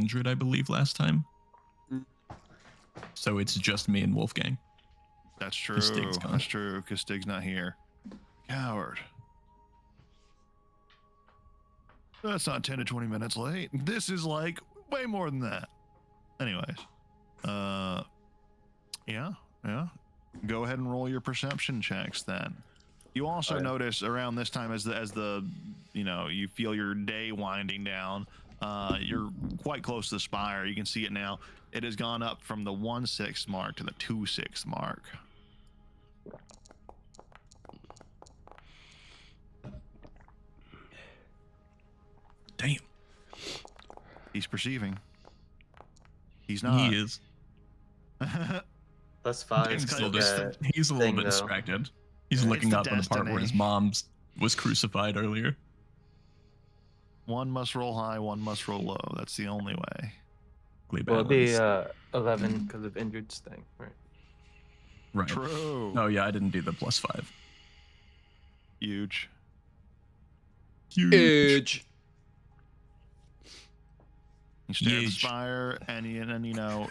Kindred, I believe, last time. Mm. So it's just me and Wolfgang. That's true. Stig's gone. That's true, because Stig's not here. Coward. That's not 10 to 20 minutes late. This is like way more than that. Anyways. Yeah. Go ahead and roll your perception checks then. You also notice around this time as the you feel your day winding down, you're quite close to the spire. You can see it now. It has gone up from the 1/6 mark to the 2/6 mark. Damn. He's perceiving. He's not. He is. Plus 5. It's He's kind of he's a little bit distracted. He's looking up on the part where his mom was crucified earlier. One must roll high, one must roll low. That's the only way. Well, it'd be 11 because of injured thing, right? Right. True. Oh yeah, I didn't do the +5. Huge. Huge. You stare at the spire, and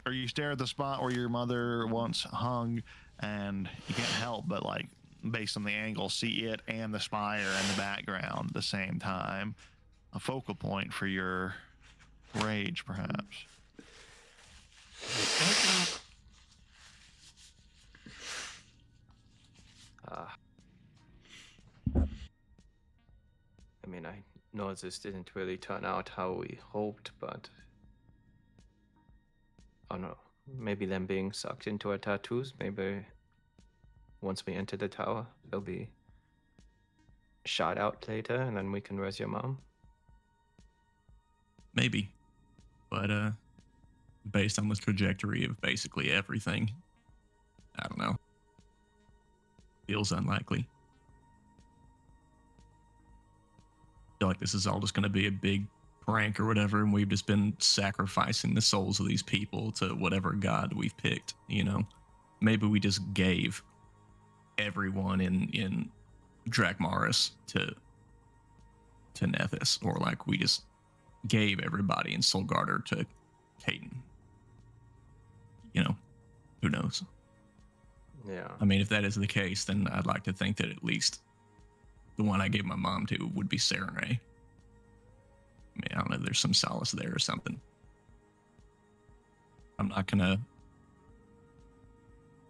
or you stare at the spot where your mother once hung, and you can't help but, like, based on the angle, see it and the spire in the background at the same time. A focal point for your rage, perhaps. I mean, I know this didn't really turn out how we hoped, but I don't know. Maybe them being sucked into our tattoos, maybe once we enter the tower, they'll be shot out later, and then we can raise your mom. Maybe. But based on the trajectory of basically everything, I don't know. Feels unlikely. I feel like this is all just going to be a big prank or whatever, and we've just been sacrificing the souls of these people to whatever god we've picked, Maybe we just gave everyone in Drakmaris to Nethys, or like we just gave everybody in Solgarder to Caden. Who knows? Yeah. I mean, if that is the case, then I'd like to think that at least the one I gave my mom to would be Sarenrae. I mean, I don't know, there's some solace there or something. I'm not gonna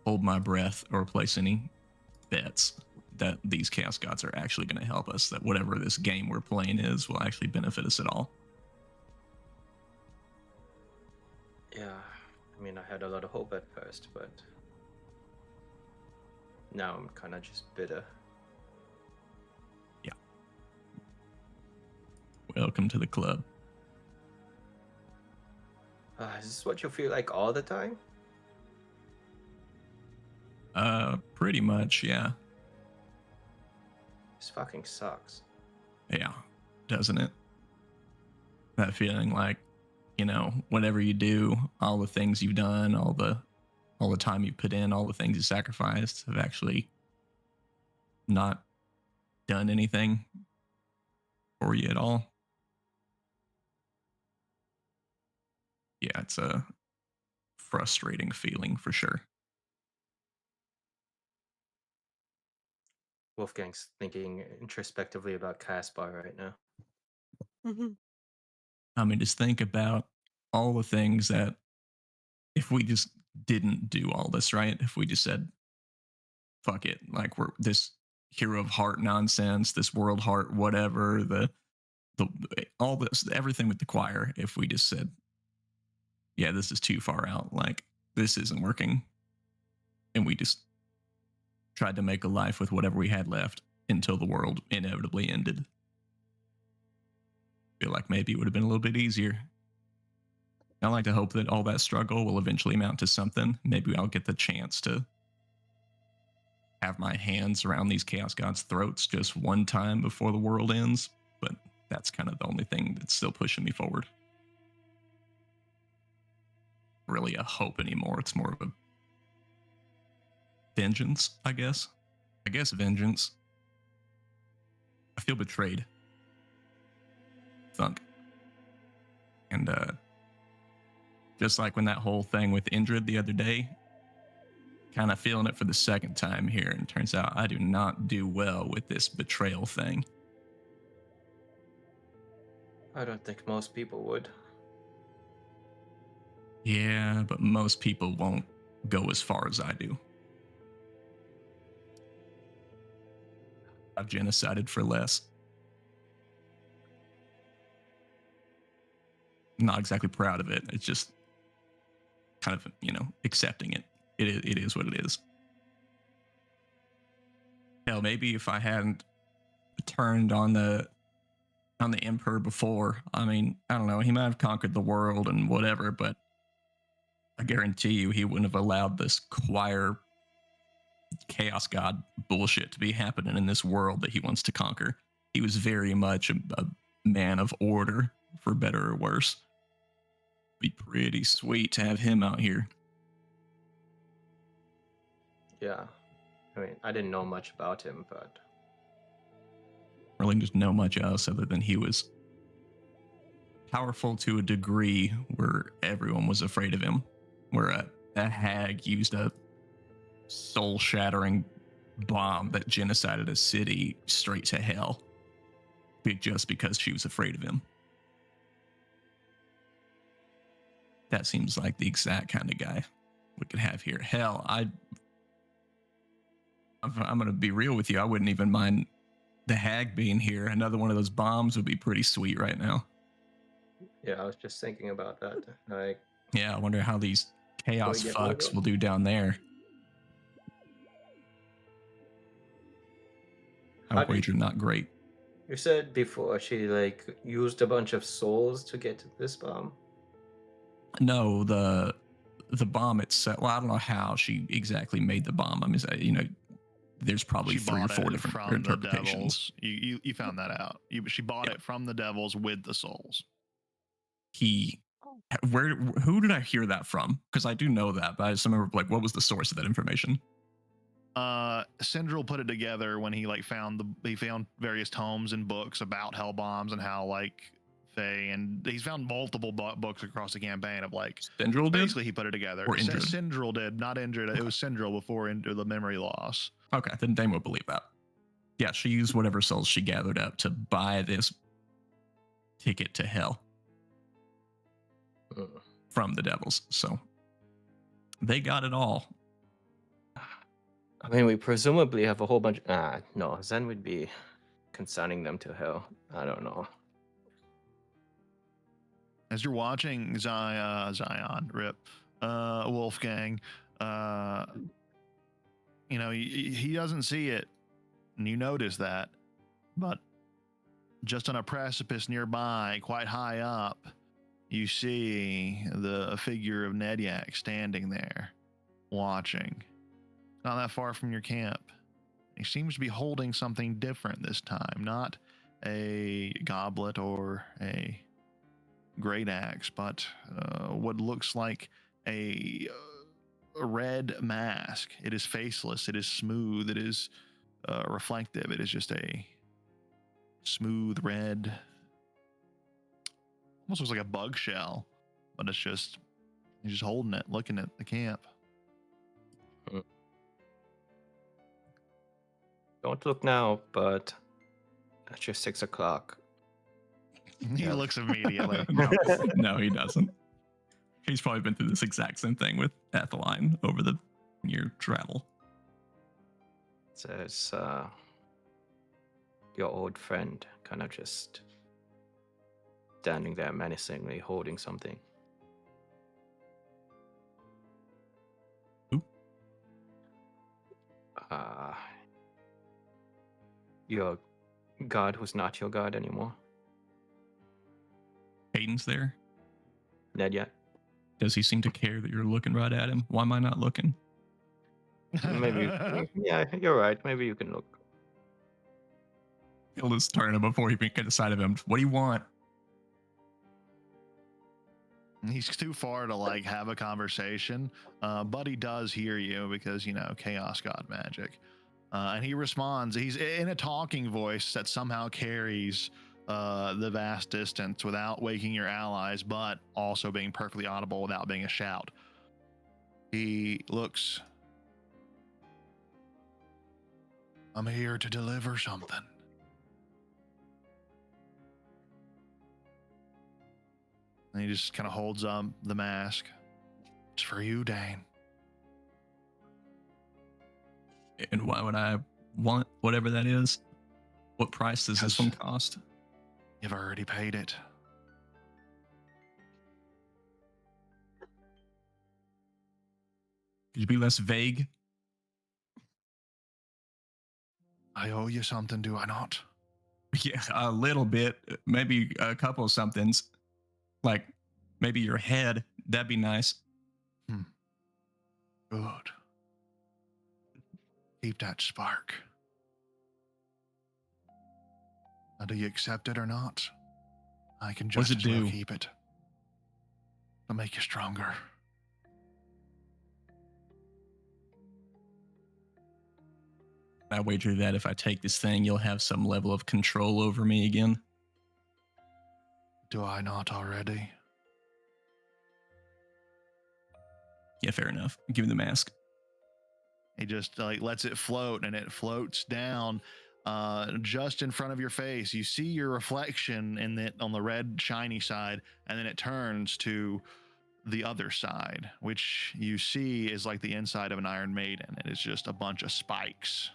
hold my breath or place any bets that these Chaos Gods are actually going to help us, that whatever this game we're playing is will actually benefit us at all. Yeah, I mean, I had a lot of hope at first, but now I'm kind of just bitter. Yeah. Welcome to the club. Is this what you feel like all the time? Pretty much, yeah. This fucking sucks. Yeah, doesn't it? That feeling like, whatever you do, all the things you've done, all the time you put in, all the things you sacrificed have actually not done anything for you at all. Yeah, it's a frustrating feeling for sure. Wolfgang's thinking introspectively about Caspar right now. I mean, just think about all the things that if we just didn't do all this, right? If we just said, fuck it, like we're this hero of heart nonsense, this world heart, whatever, the all this, everything with the choir, if we just said, yeah, this is too far out, like this isn't working, and we just tried to make a life with whatever we had left until the world inevitably ended, I feel like maybe it would have been a little bit easier. I like to hope that all that struggle will eventually amount to something. Maybe I'll get the chance to have my hands around these Chaos Gods' throats just one time before the world ends, but that's kind of the only thing that's still pushing me forward. Really a hope anymore. It's more of a vengeance, I guess. Vengeance. I feel betrayed. Thunk. And Just like when that whole thing with Indrid the other day, kind of feeling it for the second time here. And turns out I do not do well with this betrayal thing. I don't think most people would. Yeah, but most people won't go as far as I do. I've genocided for less. Not exactly proud of it. It's just kind of, accepting it. It is what it is. Hell, maybe if I hadn't turned on the Emperor before, I mean, I don't know, he might have conquered the world and whatever, but I guarantee you he wouldn't have allowed this choir chaos god bullshit to be happening in this world that he wants to conquer. He was very much a man of order, for better or worse. Be pretty sweet to have him out here. Yeah. I mean, I didn't know much about him, but Really didn't know much else other than he was powerful to a degree where everyone was afraid of him. Where a hag used a soul-shattering bomb that genocided a city straight to hell just because she was afraid of him. That seems like the exact kind of guy we could have here. Hell, I'm going to be real with you. I wouldn't even mind the hag being here. Another one of those bombs would be pretty sweet right now. yeah, I was just thinking about that. Like, Yeah, I wonder how these chaos get fucks over? will do down there. I How would did- wager not great. you said before she like used a bunch of souls to get this bomb. No, the bomb itself. Well, I don't know how she exactly made the bomb. I mean, there's probably She 3 or bought 4 it different from the interpretations. devils. You found that out. She bought Yeah. it from the devils with the souls. Who did I hear that from? Because I do know that, but I just remember like what was the source of that information? Sindril put it together when he found various tomes and books about hell bombs and how Fae, and he's found multiple books across the campaign of Sindril did? basically he put it together. Or Indrid? Sindril did, not Indrid. It was Sindril before into the memory loss. Okay, then they would believe that. Yeah, she used whatever souls she gathered up to buy this ticket to hell from the devils. So they got it all. I mean, we presumably have a whole bunch. No, Zen would be consigning them to hell. I don't know. As you're watching Wolfgang, he doesn't see it, and you notice that, but just on a precipice nearby, quite high up, you see the figure of Nedyak standing there, watching. Not that far from your camp. He seems to be holding something different this time, not a goblet or a great axe, but what looks like a red mask. It is faceless, it is smooth, it is reflective. It is just a smooth red, almost looks like a bug shell, but he's just holding it, looking at the camp. Don't look now, but it's just 6 o'clock. He Yeah. looks immediately. No, he doesn't. He's probably been through this exact same thing with Etheline over the year travel. Says your old friend kind of just standing there menacingly holding something. Who? Your god who's not your god anymore. Hayden's there. Nedyak. Does he seem to care that you're looking right at him? Why am I not looking? Maybe. Yeah, you're right. Maybe you can look. He'll just turn him before he can get aside of him. What do you want? He's too far to have a conversation, but he does hear you because chaos god magic, and he responds. He's in a talking voice that somehow carries the vast distance without waking your allies, but also being perfectly audible without being a shout. He looks. I'm here to deliver something. And he just kind of holds up the mask. It's for you, Dane. And why would I want whatever that is? What price does this one Because- cost? You've already paid it. Could you be less vague? I owe you something, do I not? Yeah, a little bit. Maybe a couple of somethings. Like maybe your head. That'd be nice. Good. Keep that spark. Now, do you accept it or not? I can What's just it as well do? keep it. To make you stronger. I wager that if I take this thing, you'll have some level of control over me again. Do I not already? Yeah, fair enough. Give me the mask. He just like lets it float, and it floats down just in front of your face. You see your reflection in it on the red shiny side, and then it turns to the other side, which you see is like the inside of an Iron Maiden. It is just a bunch of spikes.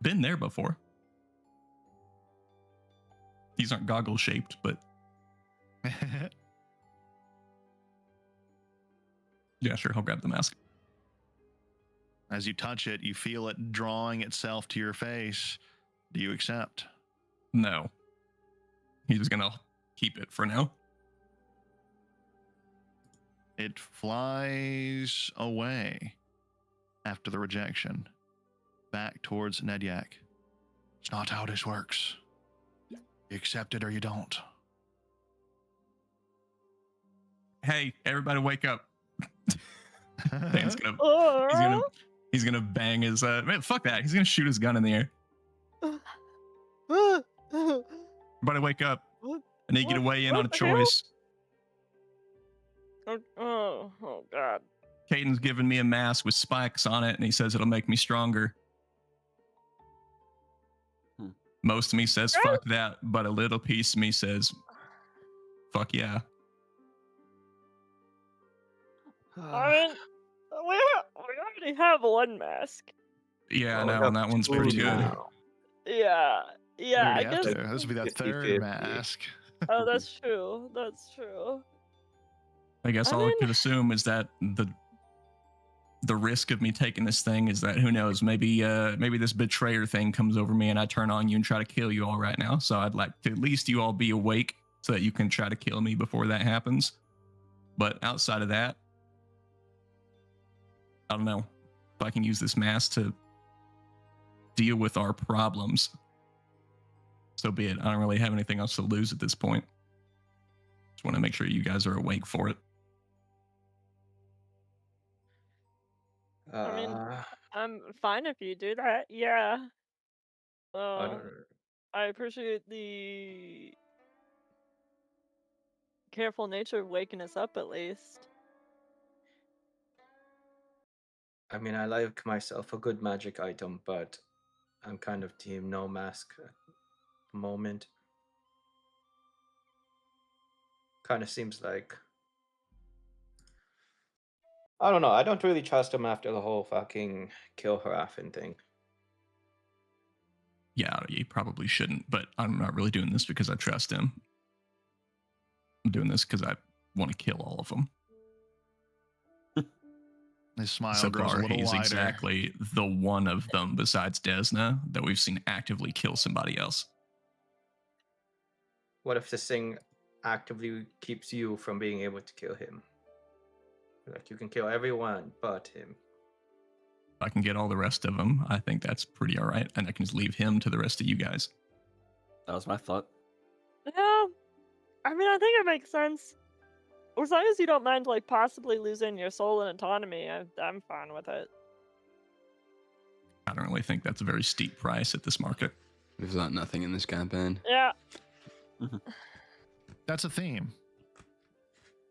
Been there before. These aren't goggle shaped, but yeah, sure. I'll grab the mask. As you touch it, you feel it drawing itself to your face. Do you accept? No. He's just gonna keep it for now. It flies away after the rejection, back towards Nedyak. It's not how this works. You accept it or you don't. Hey, everybody wake up. Dan's gonna he's gonna bang his man, fuck that. He's gonna shoot his gun in the air. Everybody wake up. I need you to weigh in on a What the hell? choice. Oh God. Caden's giving me a mask with spikes on it, and he says it'll make me stronger. Most of me says fuck that, but a little piece of me says fuck yeah. I mean, we already have one mask. Yeah, I Well, we know, have and that one's two pretty good. now. Yeah, You yeah. I already have guess. to. This will be that 50-50. third mask. Oh, that's true. That's true. I guess I all I mean- could assume is that the risk of me taking this thing is that who knows, maybe this betrayer thing comes over me and I turn on you and try to kill you all right now. So I'd like to at least you all be awake so that you can try to kill me before that happens. But outside of that, I don't know if I can use this mask to deal with our problems. So be it. I don't really have anything else to lose at this point. Just want to make sure you guys are awake for it. I mean, Uh, I'm fine if you do that. Yeah. I don't know. I appreciate the careful nature of waking us up at least. I mean, I like myself a good magic item, but I'm kind of team no mask at the moment. Kind of seems like. I don't know. I don't really trust him after the whole fucking kill Harafin thing. Yeah, you probably shouldn't, but I'm not really doing this because I trust him. I'm doing this because I want to kill all of them. His smile So grows a far, little he's wider. exactly the one of them besides Desna that we've seen actively kill somebody else. What if this thing actively keeps you from being able to kill him? Like you can kill everyone but him. If I can get all the rest of them, I think that's pretty all right, and I can just leave him to the rest of you guys. That was my thought. Yeah. I mean, I think it makes sense. As long as you don't mind, like, possibly losing your soul and autonomy, I'm fine with it. I don't really think that's a very steep price at this market. We've learnt nothing in this campaign. Yeah. That's a theme.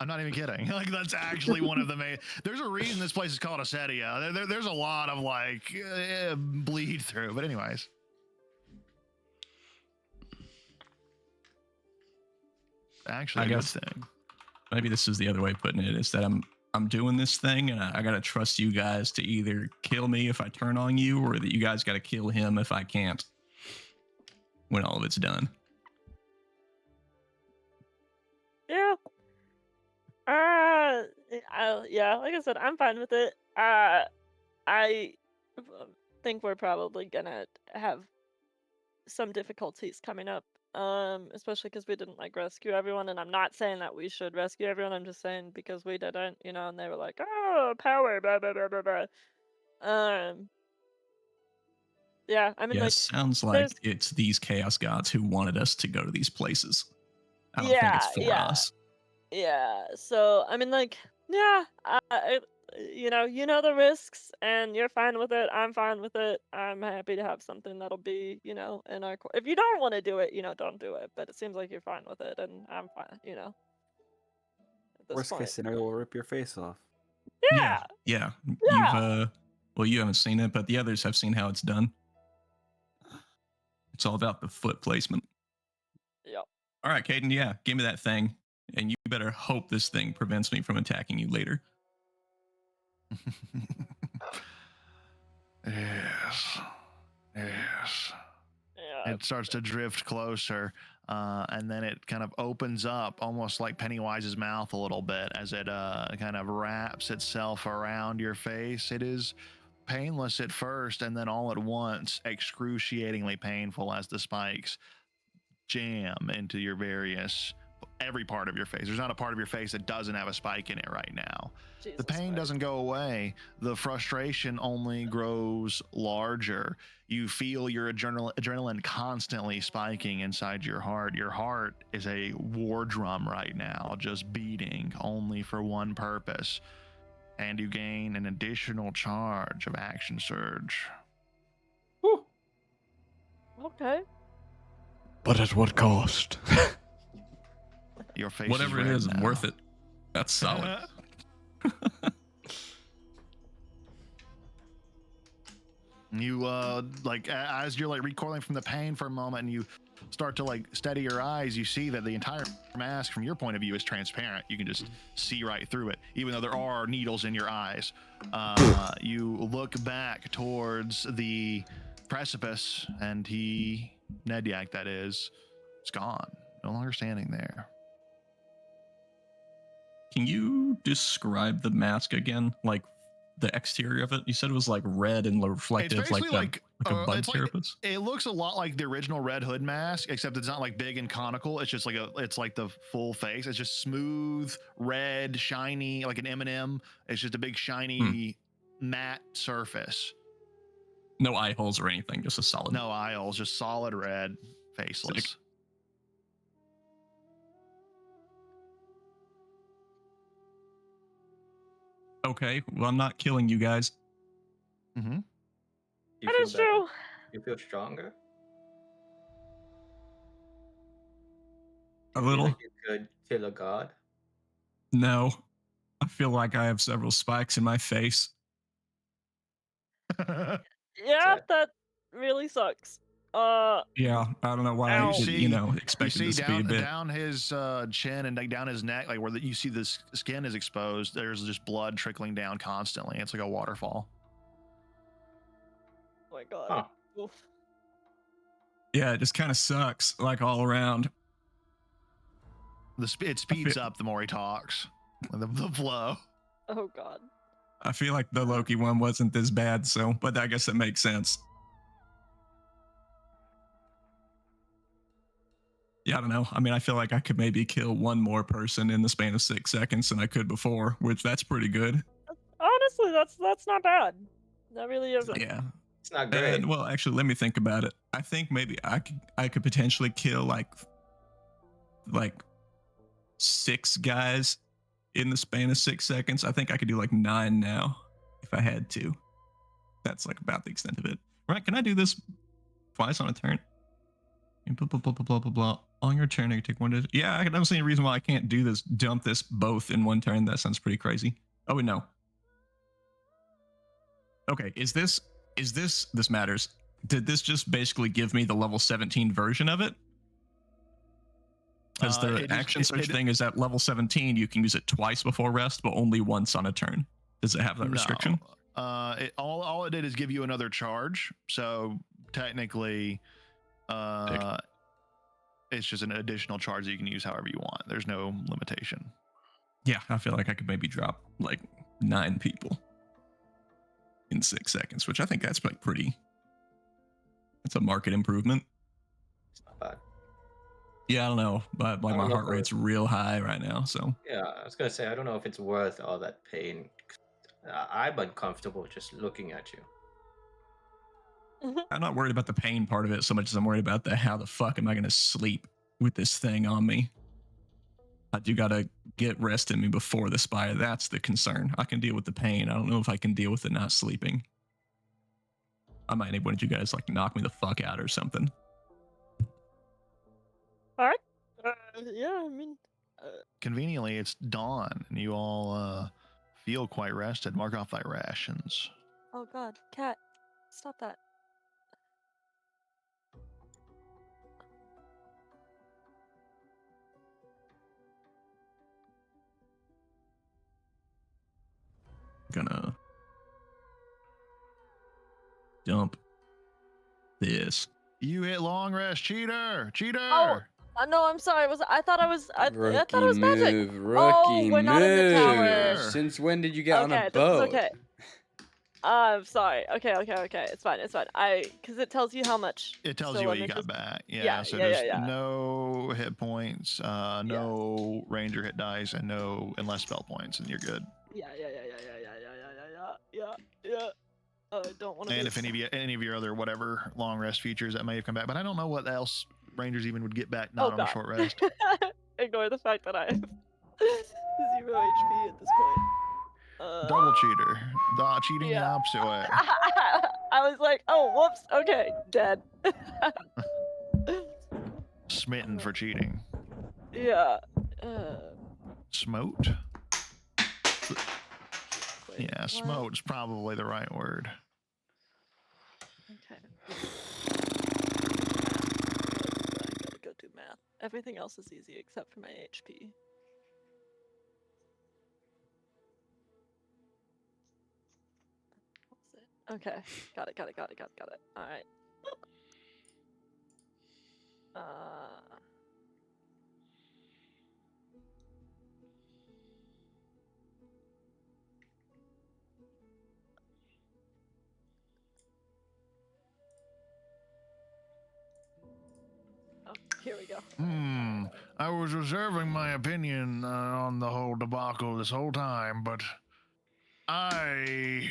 I'm not even kidding. Like, that's actually one of the main. There's a reason this place is called Acedia. There's a lot of like bleed through. But anyways, actually, I a good guess- thing. Maybe this is the other way of putting it, is that I'm doing this thing and I gotta trust you guys to either kill me if I turn on you, or that you guys gotta kill him if I can't when all of it's done. Yeah. Yeah, like I said, I'm fine with it. I think we're probably gonna have some difficulties coming up. Especially because we didn't like rescue everyone, and I'm not saying that we should rescue everyone. I'm just saying because we didn't, and they were like, "Oh, power, blah blah blah blah blah." Yeah, I mean, Yeah, it like, sounds like there's it's these chaos gods who wanted us to go to these places. I don't think yeah, it's for yeah, us. yeah. So I mean, like, yeah, you know the risks, and you're fine with it. I'm fine with it. I'm happy to have something that'll be, in our. If you don't want to do it, don't do it. But it seems like you're fine with it, and I'm fine. At this Worst point. case scenario, we'll rip your face off. Yeah, Yeah. yeah. Well, you haven't seen it, but the others have seen how it's done. It's all about the foot placement. Yep. All right, Caden, yeah, give me that thing. And you better hope this thing prevents me from attacking you later. Yes. Yes. Yeah. It starts to drift closer, and then it kind of opens up, almost like Pennywise's mouth a little bit, as it kind of wraps itself around your face. It is painless at first, and then all at once, excruciatingly painful as the spikes jam into every part of your face. There's not a part of your face that doesn't have a spike in it right now. Jesus The pain Christ. doesn't go away. The frustration only grows larger. You feel your adrenaline constantly spiking inside your heart. Your heart is a war drum right now, just beating only for one purpose. And you gain an additional charge of action surge. Okay. But at what cost? Your face Whatever it red is, now. worth it. That's solid. You like as you're like recoiling from the pain for a moment, and you start to like steady your eyes, you see that the entire mask from your point of view is transparent. You can just see right through it, even though there are needles in your eyes. You look back towards the precipice, and Nediak, that is gone, no longer standing there. Can you describe the mask again? Like the exterior of it? You said it was like red and reflective, It's like basically like a bug it's like, carapace. it looks a lot like the original Red Hood mask, except it's not like big and conical. It's just like it's like the full face. It's just smooth, red, shiny, like an M&M. It's just a big shiny matte surface. No eye holes or anything, just a solid. No aisles, just solid red, faceless. Sick. Okay, well, I'm not killing you guys. Mm-hmm. You That feel is better? true. You feel stronger? A You feel little. like you could kill a god? No. I feel like I have several spikes in my face. Yeah, Sad. that really sucks. Yeah, I don't know why Ow. I You see expected this to be a down bit. down his chin and like down his neck, like where you see the skin is exposed. There's just blood trickling down constantly. It's like a waterfall. Oh my god. Huh. Oof. Yeah, it just kind of sucks, like all around. It speeds up the more he talks. The flow. Oh god. I feel like the Loki one wasn't this bad, but I guess it makes sense. Yeah, I don't know. I mean, I feel like I could maybe kill one more person in the span of 6 seconds than I could before, which that's pretty good. Honestly, that's not bad. That really isn't. Yeah. It's not great. And well, actually, let me think about it. I think maybe I could potentially kill like 6 guys in the span of 6 seconds. I think I could do like 9 now if I had to. That's like about the extent of it. Right? Can I do this twice on a turn? Blah, blah, blah, blah, blah, blah, blah. On your turn, you take one to. Yeah, I don't see any reason why I can't do this. Dump this both in one turn. That sounds pretty crazy. Oh, wait, no. Okay, this matters. Did this just basically give me the level 17 version of it? Because the action search thing is at level 17, you can use it twice before rest, but only once on a turn. Does it have that restriction? No. All it did is give you another charge. So technically, it's just an additional charge that you can use however you want. There's no limitation. Yeah, I feel like I could maybe drop like 9 people in 6 seconds, which I think that's like pretty. That's a market improvement. It's not bad. Yeah, I don't know, but like my heart rate's real high right now, so. Yeah, I was gonna say I don't know if it's worth all that pain. I'm uncomfortable just looking at you. I'm not worried about the pain part of it so much as I'm worried about how the fuck am I gonna sleep with this thing on me. I do gotta get rest in me before the spire. That's the concern. I can deal with the pain. I don't know if I can deal with it not sleeping. I might need one of you guys like knock me the fuck out or something. All right. Yeah, I mean. Conveniently, it's dawn, and you all feel quite rested. Mark off thy rations. Oh God, cat, stop that. Gonna dump this. You hit long rest, cheater! Cheater! Oh, no, I'm sorry. I thought it was magic. Rookie we're not in the tower. move. Since when did you get on a Okay, this boat? is okay. I'm sorry. Okay. It's fine. Because it tells you how much. It tells you what you got back. Yeah, So yeah, there's yeah. no hit points, no ranger hit dice, and less spell points, and you're good. Yeah. I don't want to. And if any of your other whatever long rest features that may have come back, but I don't know what else rangers even would get back not on a short rest. Ignore the fact that I have 0 HP at this point. Double cheater. Cheating the opposite way. I was like, oh, whoops. Okay, dead. Smitten for cheating. Yeah. Smote? Yeah, smote's probably the right word. Okay. I gotta go do math. Everything else is easy except for my HP. Okay, got it. All right. Oh, here we go. I was reserving my opinion on the whole debacle this whole time, but I,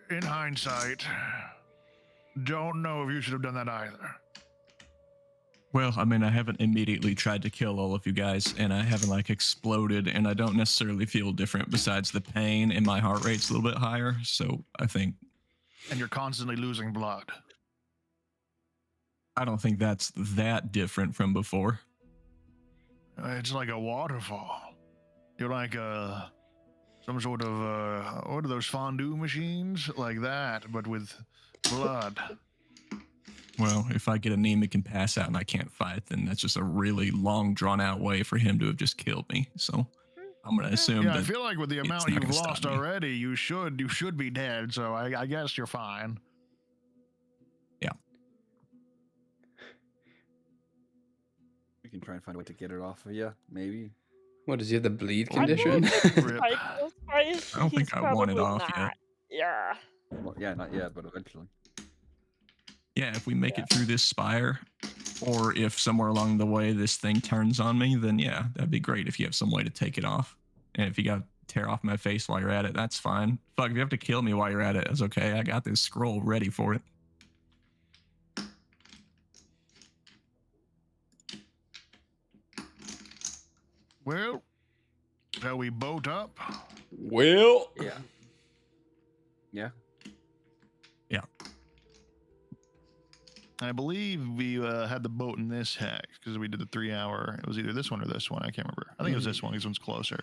in hindsight, don't know if you should have done that either. Well, I mean, I haven't immediately tried to kill all of you guys, and I haven't like exploded, and I don't necessarily feel different besides the pain, and my heart rate's a little bit higher, so I think... And you're constantly losing blood. I don't think that's that different from before. It's like a waterfall. You're like some sort of, what are those fondue machines? Like that, but with blood. Well, if I get anemic and pass out and I can't fight, then that's just a really long, drawn-out way for him to have just killed me. So I'm going to assume that... I feel like with the amount not you've gonna lost stop me. already, you should be dead, so I guess you're fine. Yeah. We can try and find a way to get it off of you, maybe. What, does he have the bleed I condition? I don't think I want it off yet. Yeah. Well, yeah, not yet, but eventually. Yeah, if we make it through this spire, or if somewhere along the way this thing turns on me, then yeah, that'd be great if you have some way to take it off. And if you got to tear off my face while you're at it, that's fine. Fuck, if you have to kill me while you're at it, that's okay. I got this scroll ready for it. Well, shall we boat up? Well, Yeah. yeah. Yeah. I believe we had the boat in this hex because we did the 3 hour. It was either this one or this one. I can't remember. I think it was this one. This one's closer.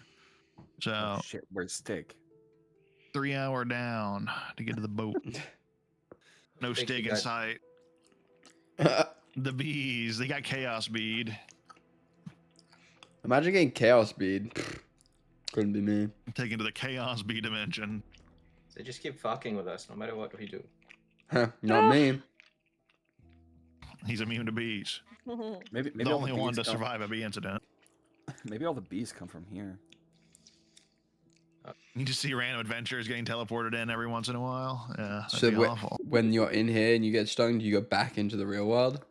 So Oh shit, where's Stick? 3 hour down to get to the boat. No Think Stick you in got- sight. The bees, they got chaos bead. Imagine getting chaos bead. Couldn't be me. Taken to the chaos bead dimension. They just keep fucking with us no matter what we do. Huh, not me. He's immune to bees. Maybe The all only bees one to come- survive a bee incident. Maybe all the bees come from here. You just see random adventurers getting teleported in every once in a while. Yeah, that'd So be awful. when you're in here and you get stung, do you go back into the real world?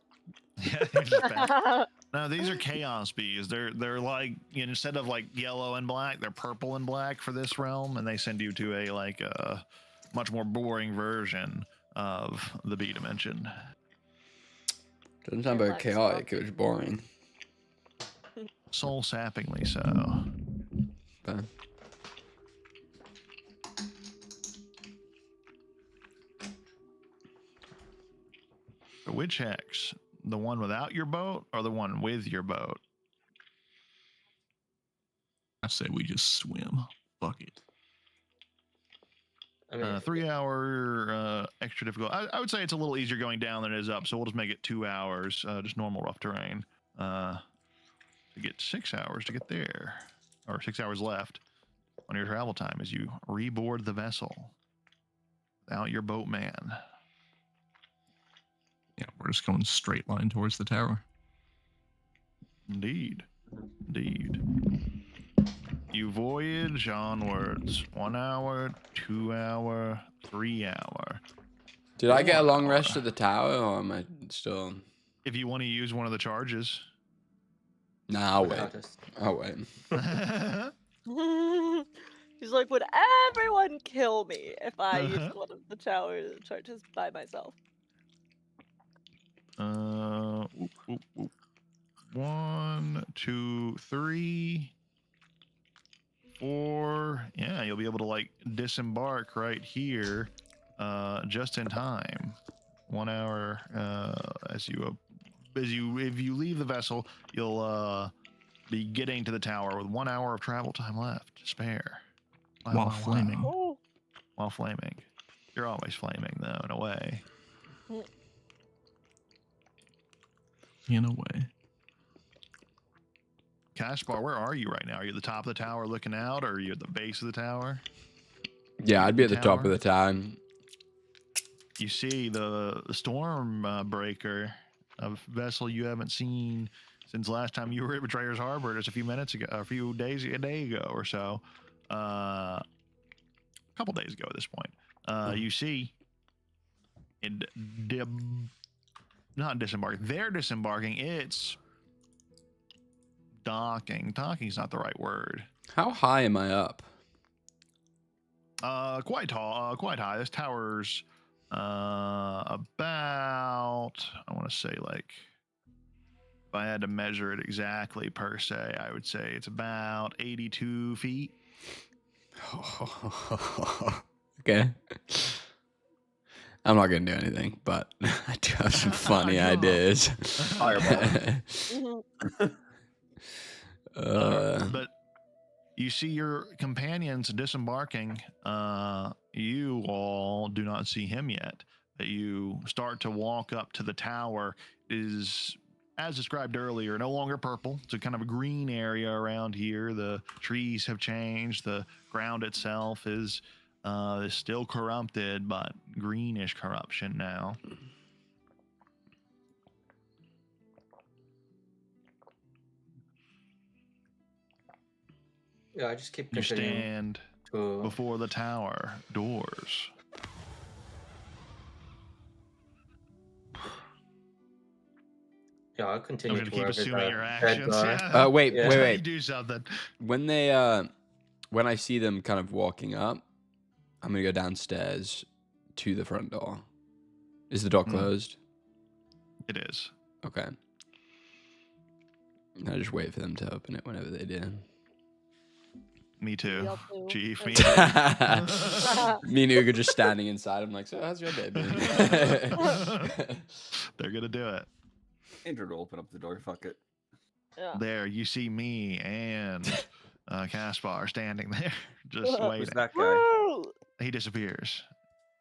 Yeah, you're just back. No, these are chaos bees. They're like, you know, instead of like yellow and black, they're purple and black for this realm, and they send you to a like a much more boring version of the bee dimension. Doesn't sound I very like chaotic. It stalking. was boring. Soul sappingly so. But Which hex? The one without your boat or the one with your boat? I say we just swim. Fuck it. I mean, 3 hour extra difficult. I would say it's a little easier going down than it is up, so we'll just make it 2 hours, just normal rough terrain. To get 6 hours to get there, or 6 hours left on your travel time as you reboard the vessel without your boatman. Yeah, we're just going straight line towards the tower. Indeed. Indeed. You voyage onwards. 1 hour, 2 hour, 3 hour. did I get a long 4 rest hour. at the tower, or am I still? If you want to use one of the charges. Nah, I'll wait. without us. I'll wait. He's like, would everyone kill me if I Uh-huh. used one of the tower charges by myself? Oop, oop, oop. 1, 2, 3, 4. Yeah, you'll be able to like disembark right here, just in time. 1 hour, if you leave the vessel, you'll be getting to the tower with 1 hour of travel time left to spare. Wow, While wow, wow. flaming. Oh, While flaming. You're always flaming though, in a way. In a way. Cashbar, where are you right now? Are you at the top of the tower looking out, or are you at the base of the tower? Yeah, I'd be at the top Tower? of the tower. You see the storm breaker, a vessel you haven't seen since last time you were at Betrayer's Harbor, just a few minutes ago, a day ago or so, a couple days ago at this point. You see, not disembarking. They're disembarking. It's docking. Docking's not the right word. How high am I up? Quite tall, quite high. This tower's about, I want to say, like, if I had to measure it exactly per se, I would say it's about 82 feet. Okay. I'm not gonna do anything, but I do have some funny No. ideas. mhm. But you see your companions disembarking. You all do not see him yet. But you start to walk up to the tower. It is, as described earlier, no longer purple. It's a kind of a green area around here. The trees have changed. The ground itself is still corrupted, but greenish corruption now. Yeah, I just keep You continuing stand to. before the tower doors. Yeah, I'll I'm continue gonna to keep wherever assuming the your heads actions. are. Yeah. Wait, Yeah. wait, You wait. do something. When they when I see them kind of walking up, I'm gonna go downstairs to the front door. Is the door Hmm. closed? It is. Okay. I just wait for them to open it whenever they do. Me too. Y'all too. Chief, And me then- Me and Uga just standing inside. I'm like, so how's your day been? They're gonna do it. Andrew will open up the door. Fuck it. Yeah. There, you see me and Caspar standing there, just Who's waiting. Who's that guy? Woo! He disappears.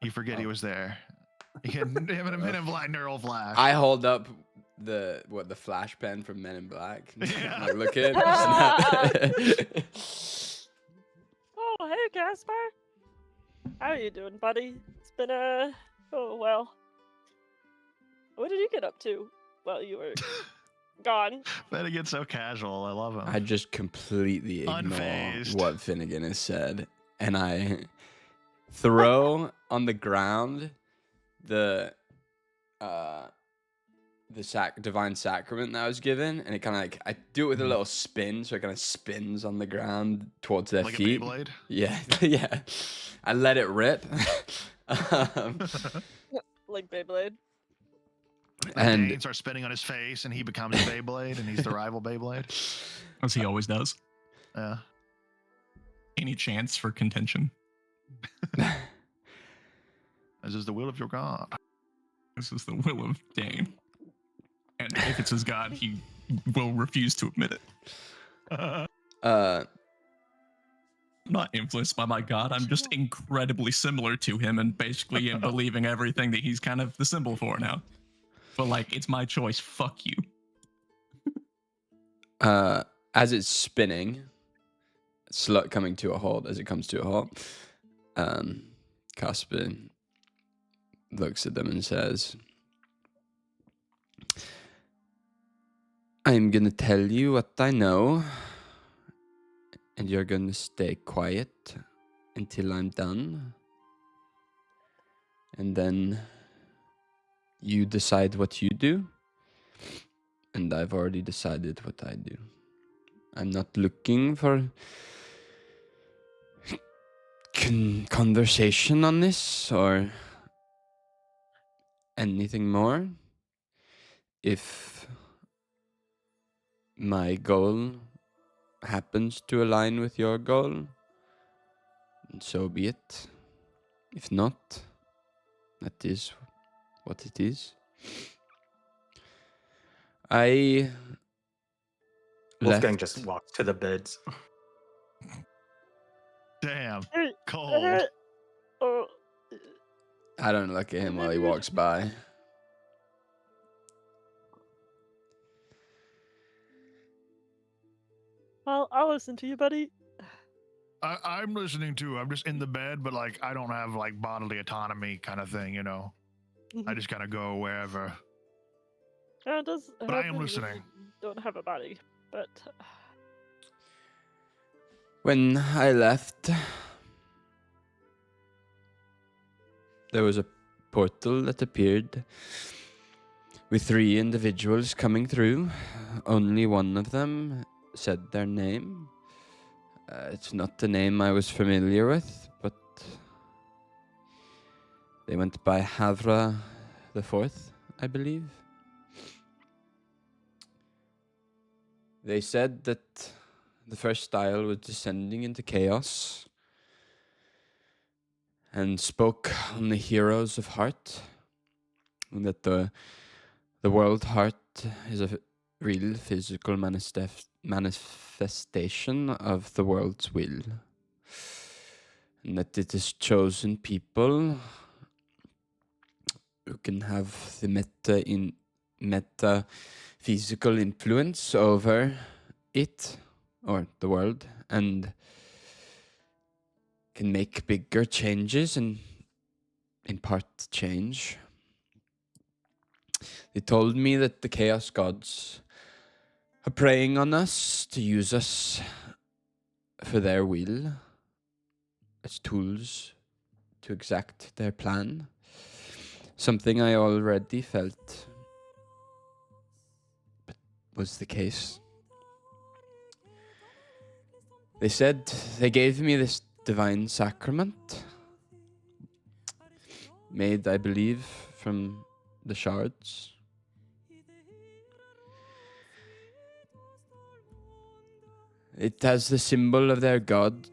You forget he Oh. was there. Him and a Men in Black neural flash. I hold up the flash pen from Men in Black. Yeah. Like, look at it. Oh, hey, Caspar. How are you doing, buddy? It's been oh well. What did you get up to while you were gone? Then it gets so casual. I love him. I just completely ignore Unfazed. what Finnegan has said, and I throw on the ground the divine sacrament that I was given, and it kind of like I do it with a little spin, so it kind of spins on the ground towards their like feet. a Beyblade. Yeah, yeah. I let it rip. Like Beyblade. And- Dane starts spinning on his face, and he becomes Beyblade, and he's the rival Beyblade. As he always does. Yeah. Any chance for contention? This is the will of your god. This is the will of Dane. And if it's his god, he will refuse to admit it. I'm not influenced by my god. I'm just incredibly similar to him and basically am believing everything that he's kind of the symbol for now. But like, it's my choice. Fuck you. As it's spinning, coming to a halt, as it comes to a halt, Casper looks at them and says, I'm gonna tell you what I know, and you're gonna stay quiet until I'm done. And then you decide what you do, and I've already decided what I do. I'm not looking for conversation on this or anything more. If my goal happens to align with your goal, so be it. If not, that is what it is. I Wolfgang left. just walks to the beds. Damn. Hey, Cold. Oh, I don't look at him while he walks by. well, I'll listen to you, buddy. I'm listening too. I'm just in the bed, but like I don't have like bodily autonomy kind of thing, you know. I just kind of go wherever. It does But I am happen when listening. you don't have a body, but When I left, there was a portal that appeared with 3 individuals coming through. Only one of them said their name. It's not the name I was familiar with, but they went by Havra the Fourth, I believe. They said that the first style was descending into chaos and spoke on the heroes of heart, and that the world heart is a real physical manifestation of the world's will, and that it is chosen people who can have the metaphysical influence over it, or the world, and can make bigger changes and impart change. They told me that the Chaos Gods are preying on us to use us for their will, as tools to exact their plan. Something I already felt but was the case. They said they gave me this divine sacrament, made, I believe, from the shards. It has the symbol of their god.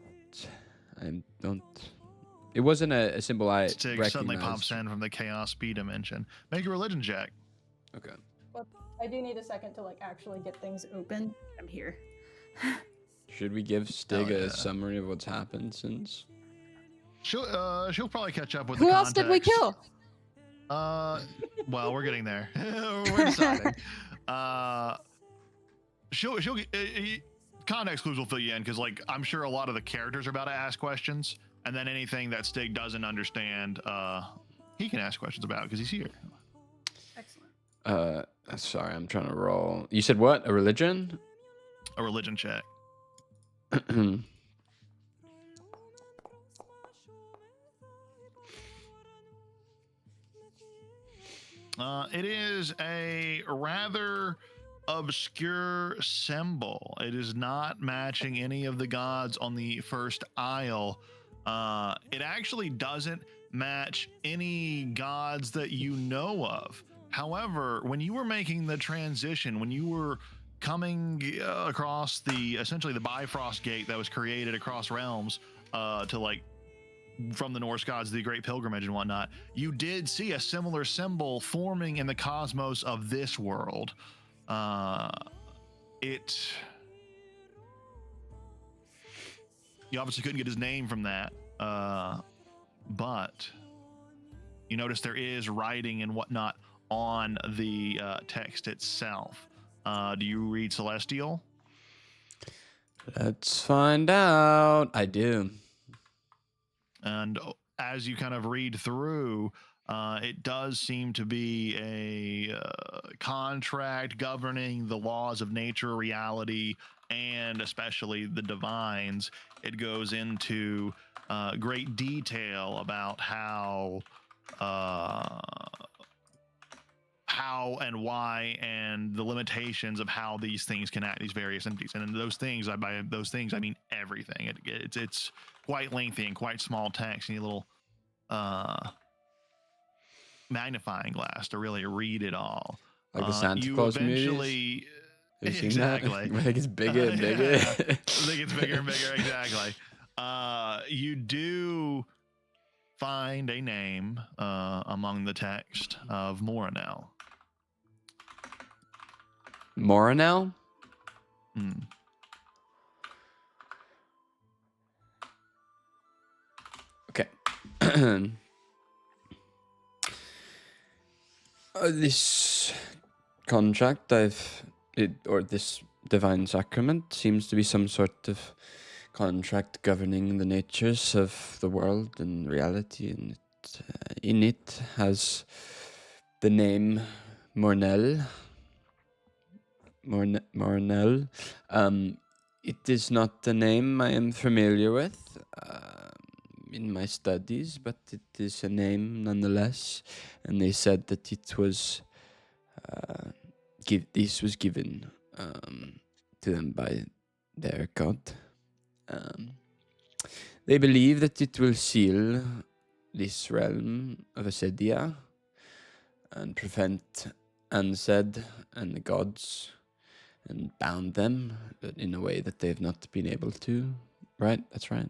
I don't. It wasn't a symbol I Stig recognized. suddenly pops in from the Chaos B dimension. Make a religion check. Okay. But I do need a second to like actually get things open. I'm here. Should we give Stig yeah. a summary of what's happened since? She'll probably catch up with Who the else did we context. kill? Well, we're getting there. We're deciding. She'll context clues will fill you in because, like, I'm sure a lot of the characters are about to ask questions, and then anything that Stig doesn't understand, he can ask questions about because he's here. Excellent. Sorry, I'm trying to roll. You said what? A religion? A religion check. It is a rather obscure symbol. It is not matching any of the gods on the first isle. It actually doesn't match any gods that you know of. However, when you were making the transition, when you were coming across the essentially the Bifrost Gate that was created across realms to like from the Norse gods, the Great Pilgrimage and whatnot, you did see a similar symbol forming in the cosmos of this world. You obviously couldn't get his name from that, but you notice there is writing and whatnot on the text itself. Do you read Celestial? Let's find out. I do. And as you kind of read through, it does seem to be a contract governing the laws of nature, reality, and especially the divines. It goes into great detail about how and why and the limitations of how these things can act, these various entities. And in those things, by those things, I mean everything. It's quite lengthy and quite small text. You need a little magnifying glass to really read it all. Like the Santa You Claus eventually, movies. Have you seen exactly. that? Like it's bigger and bigger. Yeah. I think it's bigger and bigger. Exactly. You do find a name among the text of Morinel. Morinel? Hmm. Okay. This contract or this divine sacrament seems to be some sort of contract governing the natures of the world and reality, and in it has the name Mornell. Mornell. It is not a name I am familiar with in my studies, but it is a name nonetheless. And they said that it was this was given to them by their god. They believe that it will seal this realm of Acedia and prevent Ansed and the gods and bound them in a way that they've not been able to. Right? That's right.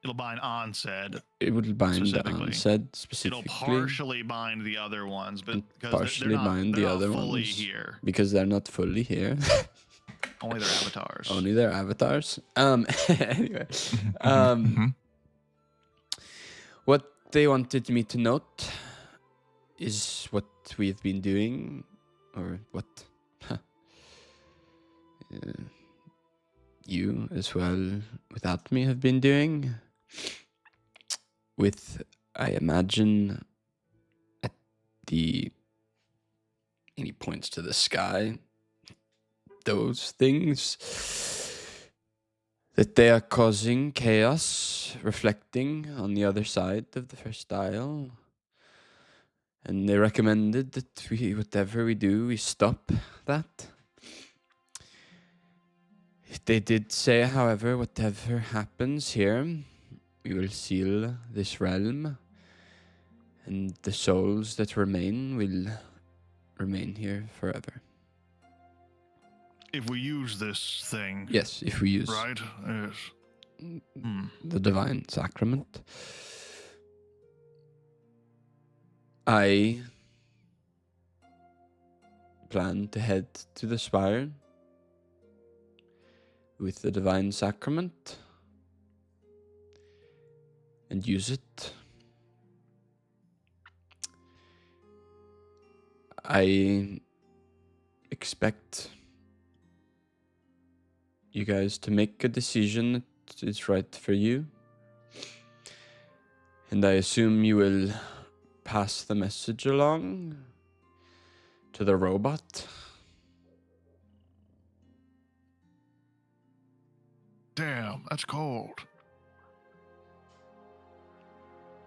It'll bind Ansed. It would bind Specifically. Ansed specifically. It'll partially bind the other ones, but And because partially bind the they're other not fully ones. here. Because they're not fully here. Only their avatars. Only their avatars. Anyway. Mhm. What they wanted me to note is what we've been doing, or what you as well without me have been doing, with, I imagine, at the, and he points to the sky, those things, that they are causing chaos, reflecting on the other side of the first dial. And they recommended that whatever we do, we stop that. They did say, however, whatever happens here, we will seal this realm, and the souls that remain will remain here forever. If we use this thing, Yes, if we use right? Yes. the divine sacrament. I plan to head to the spire with the divine sacrament and use it. I expect you guys to make a decision that is right for you. And I assume you will pass the message along to the robot. Damn, that's cold.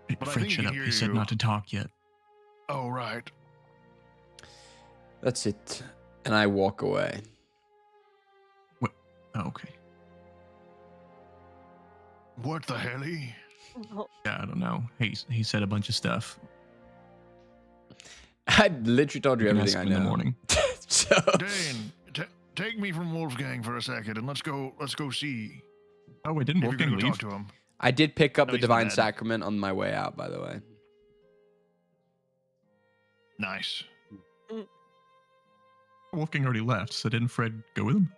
But I Fred, think shut he up. can He hear said you. not to talk yet. Oh, right. That's it. And I walk away. What? Oh, okay. What the helly? Oh, Yeah, I don't know. He said a bunch of stuff. I literally told you You can everything ask I him in know. the morning. So Dane, take me from Wolfgang for a second, and let's go see. Oh, wait, didn't If you're gonna Wolfgang go leave? talk to him. I did pick up No, the he's in the divine bed. sacrament on my way out, by the way. Nice. Wolfgang already left, so didn't Fred go with him?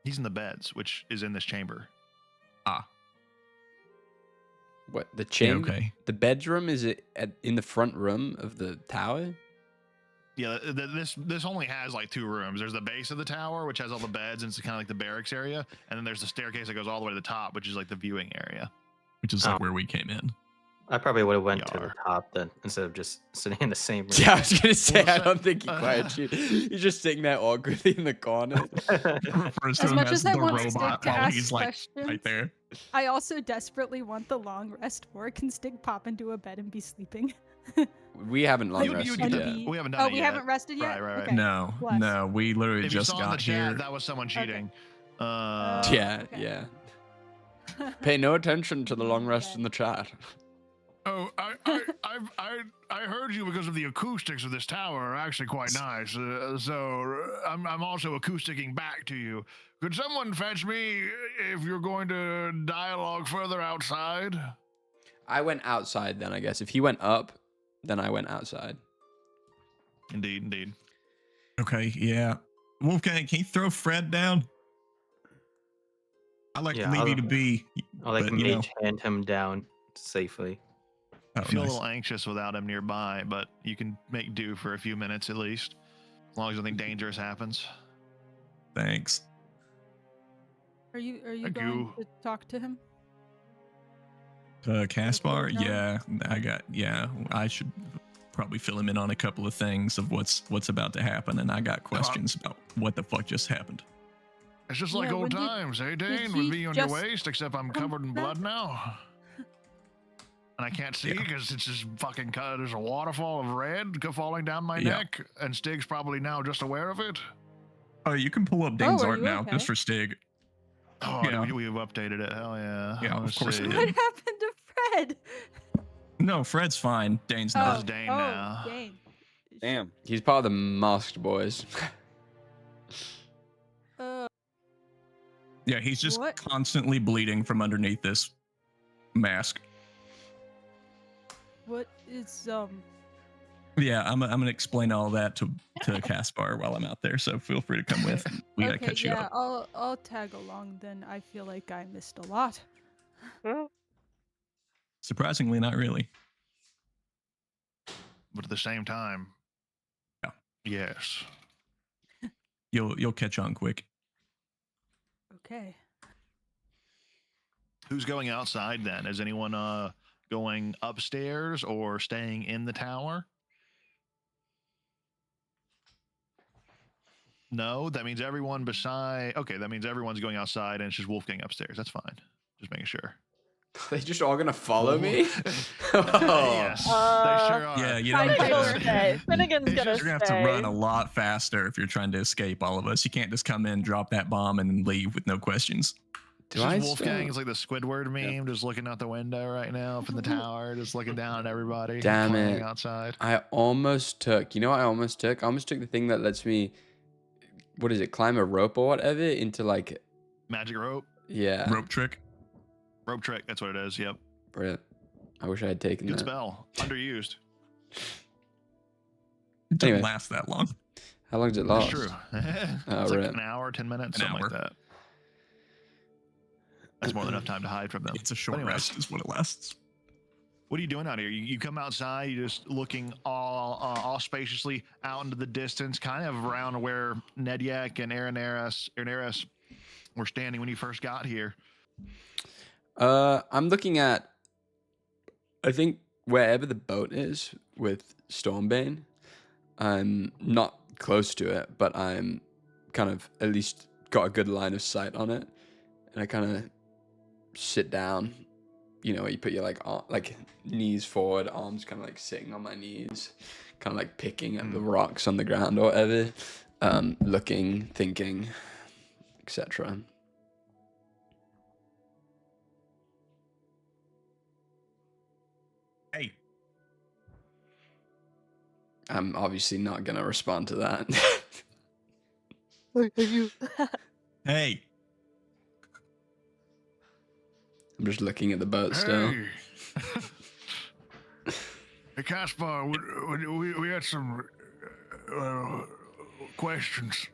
He's in the beds, which is in this chamber. Ah, What, the yeah, chamber? okay. The bedroom is it in the front room of the tower? Yeah, this only has like 2 rooms. There's the base of the tower, which has all the beds, and it's kind of like the barracks area. And then there's the staircase that goes all the way to the top, which is like the viewing area. Which is like where we came in. I probably would have went to the Yar. top then instead of just sitting in the same room. Yeah, I was gonna say Well, I don't think he quite you. You're just sitting there awkwardly in the corner. Refers to As him much as as I the want Stig robot to while ask he's like questions, right there. I also desperately want the long rest for can Stig pop into a bed and be sleeping? We haven't long You- you rested did yet. that. Be- We haven't done Oh, it we yet. haven't rested yet. Right. Okay. No, Bless. no, we literally If you just saw in the got chat, here. that was someone Okay. cheating. Yeah, okay. yeah. Pay no attention to the long rest Okay. in the chat. Oh, I heard you because of the acoustics of this tower are actually quite nice. So I'm also acousticking back to you. Could someone fetch me if you're going to dialogue further outside? I went outside then, I guess. If he went up, then I went outside. Indeed. Okay, yeah. Wolfgang, can you throw Fred down? I like Yeah, to leave you I'll- to be. I'll like but, you know. mage hand him down safely. I Oh, feel a nice. little anxious without him nearby, but you can make do for a few minutes at least, as long as nothing dangerous happens. Thanks. Are you Thank going you. to talk to him? Caspar, Wolfgang? yeah, I should probably fill him in on a couple of things of what's about to happen, and I got questions about what the fuck just happened. It's just Yeah, like when old did- times, eh, did Dane? With he me on your just waist, except I'm come covered in back? blood now. And I can't see Yeah. because it's just fucking cut. There's a waterfall of red falling down my Yeah. neck, and Stig's probably now just aware of it. Oh, you can pull up Dane's are art you now, okay? just for Stig. Oh, Yeah. we've updated it. Hell yeah. Yeah, of Let's course see. it What did. happened to Fred? No, Fred's fine. Dane's Oh, not. is Dane oh, now. Dane. Damn. He's part of the masked boys. Yeah, he's just What? constantly bleeding from underneath this mask. What is Yeah, I'm gonna explain all that to Caspar while I'm out there. So feel free to come with. We gotta okay, catch you yeah, up. I'll tag along then. I feel like I missed a lot. Surprisingly, not really. But at the same time, Yeah. yes. You'll catch on quick. Okay. Who's going outside then? Is anyone going upstairs or staying in the tower? No, that means everyone beside. Okay, that means everyone's going outside and it's just Wolfgang upstairs. That's fine. Just making sure. They just all gonna follow me? Yes, they sure are. Yeah, you I know, think he'll Sure. stay. Finnegan's you're gonna gonna have to stay. run a lot faster if you're trying to escape all of us. You can't just come in, drop that bomb, and then leave with no questions. Do Just I Wolfgang still- is like the Squidward meme, just looking out the window right now up in the tower, just looking down at everybody. Damn playing it. outside. I almost took. You know what I almost took? I almost took the thing that lets me. What is it? Climb a rope or whatever into like. Magic rope. Yeah. Rope trick. Rope trick. That's what it is. Yep. Brilliant. I wish I had taken Good that. spell. Underused. It doesn't Anyway. last that long. How long does it That's last? true. It's Oh, like right. an hour, 10 minutes, An something like hour. that. That's more than enough time to hide from them. It's a But short anyways, rest, is what it lasts. what are you doing out here? You come outside, you're just looking all spaciously out into the distance, kind of around where Nedyak and Aaronaris were standing when you first got here. I'm looking at, I think, wherever the boat is with Stormbane. I'm not close to it, but I'm kind of at least got a good line of sight on it. And I kind of sit down, you know, you put your like knees forward, arms kind of like sitting on my knees, kind of like picking at the rocks on the ground or whatever, looking, thinking, etc. Hey, I'm obviously not gonna respond to that. hey, I'm just looking at the boat still. Hey, hey Caspar, we had some questions.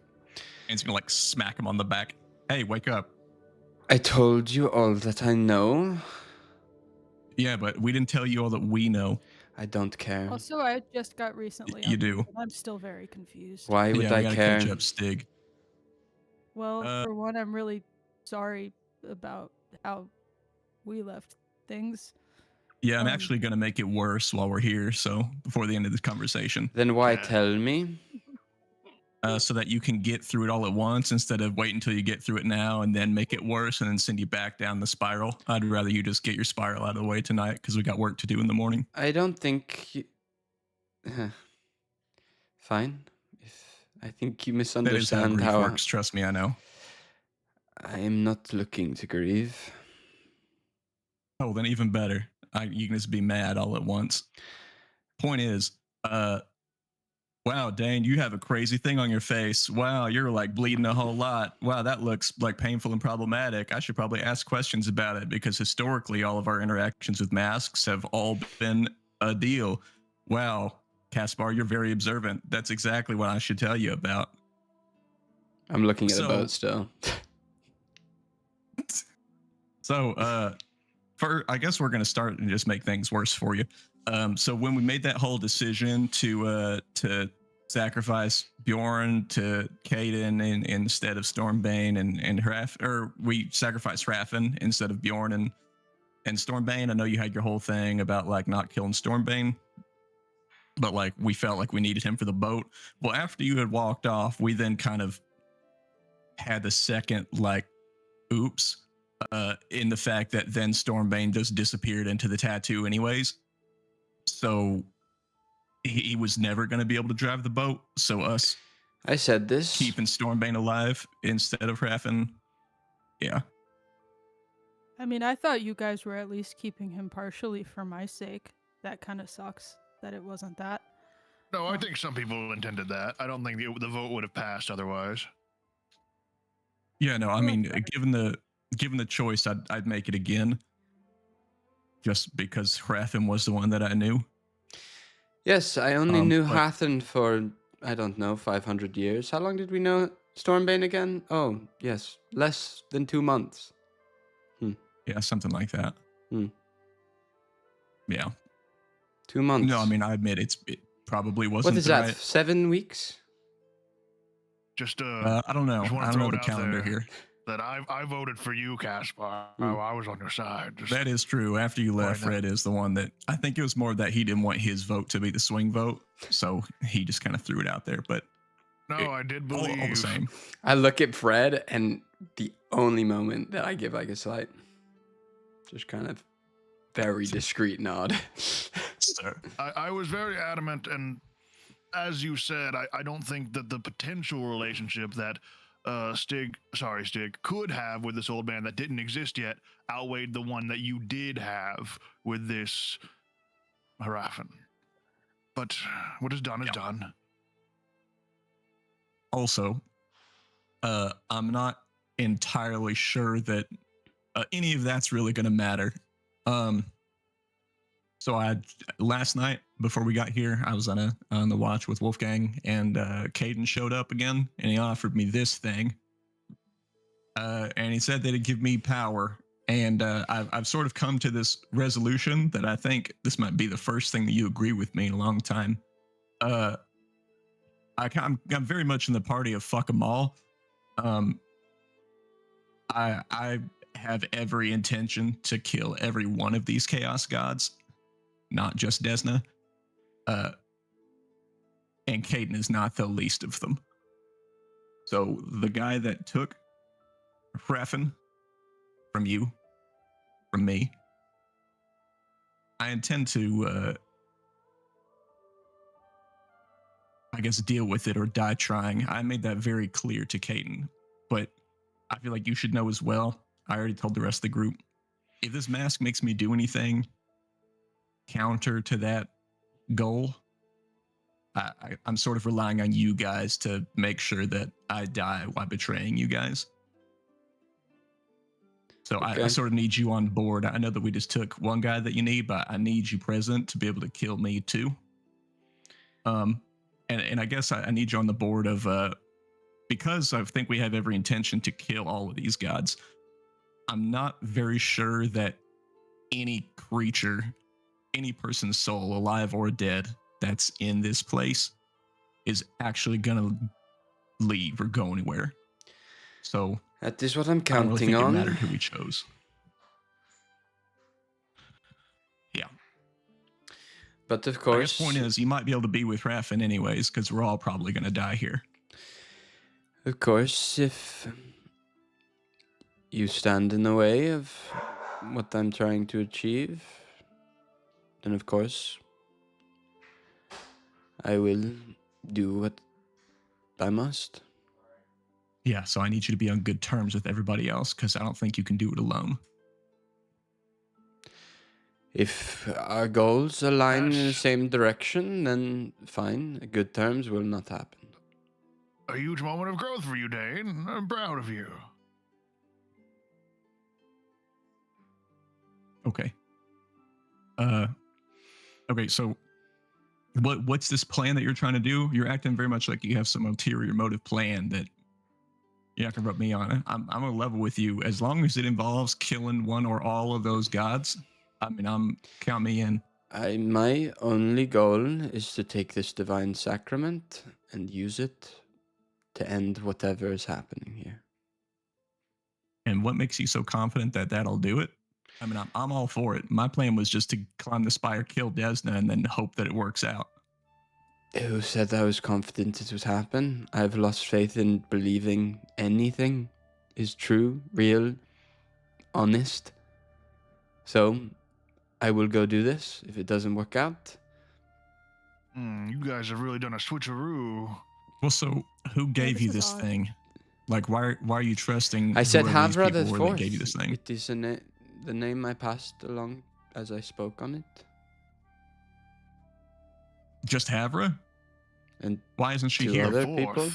and he's gonna like smack him on the back. Hey, wake up. I told you all that I know. Yeah, but we didn't tell you all that we know. I don't care. Also, I just got recently. You updated, do. and I'm still very confused. Why would Yeah, we I gotta care? catch up, Stig. Well, Uh, for one, I'm really sorry about how we left things. Yeah, I'm Um, actually gonna make it worse while we're here. So before the end of this conversation, Then why Okay. tell me? so that you can get through it all at once instead of wait until you get through it now and then make it worse and then send you back down the spiral. I'd rather you just get your spiral out of the way tonight because we got work to do in the morning. I don't think. Fine. I think you That is how misunderstand grief how works. Trust me, I know. I am not looking to grieve. Oh, then even better. You can just be mad all at once. Point is, wow, Dane, you have a crazy thing on your face. Wow, you're like bleeding a whole lot. Wow, that looks like painful and problematic. I should probably ask questions about it because historically, all of our interactions with masks have all been a deal. Wow, Caspar, you're very observant. That's exactly what I should tell you about. I'm looking at the So- boat still. So, I guess we're gonna start and just make things worse for you. So when we made that whole decision to sacrifice Bjorn to Caden instead of Stormbane and or we sacrificed Hrafen instead of Bjorn and Stormbane. I know you had your whole thing about like not killing Stormbane, but like we felt like we needed him for the boat. Well, after you had walked off, we then kind of had the second like oops in the fact that then Stormbane just disappeared into the tattoo anyways. So he was never going to be able to drive the boat. So us I said this. keeping Stormbane alive instead of Hrafen. Yeah. I mean, I thought you guys were at least keeping him partially for my sake. That kind of sucks that it wasn't that. No, I think some people intended that. I don't think the vote would have passed otherwise. Yeah, no, I Well, mean, fair. given the choice, I'd make it again. Just because Hrafen was the one that I knew. Yes, I only knew but- Hathen for, I don't know, 500 years. How long did we know Stormbane again? Oh, yes, less than 2 months. Yeah, something like that. Hmm. Yeah. 2 months. No, I mean, I admit it probably wasn't what is the that? right- 7 weeks? Just I don't know. Just wanna I don't know throw the it out calendar there. here. that I voted for you, Caspar. Mm. I was on your side. Just, That is true. After you left, Why not? Fred is the one that I think it was more that he didn't want his vote to be the swing vote, so he just kind of threw it out there. But no, I did believe. all the same, I look at Fred, and the only moment that I give like a slight, just kind of very discreet nod. so I was very adamant, and as you said, I don't think that the potential relationship that Stig could have with this old man that didn't exist yet outweighed the one that you did have with this Hrafen. But what is done is Yeah. done. also, I'm not entirely sure that any of that's really going to matter. So So last night before we got here, I was on the watch with Wolfgang, and Caden showed up again, and he offered me this thing, and he said that it'd give me power. And I've sort of come to this resolution that I think this might be the first thing that you agree with me in a long time. I'm very much in the party of fuck 'em all. I have every intention to kill every one of these chaos gods, not just Desna. And Caden is not the least of them. So the guy that took Refn from you, from me, I intend to, I guess, deal with it or die trying. I made that very clear to Caden, but I feel like you should know as well. I already told the rest of the group. If this mask makes me do anything counter to that goal, I'm sort of relying on you guys to make sure that I die while betraying you guys. So Okay. I sort of need you on board. I know that we just took one guy that you need, but I need you present to be able to kill me too. And I guess I need you on the board of, because I think we have every intention to kill all of these gods. I'm not very sure that any creature, any person's soul, alive or dead, that's in this place is actually gonna leave or go anywhere. So That is what I'm I don't really counting think it on. mattered who we chose. Yeah. But of I guess course, the point is, you might be able to be with Raffin anyways, because we're all probably gonna die here. of course, if you stand in the way of what I'm trying to achieve, then of course I will do what I must. Yeah, so I need you to be on good terms with everybody else, because I don't think you can do it alone. If our goals align in the That's same direction, then fine. Good terms will not happen. a huge moment of growth for you, Dane. I'm proud of you. Okay. Okay, so what's this plan that you're trying to do? You're acting very much like you have some ulterior motive plan that you're not gonna rub me on. I'm gonna level with you. As long as it involves killing one or all of those gods, I mean, count me in. My only goal is to take this divine sacrament and use it to end whatever is happening here. And what makes you so confident that that'll do it? I mean, I'm all for it. My plan was just to climb the spire, kill Desna, and then hope that it works out. Who said I was confident it would happen? I've lost faith in believing anything is true, real, honest. So, I will go do this. If it doesn't work out, You guys have really done a switcheroo. Well, so who gave this you is this odd. thing? Like, why are you trusting? I said whoever these Havra the people were that Fourth. gave you this thing? It is the name I passed along as I spoke on it. Just Havra? And Why isn't she Two here? other Fourth. people?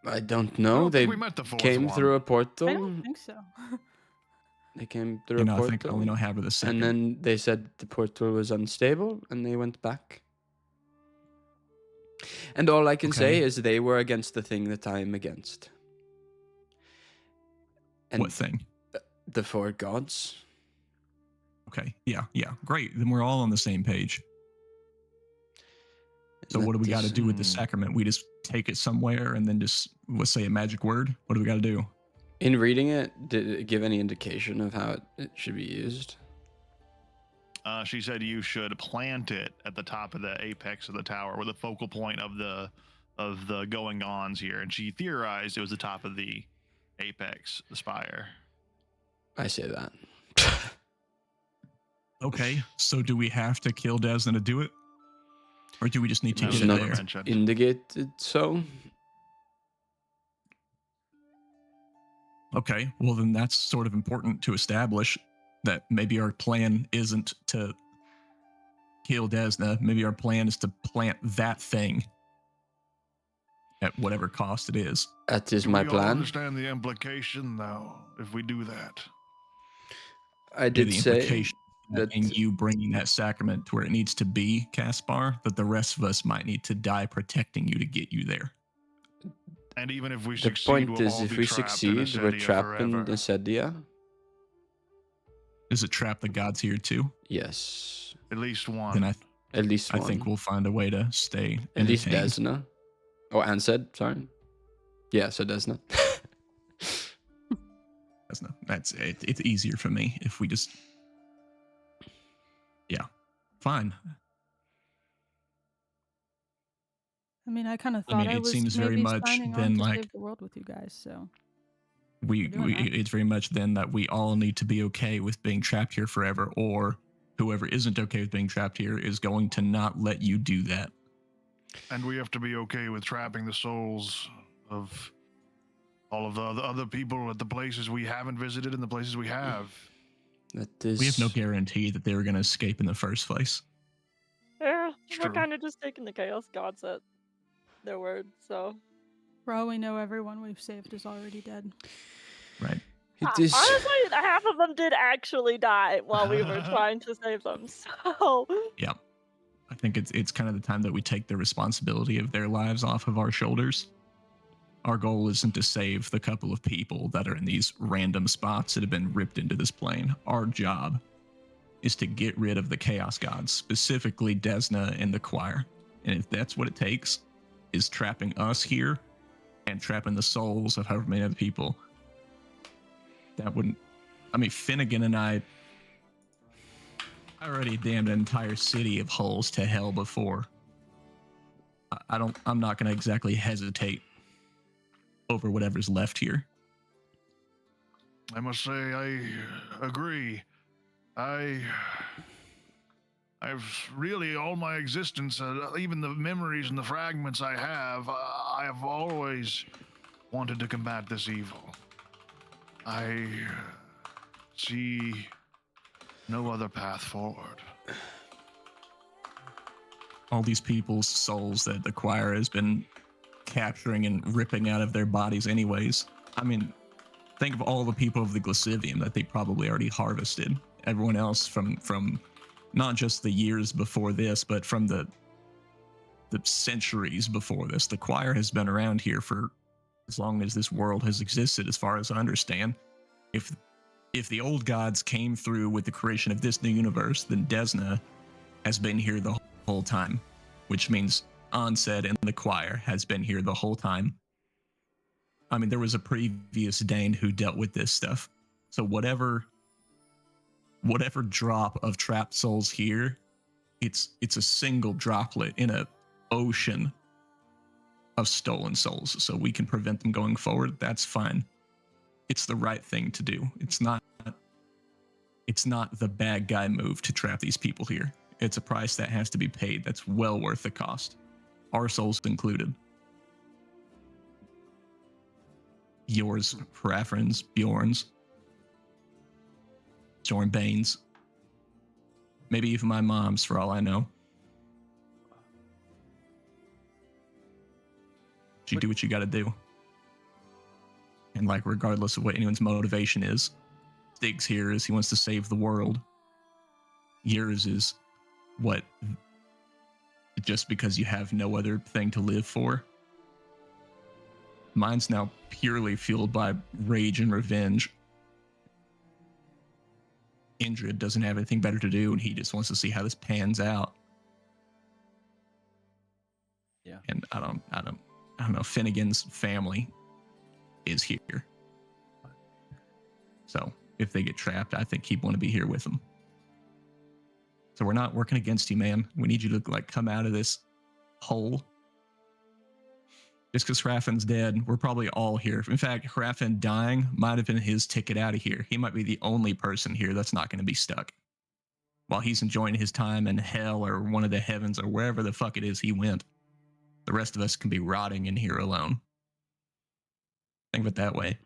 I don't I know. don't They think we met the fourth came one. through a I portal. don't think so. They came through You a know, I portal. think I only know Havra the second. And then they said the portal was unstable and they went back. And all I can say Okay. is they were against the thing that I am against. And What thing? the four gods. Okay. Yeah. Great. Then we're all on the same page. So what do we That got to is- do with the sacrament? We just take it somewhere and then just, let's say, a magic word? What do we got to do? In reading it, did it give any indication of how it should be used? She said you should plant it at the top of the apex of the tower, where the focal point of the going-ons here, and she theorized it was the top of the apex, the spire. I say that. Okay. So do we have to kill Desna to do it? Or do we just need to No, get It's it not there? mentioned. indicated so. Okay. Well, then that's sort of important to establish that maybe our plan isn't to kill Desna. Maybe our plan is to plant that thing at whatever cost it is. That is Do my we all plan. understand the implication, though, if we do that? I Yeah, did the say implication. in you bringing that sacrament to where it needs to be, Caspar, that the rest of us might need to die protecting you to get you there. And even if we The succeed, point we'll is, all if be we trapped in succeed, we're Acedia trapped in forever. Acedia. Does it trap the gods here too? Yes, At least one. Then at least I one. think we'll find a way to stay At least entertained. Desna. Oh, Ansed, sorry. Yeah, so Desna. That's it. It's easier for me if we just, yeah, fine. I mean, I kind of I thought mean, I it was seems very maybe much signing on then to like save the world with you guys. So we doing that. it's very much then that we all need to be okay with being trapped here forever, or whoever isn't okay with being trapped here is going to not let you do that. And we have to be okay with trapping the souls of all of the other people at the places we haven't visited and the places we have. That is. We have no guarantee that they were going to escape in the first place. Yeah, It's we're true. kind of just taking the chaos gods at their word. So for all we know, everyone we've saved is already dead. Right. It is. honestly, half of them did actually die while we were trying to save them. So Yeah. I think it's kind of the time that we take the responsibility of their lives off of our shoulders. Our goal isn't to save the couple of people that are in these random spots that have been ripped into this plane. Our job is to get rid of the chaos gods, specifically Desna and the choir. And if that's what it takes, is trapping us here and trapping the souls of however many other people, that wouldn't. I mean, Finnegan and I already damned an entire city of hulls to hell before. I'm not going to exactly hesitate over whatever's left here. I must say, I agree. I've really, all my existence, even the memories and the fragments I have always wanted to combat this evil. I see no other path forward. All these people's souls that the choir has been capturing and ripping out of their bodies anyways. I mean, think of all the people of the Glacivium that they probably already harvested. Everyone else from not just the years before this, but from the centuries before this. The choir has been around here for as long as this world has existed, as far as I understand. If the old gods came through with the creation of this new universe, then Desna has been here the whole time, which means Ansed and the choir has been here the whole time. I mean, there was a previous Dane who dealt with this stuff. So whatever drop of trapped souls here, it's a single droplet in a ocean of stolen souls. So we can prevent them going forward. That's fine. It's the right thing to do. It's not the bad guy move to trap these people here. It's a price that has to be paid. That's well worth the cost. Our souls included. Yours, Paraffin's, Bjorn's, Zornbane's, maybe even my mom's, for all I know. You do what you got to do. And like, regardless of what anyone's motivation is, Stig's here is he wants to save the world. Yours is what, just because you have no other thing to live for. Mine's now purely fueled by rage and revenge. Indrid doesn't have anything better to do, and he just wants to see how this pans out. Yeah. And I don't know. Finnegan's family is here. So if they get trapped, I think he'd want to be here with them. So we're not working against you, man. We need you to like come out of this hole. Just because Hraffin's dead, we're probably all here. In fact, Hraffin dying might have been his ticket out of here. He might be the only person here that's not going to be stuck. While he's enjoying his time in hell or one of the heavens or wherever the fuck it is he went. The rest of us can be rotting in here alone. Think of it that way.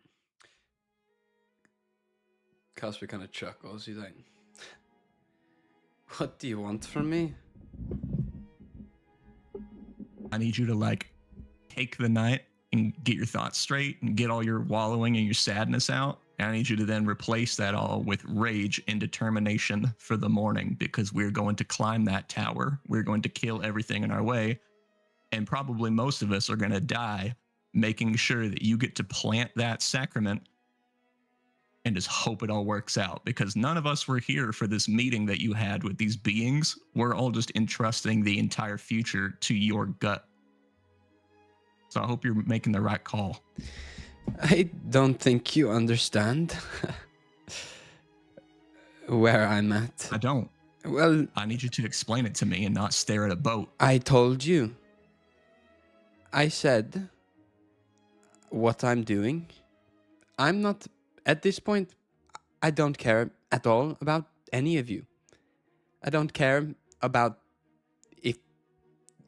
Casper kind of chuckles. He's like, "What do you want from me?" I need you to like take the night and get your thoughts straight and get all your wallowing and your sadness out And I need you to then replace that all with rage and determination for the morning, because we're going to climb that tower. We're going to kill everything in our way. And probably most of us are going to die making sure that you get to plant that sacrament and just hope it all works out, because none of us were here for this meeting that you had with these beings. We're all just entrusting the entire future to your gut. So I hope you're making the right call. I don't think you understand where I'm at. I don't. Well, I need you to explain it to me and not stare at a boat. I told you. I said what I'm doing. I'm not, at this point, I don't care at all about any of you. I don't care about if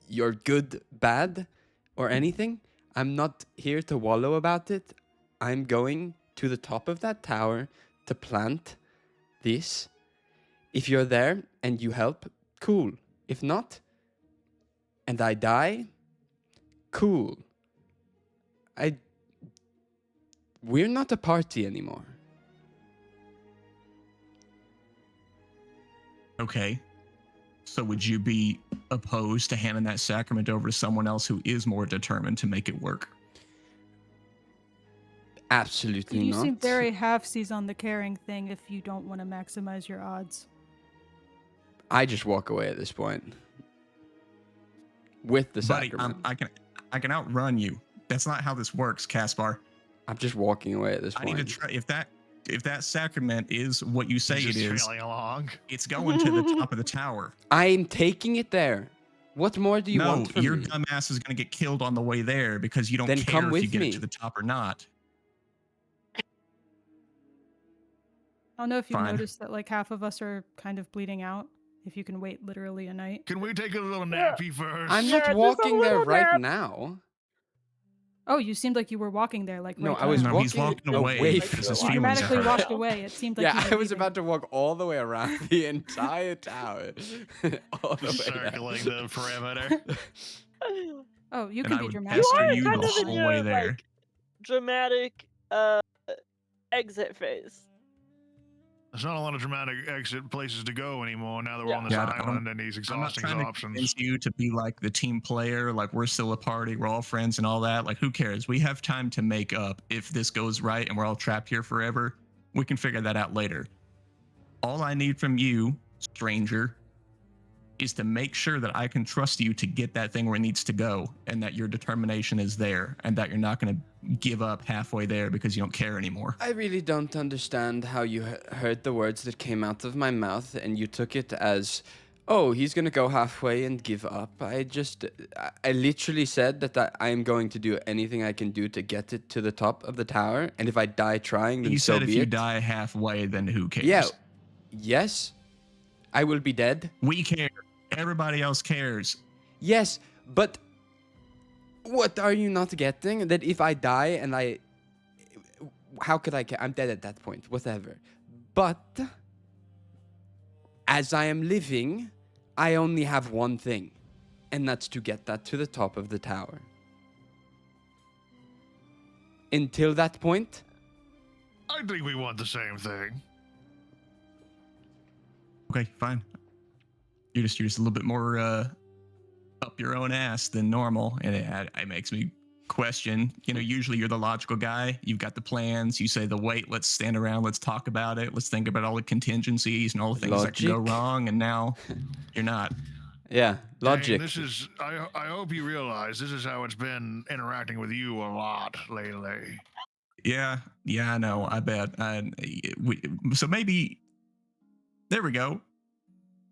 you're good, bad, or anything. I'm not here to wallow about it. I'm going to the top of that tower to plant this. If you're there and you help, cool. If not, and I die, cool. We're not a party anymore. Okay. So would you be opposed to handing that sacrament over to someone else who is more determined to make it work? Absolutely You not. seem very half-seas on the caring thing if you don't want to maximize your odds. I just walk away at this point. With the Buddy, sacrament. I can outrun you. That's not how this works, Caspar. I'm just walking away at this I point. need to try. If that sacrament is what you say Just it is, trailing along. it's going to the top of the tower. I'm taking it there. What more do you No, want from your me? dumbass is going to get killed on the way there because you don't Then care come if you with get me. it to the top or not. I don't know if you Fine. noticed that like half of us are kind of bleeding out. If you can wait literally a night. Can we take a little Yeah. nappy first? I'm Yeah, not just a walking there little right nap. now. Oh, you seemed like you were walking there like No, right I was now. No, he's walking walking away away because from his the You feelings are dramatically hurt. walked away. It seemed like Yeah, you were I was leaving. about to walk all the way around the entire tower. All the way Circling down. the perimeter. Oh, you And can I be would dramatic. pester are you kind the of in whole your way there. like dramatic exit phase. There's not a lot of dramatic exit places to go anymore now that we're Yeah. on this Yeah, I don't- island and these I'm not exhausting trying to options. convince you to be like the team player, like we're still a party, we're all friends and all that. Like, who cares? We have time to make up. If this goes right and we're all trapped here forever, we can figure that out later. All I need from you, stranger, is to make sure that I can trust you to get that thing where it needs to go, and that your determination is there, and that you're not going to give up halfway there because you don't care anymore. I really don't understand how you heard the words that came out of my mouth and you took it as, oh, he's gonna go halfway and give up. I literally said that I am going to do anything I can do to get it to the top of the tower, and if I die trying, then You so said if be you it. die halfway, then who cares? Yeah. Yes. I will be dead. We care. Everybody else cares. Yes, but what are you not getting? That if I die and how could I care? I'm dead at that point, whatever. But as I am living, I only have one thing, and that's to get that to the top of the tower. Until that point, I think we want the same thing. Okay, fine. You're just a little bit more up your own ass than normal, and it makes me question. You know, usually you're the logical guy. You've got the plans. You say the wait. Let's stand around. Let's talk about it. Let's think about all the contingencies and all the things that could go Logic. wrong. And now you're not. yeah, logic. Dang, this is. I hope you realize this is how it's been interacting with you a lot lately. Yeah, I know. I bet. So maybe there we go.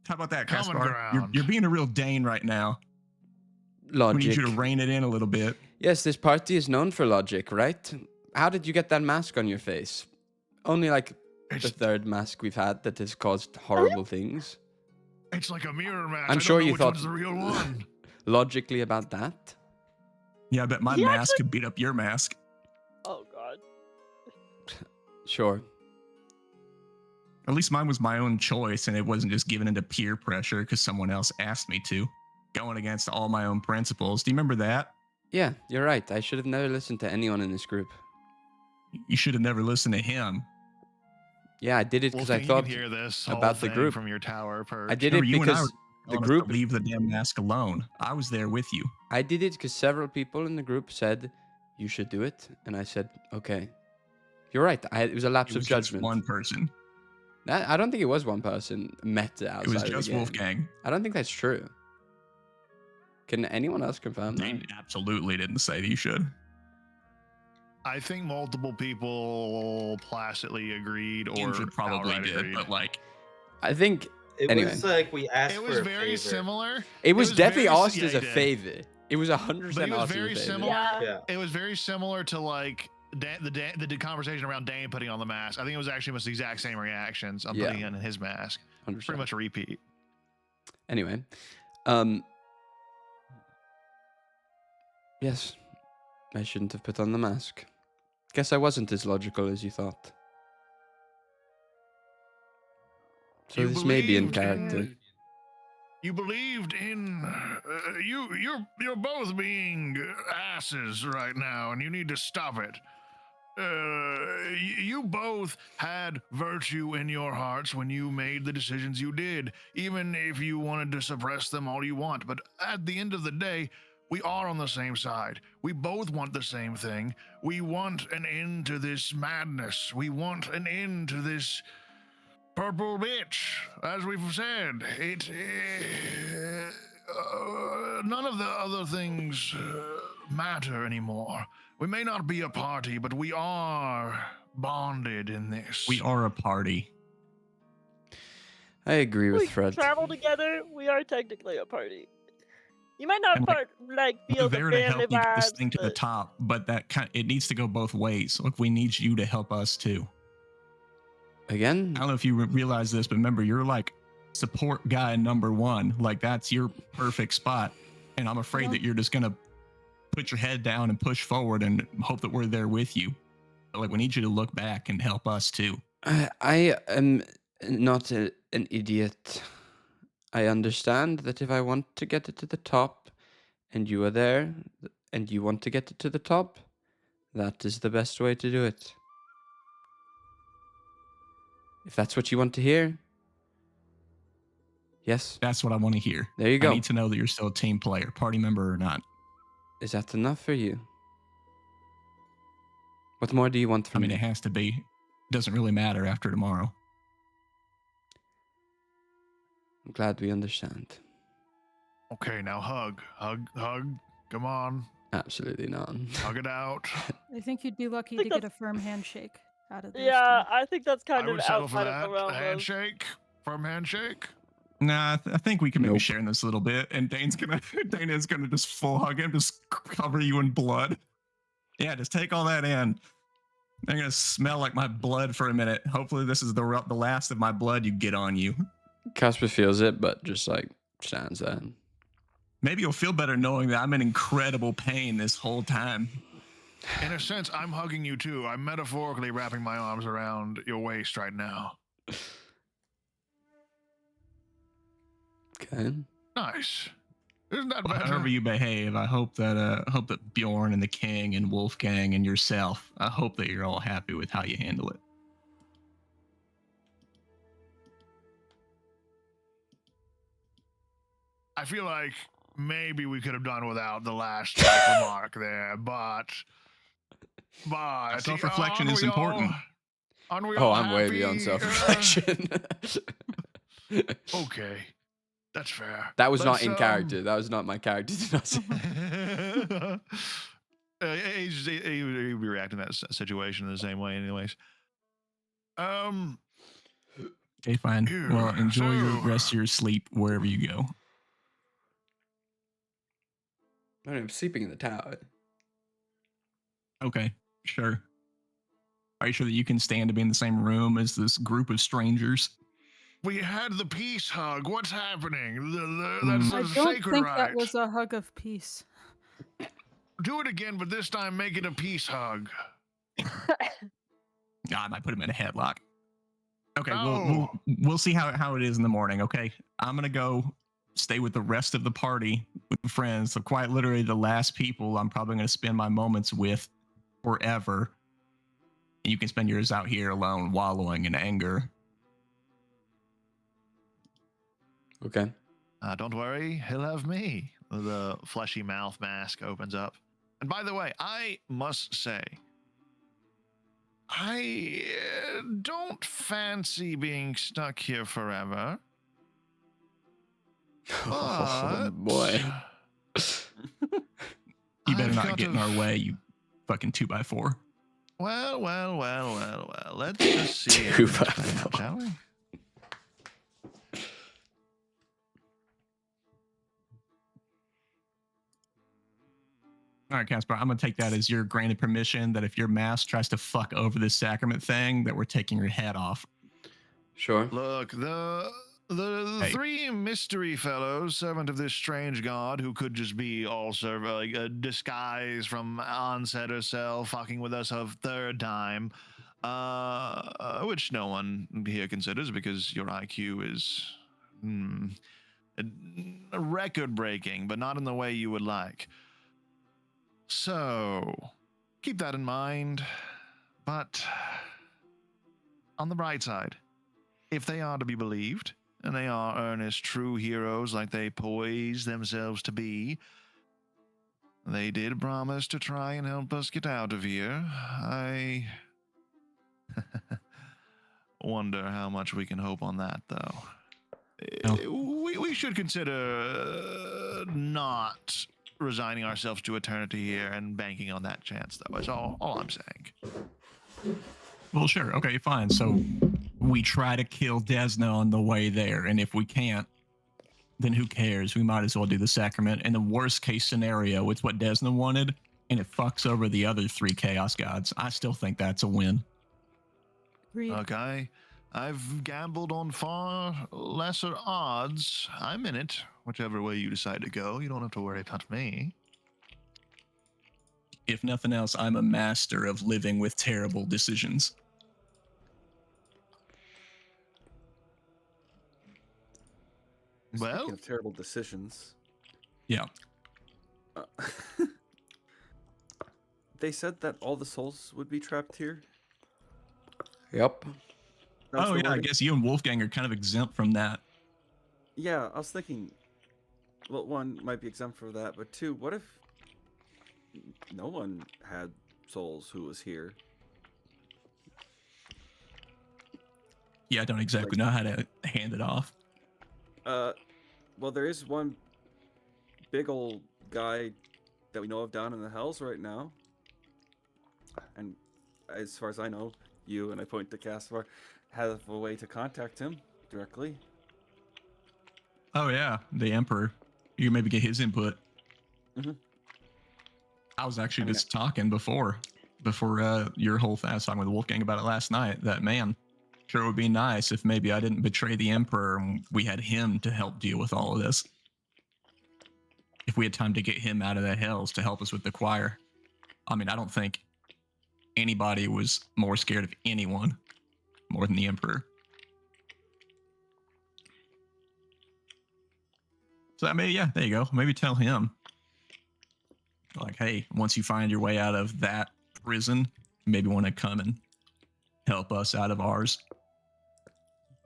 How about that, Common Caspar? ground. You're being a real Dane right now. We Logic. need you to rein it in a little bit. Yes, this party is known for logic, right? How did you get that mask on your face? Only like the It's, third mask we've had that has caused horrible things. it's like a mirror match. I'm I don't sure know you which thought- one's the real one. Logically about that? Yeah, I bet my He mask could beat up your mask. Oh god. Sure. At least mine was my own choice, and it wasn't just given into peer pressure because someone else asked me to. Going against all my own principles. Do you remember that? Yeah, you're right. I should have never listened to anyone in this group. You should have never listened to him. Yeah, I did it because I Wolfgang, you thought can hear this about whole the thing group. from your tower perch. I did Remember, it you and I because were the telling us to group. leave the damn mask alone. I was there with you. I did it because several people in the group said you should do it, and I said okay. You're right. It was a lapse It was of just judgment. one person. I don't think it was one person met outside It was of the just game. Wolfgang. I don't think that's true. Can anyone else confirm that? Dane absolutely didn't say that you should. I think multiple people placidly agreed or Andrew probably outright did, agreed. but like, I think It Anyway. was like we asked It for was a very favor. similar. it was definitely very- asked yeah, as he a did. favor. It was 100% But it was asked as very a favor. similar. Yeah. Yeah. It was very similar to like the conversation around Dane putting on the mask. I think it was actually almost the exact same reactions on Yeah. putting in his mask. 100%. Pretty much a repeat. Anyway, yes, I shouldn't have put on the mask. Guess I wasn't as logical as you thought. So You this may be in believed character. You believed in you're both being asses right now, and you need to stop it. You both had virtue in your hearts when you made the decisions you did, even if you wanted to suppress them all you want. But at the end of the day, we are on the same side. We both want the same thing. We want an end to this madness. We want an end to this purple bitch, as we've said. None of the other things matter anymore. We may not be a party, but we are bonded in this. we are a party. I agree with We Fred. travel together. We are technically a party. You might not And, like, feel We're the there to family help you get this vibes, thing to the but top, but it needs to go both ways. Look, we need you to help us too. Again, I don't know if you realize this, but remember, you're like support guy number one. Like that's your perfect spot. And I'm afraid that you're just gonna put your head down and push forward and hope that we're there with you. But, like we need you to look back and help us too. I am not an idiot. I understand that if I want to get it to the top, and you are there, and you want to get it to the top, that is the best way to do it. If that's what you want to hear, yes, That's what I want to hear. there you I go. need to know that you're still a team player, party member or not. Is that enough for you? What more do you want I from mean, me? it has to be. It doesn't really matter after tomorrow. I'm glad we understand. Okay, now hug. Come on, Absolutely not. hug it out. I think you'd be lucky I to think get a that's- firm handshake out of this. yeah, I think that's I kind of would settle for outside that. of the realm A of. handshake, firm handshake. Nah, I think we can maybe Nope. share in this a little bit. And Dane is gonna just full hug him, just cover you in blood. Yeah, just take all that in. They're gonna smell like my blood for a minute. Hopefully, this is the last of my blood you get on you. Casper feels it, but just like stands there. Maybe you'll feel better knowing that I'm in incredible pain this whole time. In a sense, I'm hugging you too. I'm metaphorically wrapping my arms around your waist right now. Okay. Nice. Isn't that Well, better? however you behave, I hope that Bjorn and the King and Wolfgang and yourself, I hope that you're all happy with how you handle it. I feel like maybe we could have done without the last like, remark there, but Self-reflection aren't is we important. Aren't we Oh, all I'm way happy? beyond self-reflection. Okay, that's fair. That was not Let's, in character. That was not my character. Did not say. He would be reacting to that situation in the same way, anyways. Okay, fine. Ew, Well, enjoy your so- rest of your sleep wherever you go. I'm sleeping in the tower. Okay, sure. Are you sure that you can stand to be in the same room as this group of strangers? We had the peace hug. What's happening? Mm. That's I a don't sacred think right. that was a hug of peace. Do it again, but this time make it a peace hug. I might put him in a headlock. Okay, No. we'll see how it is in the morning. Okay, I'm gonna go stay with the rest of the party with the friends. So quite literally the last people I'm probably gonna spend my moments with forever. And you can spend yours out here alone, wallowing in anger. Okay. Don't worry, he'll have me. The fleshy mouth mask opens up. And by the way, I must say, I don't fancy being stuck here forever. Oh But boy. You better I've not got get in a- our way, you fucking 2x4. Well. Let's just see how Two this by plays out, four. shall we? All right, Casper, I'm going to take that as your granted permission that if your mask tries to fuck over this sacrament thing, that we're taking your head off. Sure. Look, the Hey. three mystery fellows, servant of this strange god, who could just be also like a disguise from Onset herself, fucking with us a third time, which no one here considers because your IQ is record breaking, but not in the way you would like. So keep that in mind. But on the bright side, if they are to be believed, and they are earnest, true heroes like they poise themselves to be, they did promise to try and help us get out of here. I wonder how much we can hope on that, though. We should consider not resigning ourselves to eternity here and banking on that chance, though. That's all I'm saying. Well, sure. Okay, fine. So we try to kill Desna on the way there, and if we can't, then who cares? We might as well do the sacrament. And the worst case scenario, it's what Desna wanted, and it fucks over the other 3 chaos gods. I still think that's a win. Agreed. Okay. I've gambled on far lesser odds. I'm in it. Whichever way you decide to go, you don't have to worry about me. If nothing else, I'm a master of living with terrible decisions. Well, Speaking of terrible decisions, Yeah. uh, they said that all the souls would be trapped here. Yep. That's Oh, the yeah, I wording? guess you and Wolfgang are kind of exempt from that. Yeah, I was thinking. Well, one might be exempt for that, but two, what if no one had souls who was here? Yeah, I don't exactly know how to hand it off. Well, there is one big old guy that we know of down in the hells right now, and as far as I know, you and I point to Caspar have a way to contact him directly. Oh, yeah, the Emperor. You can maybe get his input. Mhm. I was actually I mean, just talking before your whole thing. I was talking with Wolfgang about it last night. That, man, sure would be nice if maybe I didn't betray the Emperor and we had him to help deal with all of this. If we had time to get him out of the hells to help us with the choir. I mean, I don't think anybody was more scared of anyone more than the Emperor. So I mean, yeah, there you go. Maybe tell him, like, hey, once you find your way out of that prison, you maybe want to come and help us out of ours.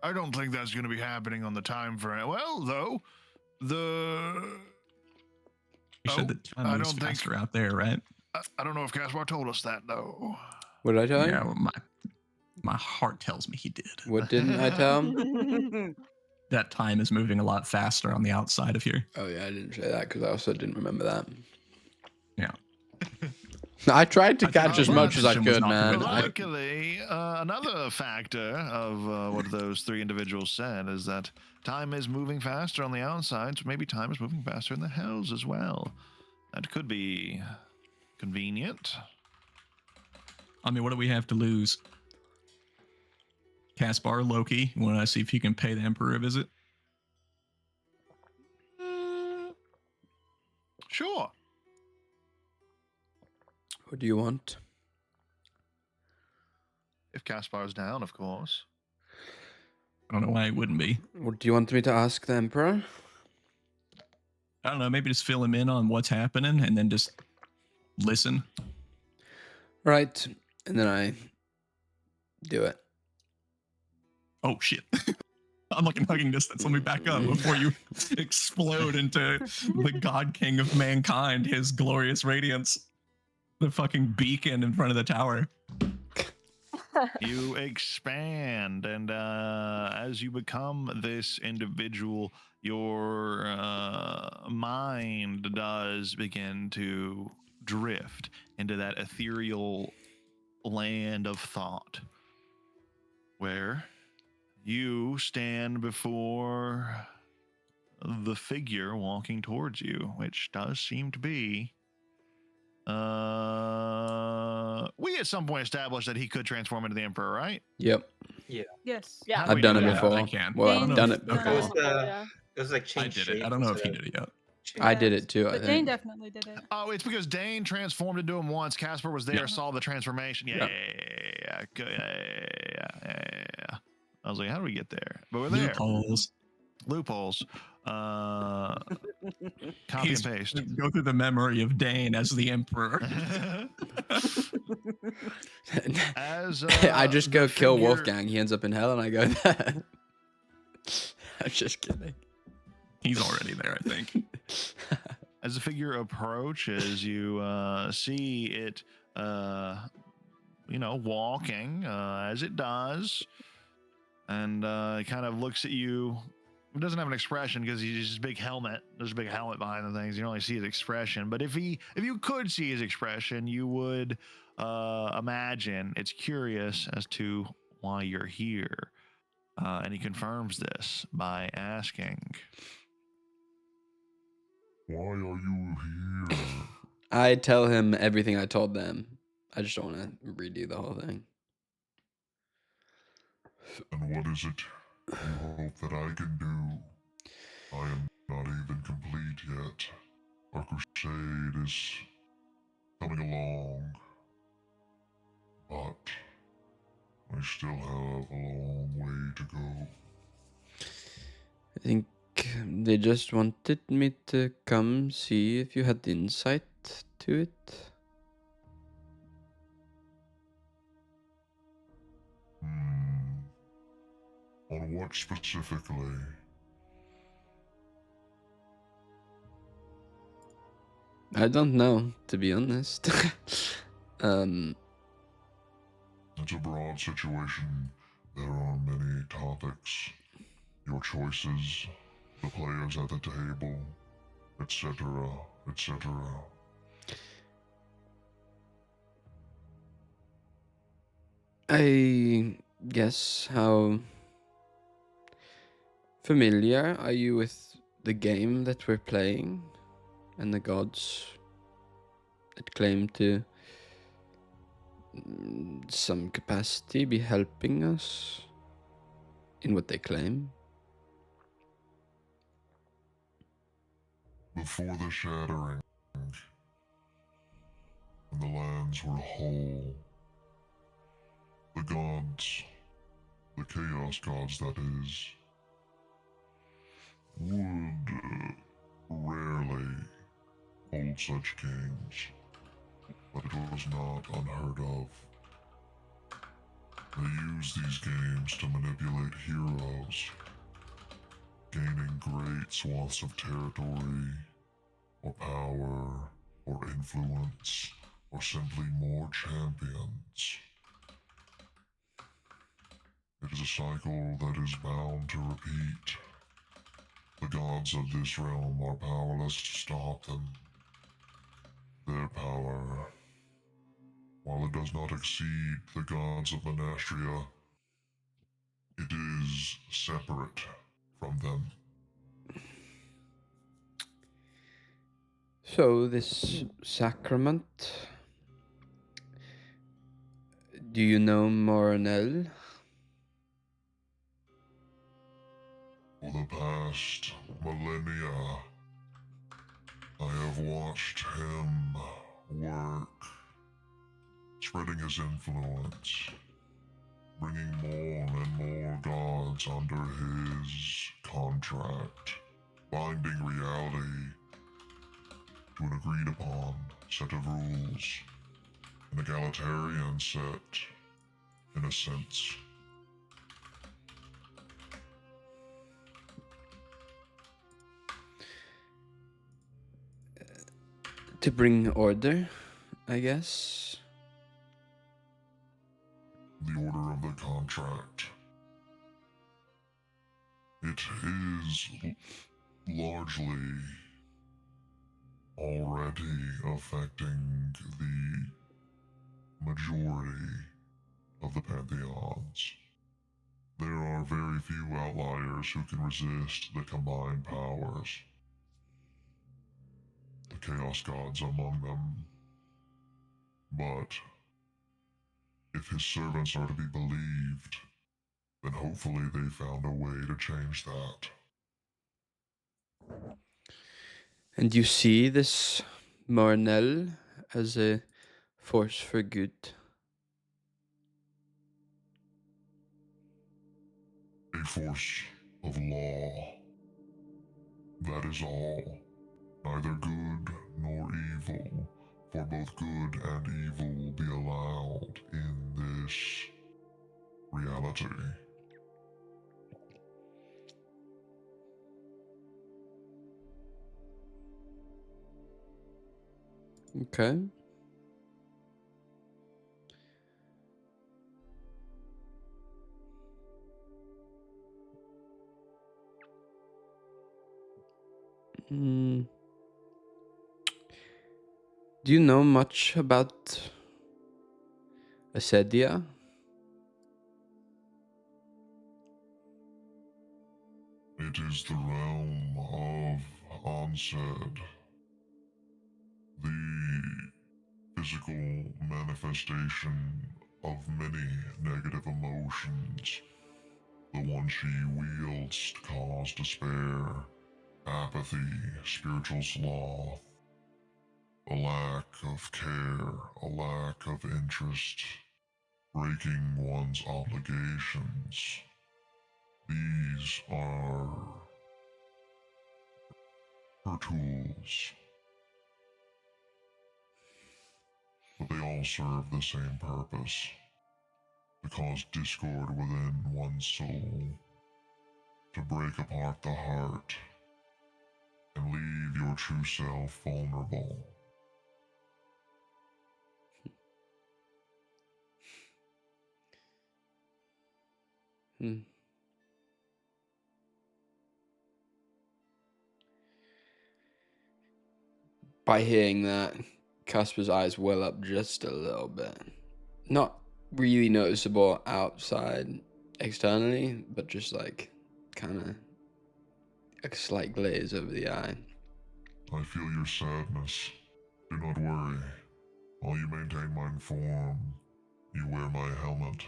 I don't think that's going to be happening on the time frame. Well, though, You Oh, said that I time moves don't think- faster out there, right? I don't know if Caspar told us that, though. What did I tell you? Yeah, well, my heart tells me he did. What didn't I tell him? That time is moving a lot faster on the outside of here. Oh yeah, I didn't say that because I also didn't remember that. Yeah. I tried to I think catch the as much as I decision was could, not man. good. Luckily, another factor of what those 3 individuals said is that time is moving faster on the outside, so maybe time is moving faster in the hells as well. That could be convenient. I mean, what do we have to lose? Caspar, Loki, want to see if you can pay the Emperor a visit? Sure. What do you want? If Caspar's down, of course. I don't know why it wouldn't be. What do you want me to ask the Emperor? I don't know, maybe just fill him in on what's happening and then just listen. Right. And then I Do it. Oh shit. I'm like in hugging distance. Let me back up before you explode into the God King of mankind, his glorious radiance. The fucking beacon in front of the tower. You expand, and as you become this individual, your mind does begin to drift into that ethereal land of thought where you stand before the figure walking towards you, which does seem to be we at some point established that he could transform into the Emperor, right? Yep. Yes. Yeah. How do I've we done do it that? before. I can. Well, I don't I've know done if- it Done okay. It was before. yeah. It was like I change did shape. it. I don't know if he instead did it yet. of I did Yes, it too, I But Dane think. definitely did it. Oh, it's because Dane transformed into him once. Casper was there, Yeah. saw the transformation. Yeah. Yeah. Good. Yeah. I was like, how do we get there? But we're there. Loopholes. Loopholes. Copy He's and paste. go through the memory of Dane as the Emperor. As I just the go kill figure- Wolfgang. He ends up in hell, and I go there. I'm just kidding. He's already there, I think. As the figure approaches, you see it, walking as it does, and it kind of looks at you. It doesn't have an expression because he's just a big helmet. There's a big helmet behind the things. You don't really see his expression. But if you could see his expression, you would imagine it's curious as to why you're here. And he confirms this by asking, Why are you here? I tell him everything I told them. I just don't want to redo the whole thing. And what is it you hope that I can do? I am not even complete yet. Our crusade is coming along. But I still have a long way to go. I think they just wanted me to come see if you had insight to it. On what specifically? I don't know, to be honest. It's a broad situation. There are many topics. Your choices, the players at the table, etc., etc. I guess how familiar are you with the game that we're playing and the gods that claim to some capacity be helping us in what they claim? Before the shattering, when the lands were whole, the gods, the chaos gods that is, would rarely hold such games, but it was not unheard of. They use these games to manipulate heroes, gaining great swaths of territory, or power, or influence, or simply more champions. It is a cycle that is bound to repeat. The gods of this realm are powerless to stop them. Their power, while it does not exceed the gods of Monastria, it is separate from them. So this sacrament, do you know Morinel? For the past millennia, I have watched him work, spreading his influence, bringing more and more gods under his contract, binding reality to an agreed upon set of rules, an egalitarian set in a sense. To bring order, I guess. The order of the contract. It is largely already affecting the majority of the pantheons. There are very few outliers who can resist the combined powers. The Chaos Gods among them. But if his servants are to be believed, then hopefully they found a way to change that. And you see this Marnell as a force for good. A force of law. That is all. Neither good nor evil, for both good and evil will be allowed in this reality. Okay. Mm. Do you know much about Acedia? It is the realm of Onsed, the physical manifestation of many negative emotions. The one she wields to cause despair, apathy, spiritual sloth, a lack of care, a lack of interest, breaking one's obligations. These are her tools, but they all serve the same purpose, to cause discord within one's soul, to break apart the heart, and leave your true self vulnerable. Hmm. By hearing that, Casper's eyes well up just a little bit. Not really noticeable outside, externally, but just like kind of a slight glaze over the eye. I feel your sadness. Do not worry. While you maintain my form, you wear my helmet,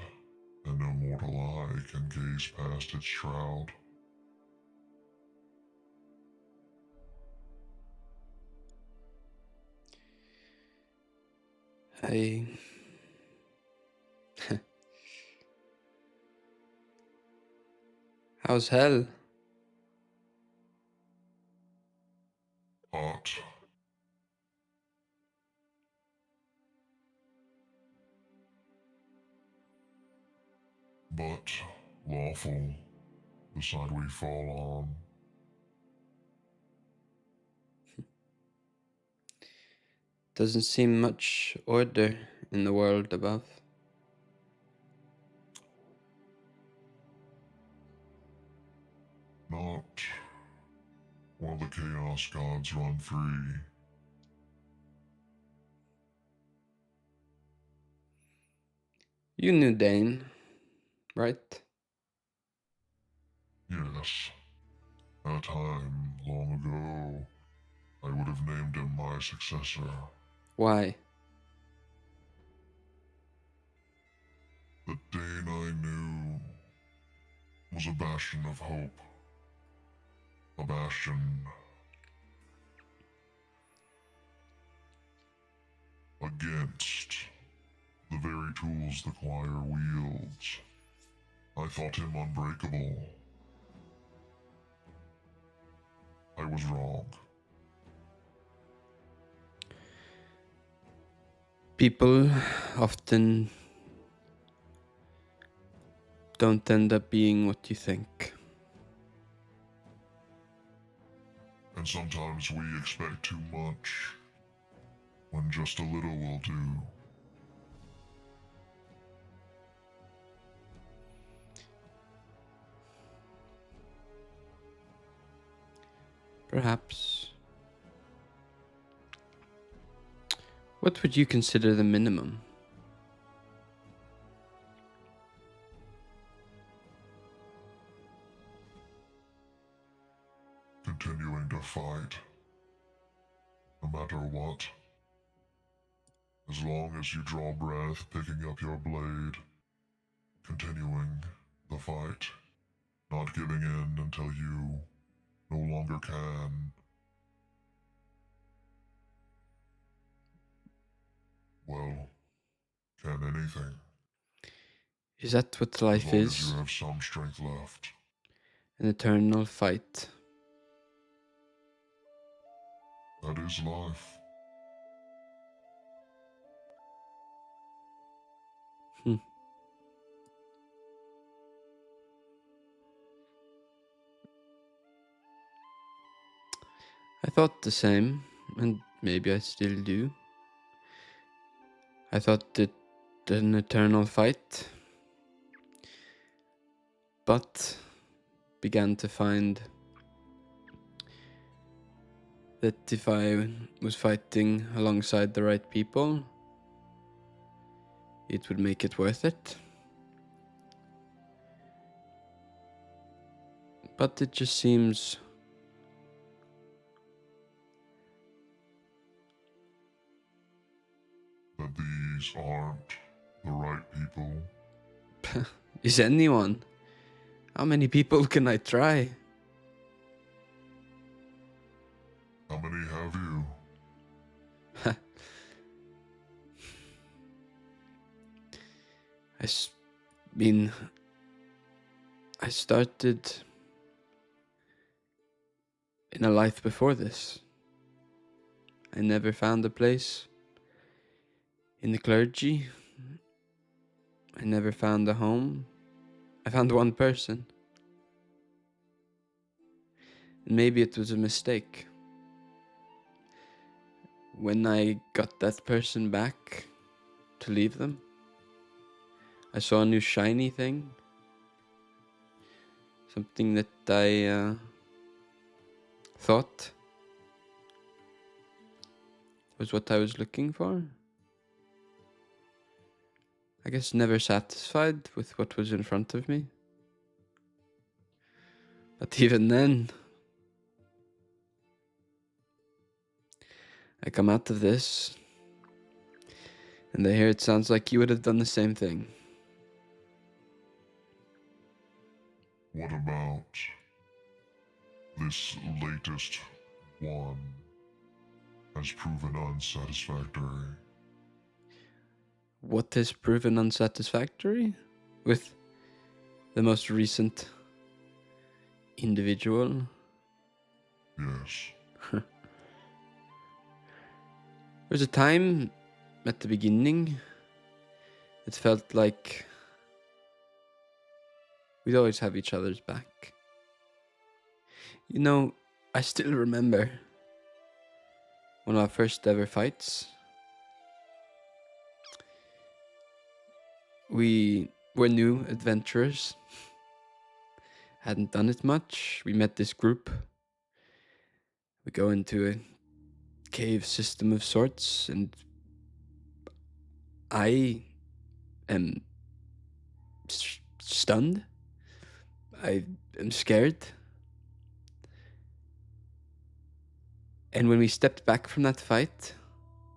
and no mortal eye can gaze past its shroud. I... How's hell? Hot. But lawful, the side we fall on. Doesn't seem much order in the world above. Not while the Chaos Gods run free. You knew Dane, right? Yes. At a time long ago, I would have named him my successor. Why? The Dane I knew was a bastion of hope. A bastion against the very tools the choir wields. I thought him unbreakable. I was wrong. People often don't end up being what you think. And sometimes we expect too much, when just a little will do. Perhaps. What would you consider the minimum? Continuing to fight, no matter what. As long as you draw breath, picking up your blade, continuing the fight, not giving in until you no longer can. Well, can anything. Is that what As life long as is? you have some strength left. An eternal fight. That is life. I thought the same, and maybe I still do. I thought it an eternal fight, but began to find that if I was fighting alongside the right people, it would make it worth it. But it just seems That these aren't the right people. is anyone? How many people can I try? How many have you? I started in a life before this. I never found a place in the clergy. I never found a home. I found one person. And maybe it was a mistake. When I got that person back to leave them, I saw a new shiny thing. Something that I thought was what I was looking for. I guess never satisfied with what was in front of me. But even then, I come out of this, and I hear it sounds like you would have done the same thing. What about this latest one has proven unsatisfactory? What has proven unsatisfactory with the most recent individual? Yes. There was a time at the beginning it felt like we'd always have each other's back. You know, I still remember one of our first ever fights. We were new adventurers. Hadn't done it much. We met this group. We go into a cave system of sorts, and I am stunned. I am scared. And when we stepped back from that fight,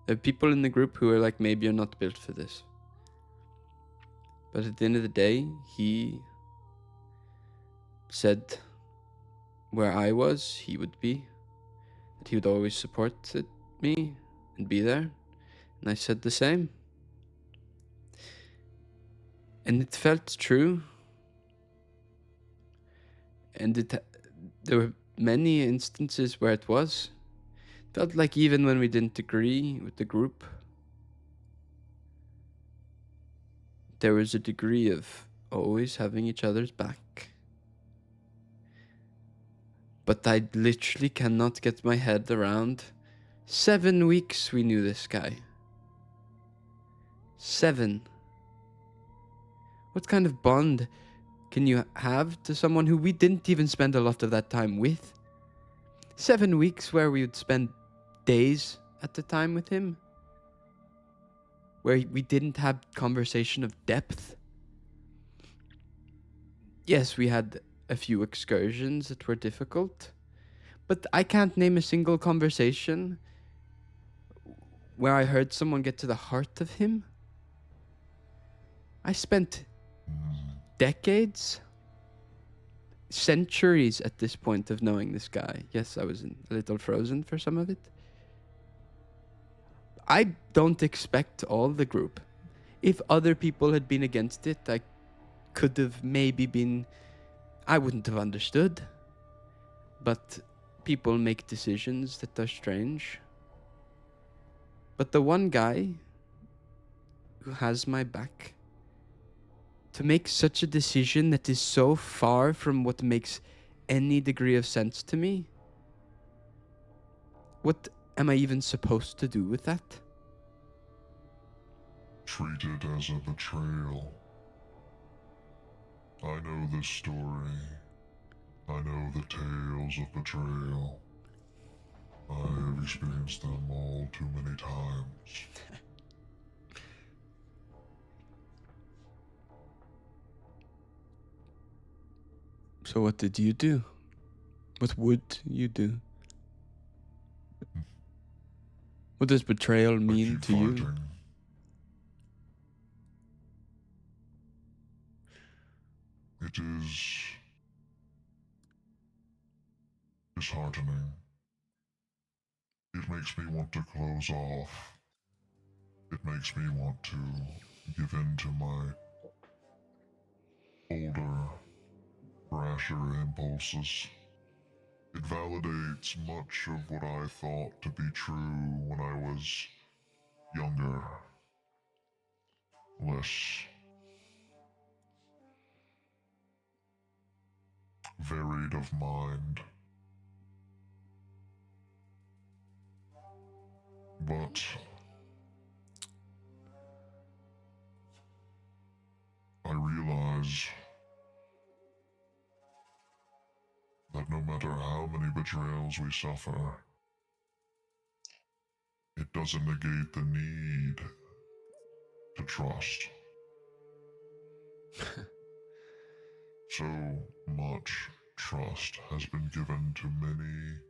there were people in the group who were like, maybe you're not built for this. But at the end of the day, he said where I was, he would be. That he would always support me and be there. And I said the same. And it felt true. And there were many instances where it was. It felt like even when we didn't agree with the group, there was a degree of always having each other's back. But I literally cannot get my head around 7 weeks we knew this guy. 7. What kind of bond can you have to someone who we didn't even spend a lot of that time with? 7 weeks where we would spend days at the time with him? Where we didn't have conversation of depth? Yes, we had a few excursions that were difficult, but I can't name a single conversation where I heard someone get to the heart of him. I spent decades, centuries at this point of knowing this guy. Yes, I was a little frozen for some of it. I don't expect all the group. If other people had been against it, I could have maybe been... I wouldn't have understood. But people make decisions that are strange. But the one guy who has my back, to make such a decision that is so far from what makes any degree of sense to me, what am I even supposed to do with that? Treat it as a betrayal. I know this story. I know the tales of betrayal. I have experienced them all too many times. So what did you do? What would you do? What does betrayal I mean keep to you? fighting. It is disheartening. It makes me want to close off. It makes me want to give in to my older, brasher impulses. It validates much of what I thought to be true when I was younger. Less varied of mind. But I realize that no matter how many betrayals we suffer, it doesn't negate the need to trust. So much trust has been given to many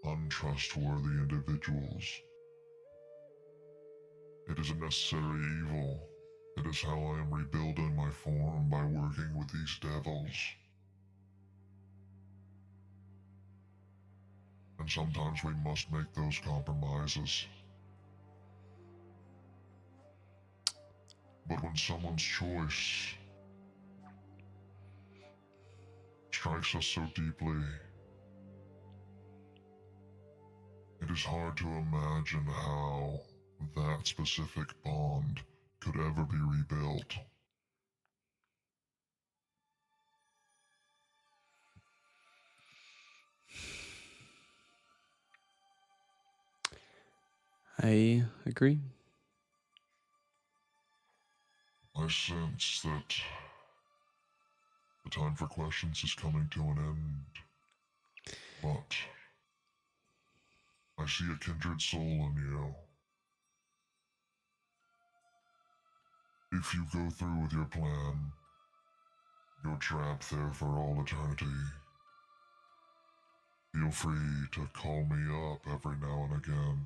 untrustworthy individuals. It is a necessary evil. It is how I am rebuilding my form by working with these devils. And sometimes we must make those compromises. But when someone's choice strikes us so deeply, it is hard to imagine how that specific bond could ever be rebuilt. I agree. I sense that the time for questions is coming to an end, but I see a kindred soul in you. If you go through with your plan, you're trapped there for all eternity. Feel free to call me up every now and again,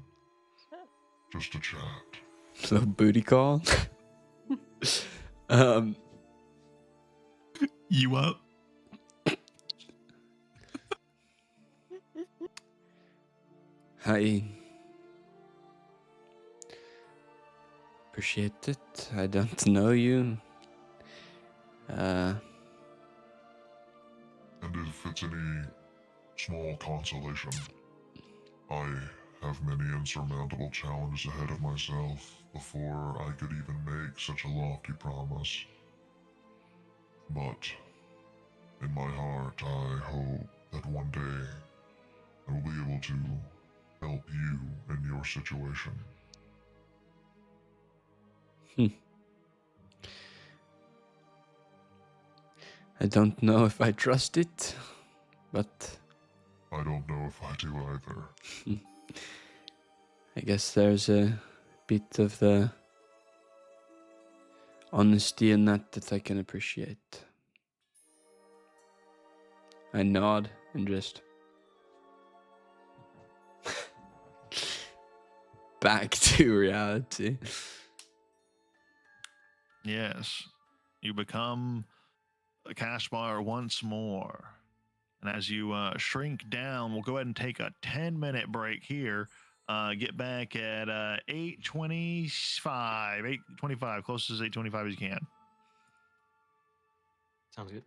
just to chat. Little booty call. You up? I appreciate it. I don't know you. And if it's any small consolation, I have many insurmountable challenges ahead of myself before I could even make such a lofty promise. But in my heart, I hope that one day I will be able to help you in your situation. I don't know if I trust it, but I don't know if I do either. I guess there's a bit of the honesty in that I can appreciate. I nod and just back to reality. Yes. You become a Cashbar once more. And as you shrink down, we'll go ahead and take a 10-minute break here. Get back at 8:25. 8:25, close as 8:25 as you can. Sounds good.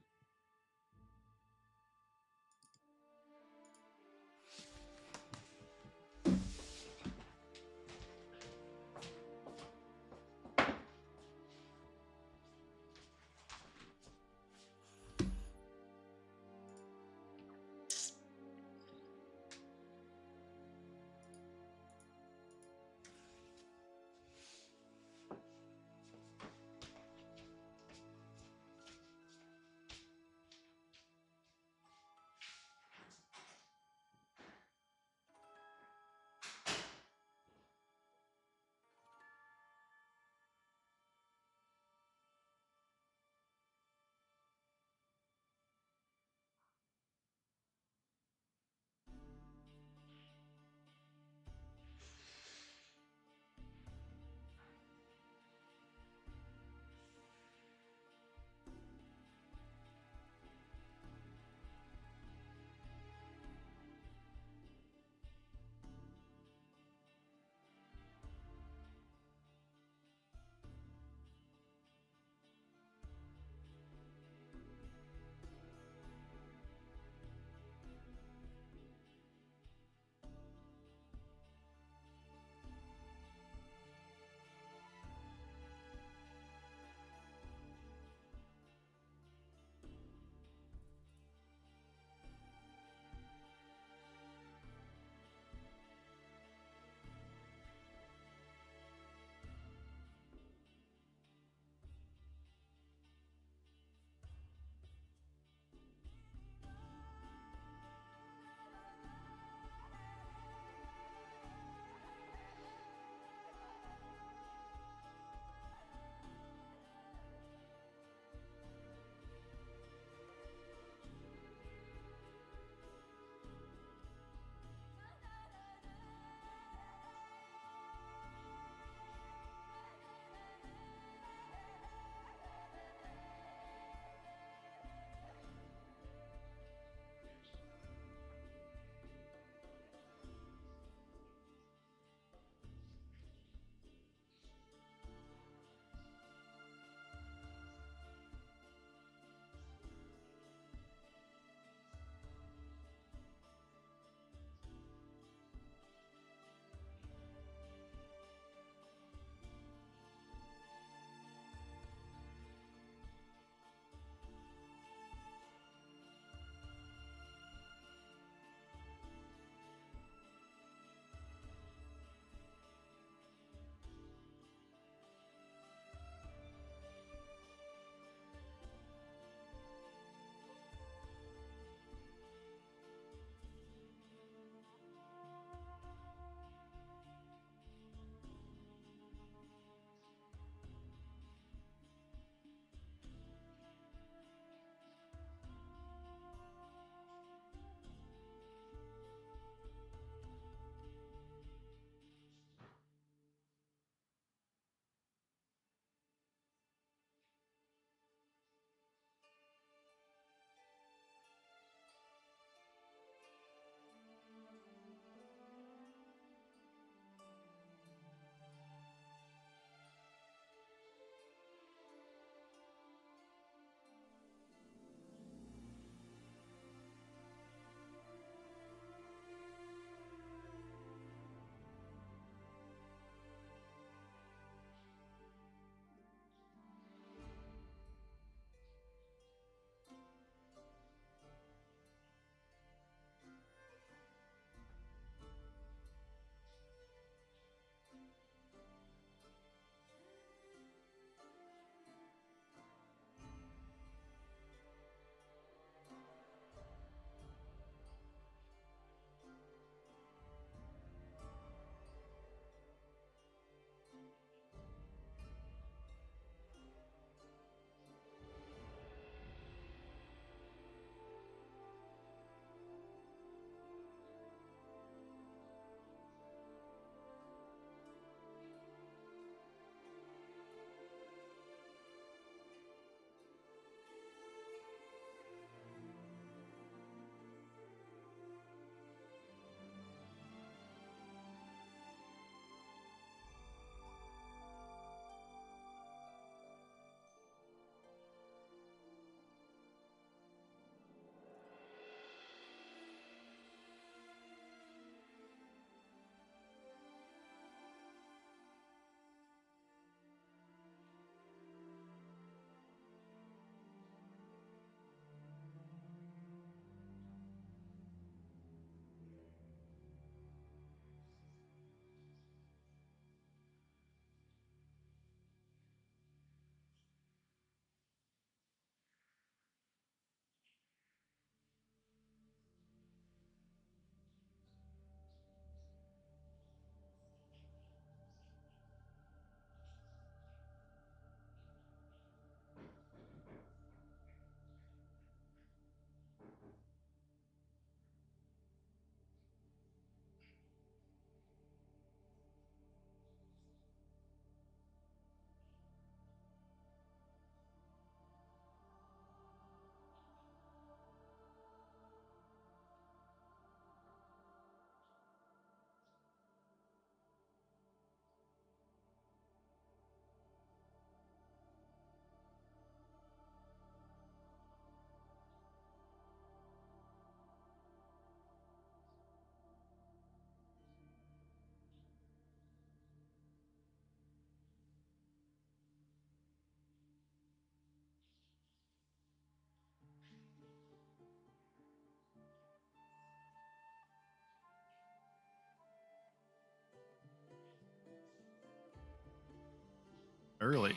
early.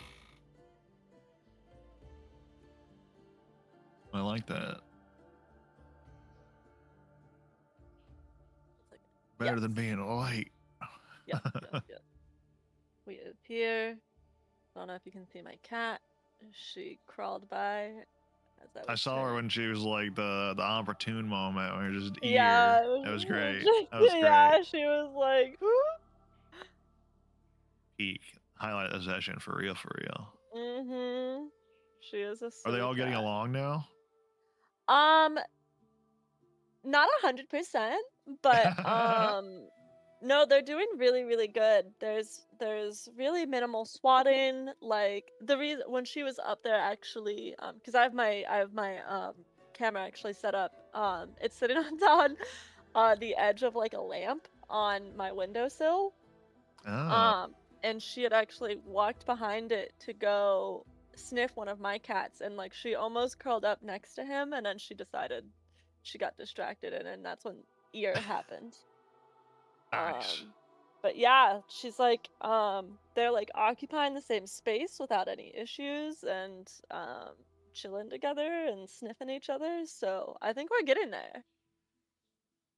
I like that. Better than being late. Yeah. We appear. I don't know if you can see my cat. She crawled by as I was I saw her turning. when she was like the opportune moment when you're just Yeah, ear. It was great. just- That was yeah, great. she was like, Peak. Highlight of the session for real, for real. mm-hmm. She is a Are they silly all getting cat. along now? Not 100%, but no, they're doing really, really good. There's really minimal swatting. Like the reason when she was up there actually, because I have my camera actually set up. It's sitting on the edge of like a lamp on my windowsill. Oh, And she had actually walked behind it to go sniff one of my cats, and like she almost curled up next to him, and then she decided she got distracted, and then that's when ear happened. nice. But yeah, she's like they're like occupying the same space without any issues, and chilling together and sniffing each other, so I think we're getting there.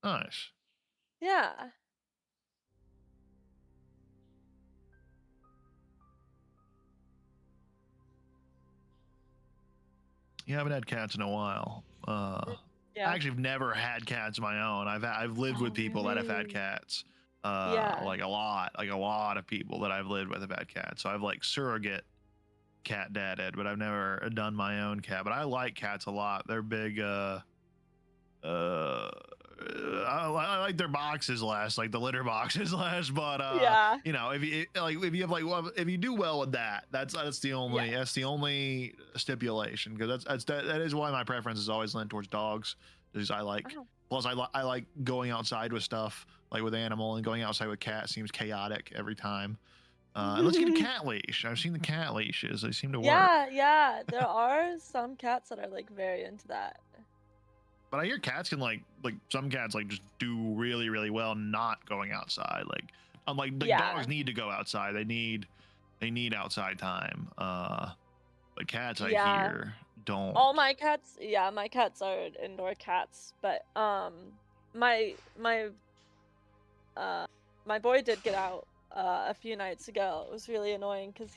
Nice. Yeah. Yeah, I haven't had cats in a while. I Yeah. actually have never had cats of my own. I've lived with Oh, people that have had really? cats. Yeah. Like a lot of people that I've lived with have had cats. So I've like surrogate cat dadded, but I've never done my own cat. But I like cats a lot. They're big. I like their boxes less, like the litter boxes less. But Yeah. you know, if you have like if you do well with that, that's the only stipulation, because that is why my preference is always lent towards dogs. Is I like Oh. plus I like going outside with stuff, like with animal, and going outside with cat seems chaotic every time. And let's get a cat leash. I've seen the cat leashes; they seem to work. Yeah, there are some cats that are like very into that. But I hear cats can like some cats like just do really, really well not going outside. Like unlike Yeah. dogs need to go outside. They need outside time. But cats I Yeah. hear don't. All my cats, yeah, my cats are indoor cats, but my my boy did get out a few nights ago. It was really annoying because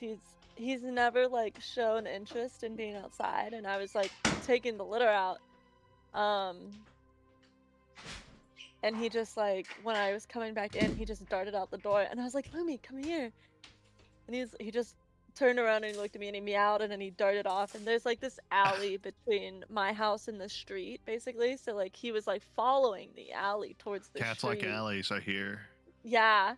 he's never like shown interest in being outside, and I was like taking the litter out. And he just like, when I was coming back in, he just darted out the door, and I was like, Lumi, come here. And he just turned around and he looked at me and he meowed, and then he darted off. And there's like this alley between my house and the street, basically. So like he was like following the alley towards the Cats street. like alleys, I hear. Yeah.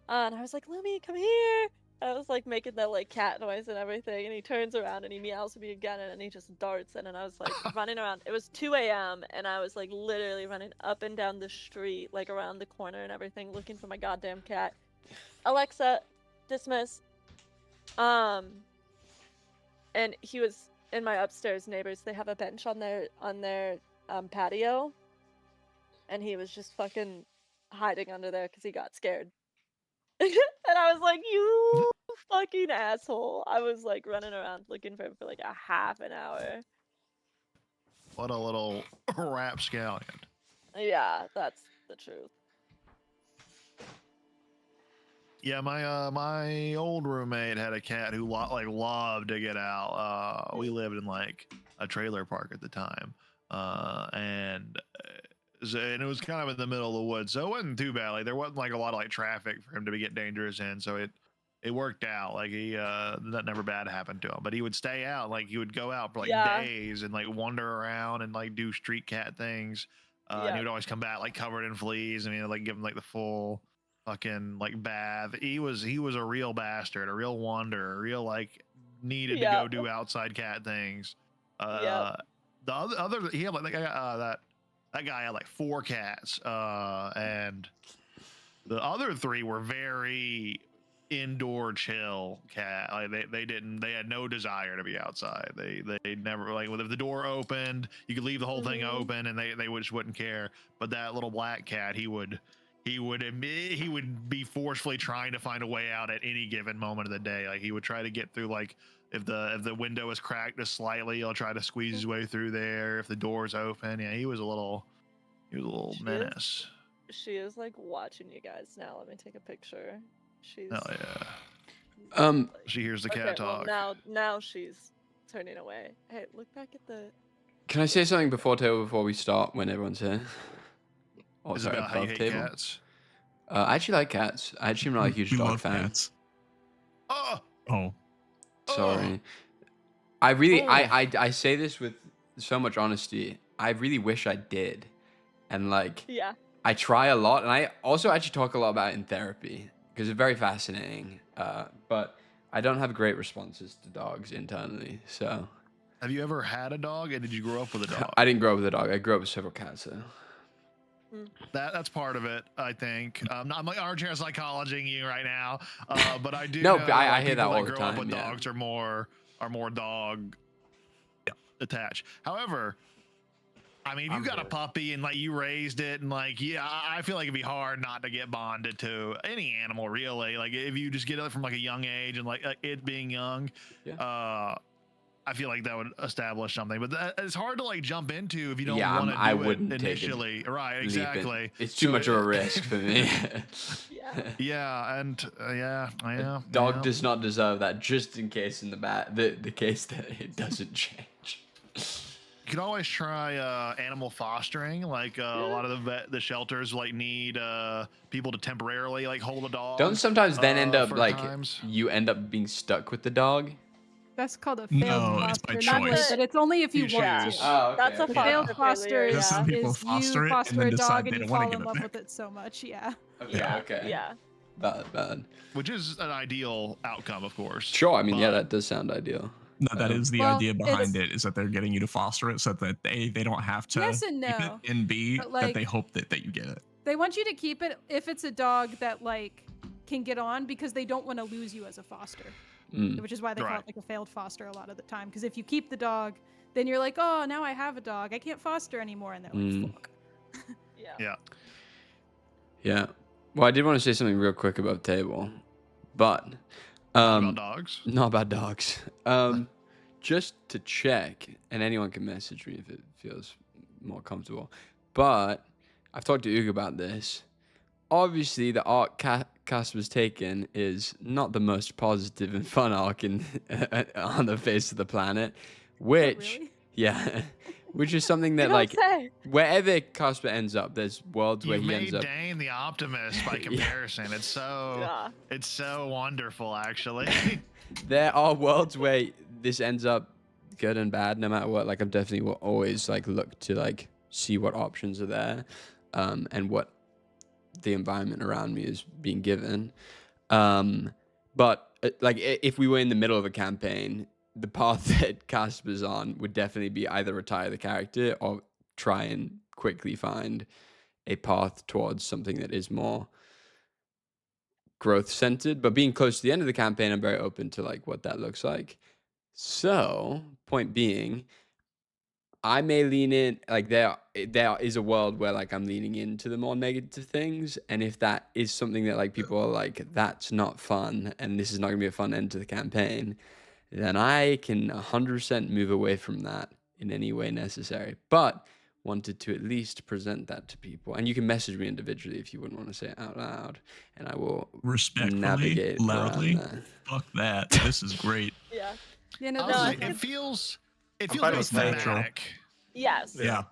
And I was like, Lumi, come here. I was like making that like cat noise and everything, and he turns around and he meows at me again, and then he just darts in, and I was like running around. It was 2 a.m. and I was like literally running up and down the street, like around the corner and everything, looking for my goddamn cat. Alexa, dismiss. And he was in my upstairs neighbors. They have a bench on their patio, and he was just fucking hiding under there because he got scared. And I was like, you fucking asshole. I was like running around looking for him for like a half an hour. What a little rapscallion. Yeah, that's the truth. Yeah, my old roommate had a cat who loved to get out. We lived in like a trailer park at the time, and it was kind of in the middle of the woods, so it wasn't too bad. Like there wasn't like a lot of like traffic for him to get dangerous in, so it worked out. Like that never bad happened to him. But he would stay out, like he would go out for like days and like wander around and like do street cat things. And he would always come back like covered in fleas, and like give him like the full fucking like bath. He was a real bastard, a real wanderer, a real like needed to go do outside cat things. The other he had like that guy had like 4 cats, and the other 3 were very indoor chill cat. Like they had no desire to be outside. They never, like, if the door opened, you could leave the whole thing open and they just wouldn't care. But that little black cat, he would he would be forcefully trying to find a way out at any given moment of the day. Like he would try to get through, like if the window is cracked just slightly, he'll try to squeeze his way through there. If the door's open, yeah, he was a little menace. She is like watching you guys now. Let me take a picture. She's. Oh yeah. She hears the cat Okay, talk. well, now she's turning away. Hey, look back at the. Can I say something before we start when everyone's here? Oh, Is it sorry, about how you above hate table. cats? I actually like cats. I actually am not a huge We dog love fan. cats. Oh, Oh, Sorry. I really, Oh. I say this with so much honesty. I really wish I did. And like, Yeah. I try a lot. And I also actually talk a lot about it in therapy because it's very fascinating. But I don't have great responses to dogs internally. So have you ever had a dog, and did you grow up with a dog? I didn't grow up with a dog. I grew up with several cats though. That's part of it, I think. I'm like armchair psychologying you right now, but I do. No, know but I like, hear that people all the grow up time, with yeah. dogs are more dog attached. However, I mean, if you got a puppy and like you raised it, and like, yeah, I feel like it'd be hard not to get bonded to any animal, really. Like if you just get it from like a young age and like it being young, I feel like that would establish something, but it's hard to like jump into if you don't want to do I it wouldn't take it, initially. Right, leap it. exactly. It's too much of a risk for me. Yeah, and yeah. Dog does not deserve that. Just in case in the case that it doesn't change. You can always try animal fostering. Like a lot of the shelters like need people to temporarily like hold a dog. Don't sometimes then end up for like times. you end up being stuck with the dog? That's called a No, failed it's by foster. Not choice. but it's only if you You want choose. to. Oh, okay. That's a The okay. failed foster foster failure, is, Because some people is foster you it and foster then a decide dog they and you don't wanna fall give in it love back. with it so much. Yeah. Okay. Yeah. Bad. Which is an ideal outcome, of course. Sure, I mean, yeah, But- that does sound ideal. no, that is the Well, idea behind it's- it, is that they're getting you to foster it so that they don't have to Yes and keep no. it, and B, But, that they like- hope that you get it. They want you to keep it if it's a dog that like can get on because they don't want to lose you as a foster. Which is why they call Right. it like a failed foster a lot of the time. Because if you keep the dog, then you're like, oh, now I have a dog. I can't foster anymore. And they're like, fuck. Yeah. Yeah. Well, I did want to say something real quick about table, but about dogs. not about dogs. Just to check, and anyone can message me if it feels more comfortable. But I've talked to Hugo about this. Obviously, the arc Casper's taken is not the most positive and fun arc on the face of the planet, which really? yeah, which is something that You don't like say. wherever Casper ends up, there's worlds where You he ends made up. Dane the optimist by Yeah. comparison. It's Yeah. so wonderful, actually. There are worlds where this ends up good and bad no matter what. Like I'm definitely will always like look to like see what options are there, and what the environment around me is being given. But like if we were in the middle of a campaign, the path that Casper's on would definitely be either retire the character or try and quickly find a path towards something that is more growth centered. But being close to the end of the campaign, I'm very open to like what that looks like. So, point being, I may lean in, like there is a world where like I'm leaning into the more negative things, and if that is something that like people are like, that's not fun, and this is not gonna be a fun end to the campaign, then I can 100% move away from that in any way necessary. But wanted to at least present that to people, and you can message me individually if you wouldn't want to say it out loud, and I will Respectfully, navigate loudly, around that. fuck that. This is great. Yeah. You know, Honestly, that's- it feels fine very with that. thematic. Yes. Yeah.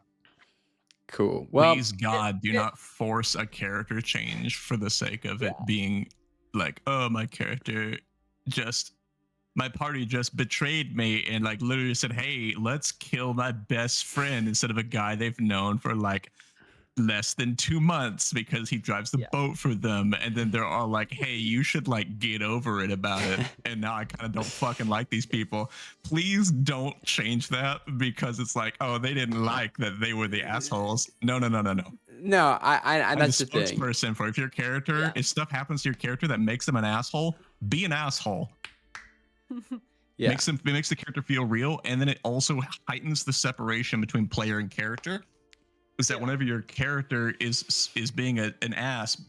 Cool. Well, Please, God, do not force a character change for the sake of it being like, oh, my party just betrayed me and like literally said, hey, let's kill my best friend instead of a guy they've known for like less than 2 months because he drives the boat for them. And then they're all like, hey, you should like get over it about it. And now I kind of don't fucking like these people. Please don't change that because it's like, oh, they didn't like that they were the assholes. No. no, I I'm that's the the thing. spokesperson for if your character, if stuff happens to your character that makes them an asshole, be an asshole. Yeah. Makes the character feel real, and then it also heightens the separation between player and character. is that whenever your character is being an ass,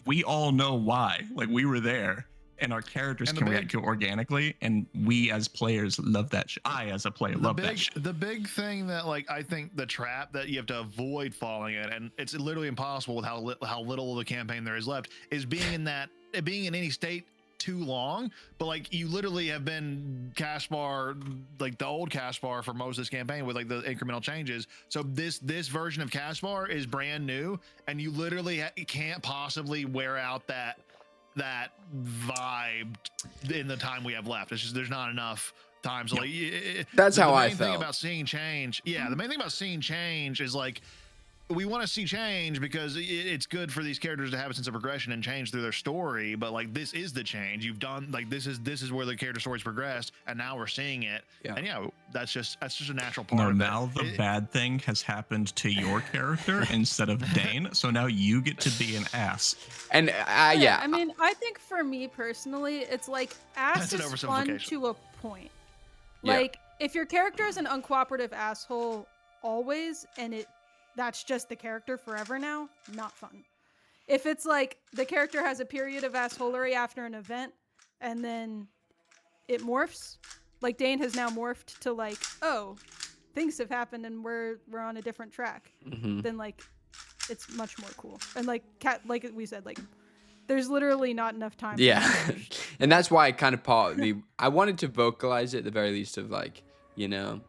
we all know why. Like, we were there, and our characters And the can big- react to it organically, and we as players love that. I as a player love that. Shit. The big thing that like I think the trap that you have to avoid falling in, and it's literally impossible with how little of the campaign there is left, is being in any state too long. But like you literally have been Caspar, like the old Caspar for most of this campaign with like the incremental changes. So this version of Caspar is brand new, and you literally can't possibly wear out that vibe in the time we have left. It's just there's not enough time. So like That's how I the main thing felt. about seeing change. Yeah, the main thing about seeing change is like we want to see change because it's good for these characters to have a sense of progression and change through their story. But like this is the change you've done. Like this is where the character story's progressed, and now we're seeing it. Yeah. And that's just a natural part. No, of now it. the bad thing has happened to your character instead of Dane. So now you get to be an ass. And yeah, I mean, I think for me personally, it's like ass That's an is fun oversimplification. to a point. Yeah. Like if your character is an uncooperative asshole always, and that's just the character forever now, not fun. If it's like the character has a period of assholery after an event, and then it morphs, like Dane has now morphed to like, oh, things have happened and we're on a different track, then like it's much more cool. And like like we said, like there's literally not enough time. yeah. And that's why kind of partly I wanted to vocalize it at the very least of like, you know,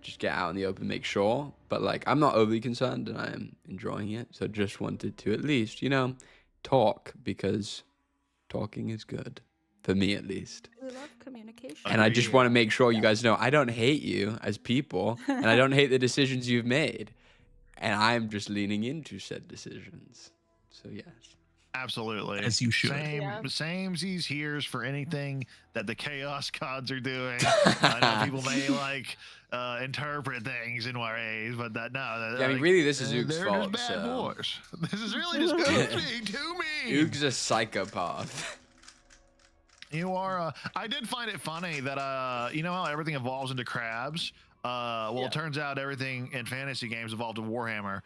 just get out in the open, make sure. But like I'm not overly concerned and I am enjoying it. So just wanted to at least, you know, talk because talking is good. For me at least. We love communication. And I just want to make sure you guys know I don't hate you as people and I don't hate the decisions you've made. And I'm just leaning into said decisions. So yes. Absolutely. As you should. Samesies here's for anything that the Chaos Gods are doing. I know people may like interpret things in ways, but that no. Yeah, I mean, really, this is Oog's they're fault. just bad So. boys. This is really just goofy to me. Oog's a psychopath. You are. I did find it funny that you know how everything evolves into crabs. It turns out everything in fantasy games evolved to Warhammer.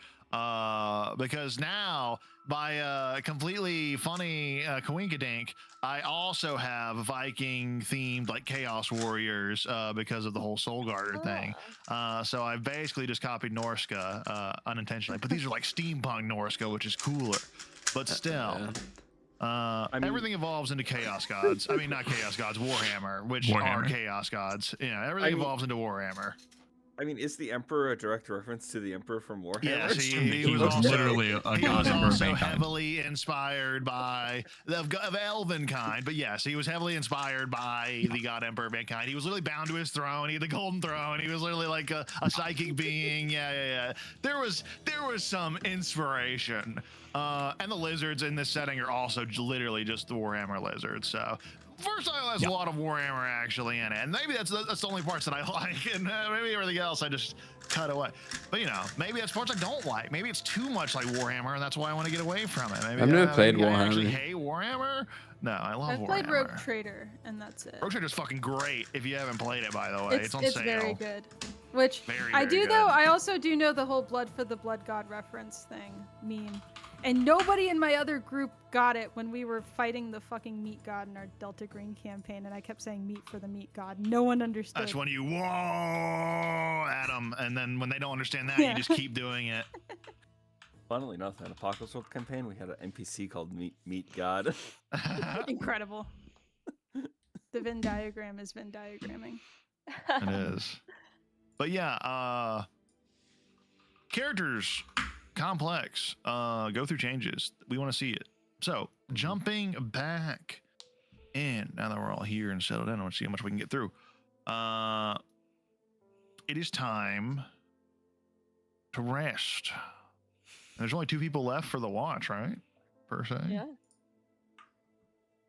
Because now, by a completely funny coinkydink, I also have Viking-themed like Chaos Warriors because of the whole Soul Garter thing. So I've basically just copied Norska unintentionally. But these are like steampunk Norska, which is cooler. But still. Everything evolves into Chaos Gods. I mean, not Chaos Gods, Warhammer, which are Chaos Gods. You know, everything evolves into Warhammer. I mean, is the Emperor a direct reference to the Emperor from Warhammer? Yes, He was also, literally a he god was emperor of also mankind. heavily inspired by of elven kind, but yes, he was heavily inspired by the god emperor of mankind. He was literally bound to his throne. He had the golden throne. He was literally like a psychic being. Yeah. There was some inspiration. And the lizards in this setting are also literally just the Warhammer lizards. So Versatile has a lot of Warhammer actually in it, and maybe that's the only parts that I like, and maybe everything else I just cut away. But you know, maybe that's parts I don't like. Maybe it's too much like Warhammer, and that's why I want to get away from it. Maybe I've never played maybe I actually Warhammer. hate Warhammer. No, I love I've Warhammer. played Rogue Trader, and that's it. Rogue Trader's fucking great. If you haven't played it, by the way, it's on sale. very good. Which Very, I very do good. though. I also do know the whole blood for the blood god reference thing meme, and nobody in my other group got it when we were fighting the fucking meat god in our Delta Green campaign, and I kept saying meat for the meat god. No one understood. That's when you whoa at them, and then when they don't understand that, Yeah. you just keep doing it. Funnily enough, in Apocalypse World campaign, we had an NPC called Meat God. Incredible. The Venn diagram is Venn diagramming. It is. But yeah, characters, complex, go through changes. We want to see it. So jumping back in, now that we're all here and settled in, I want to see how much we can get through. It is time to rest. There's only 2 people left for the watch, right? Per se. Yeah.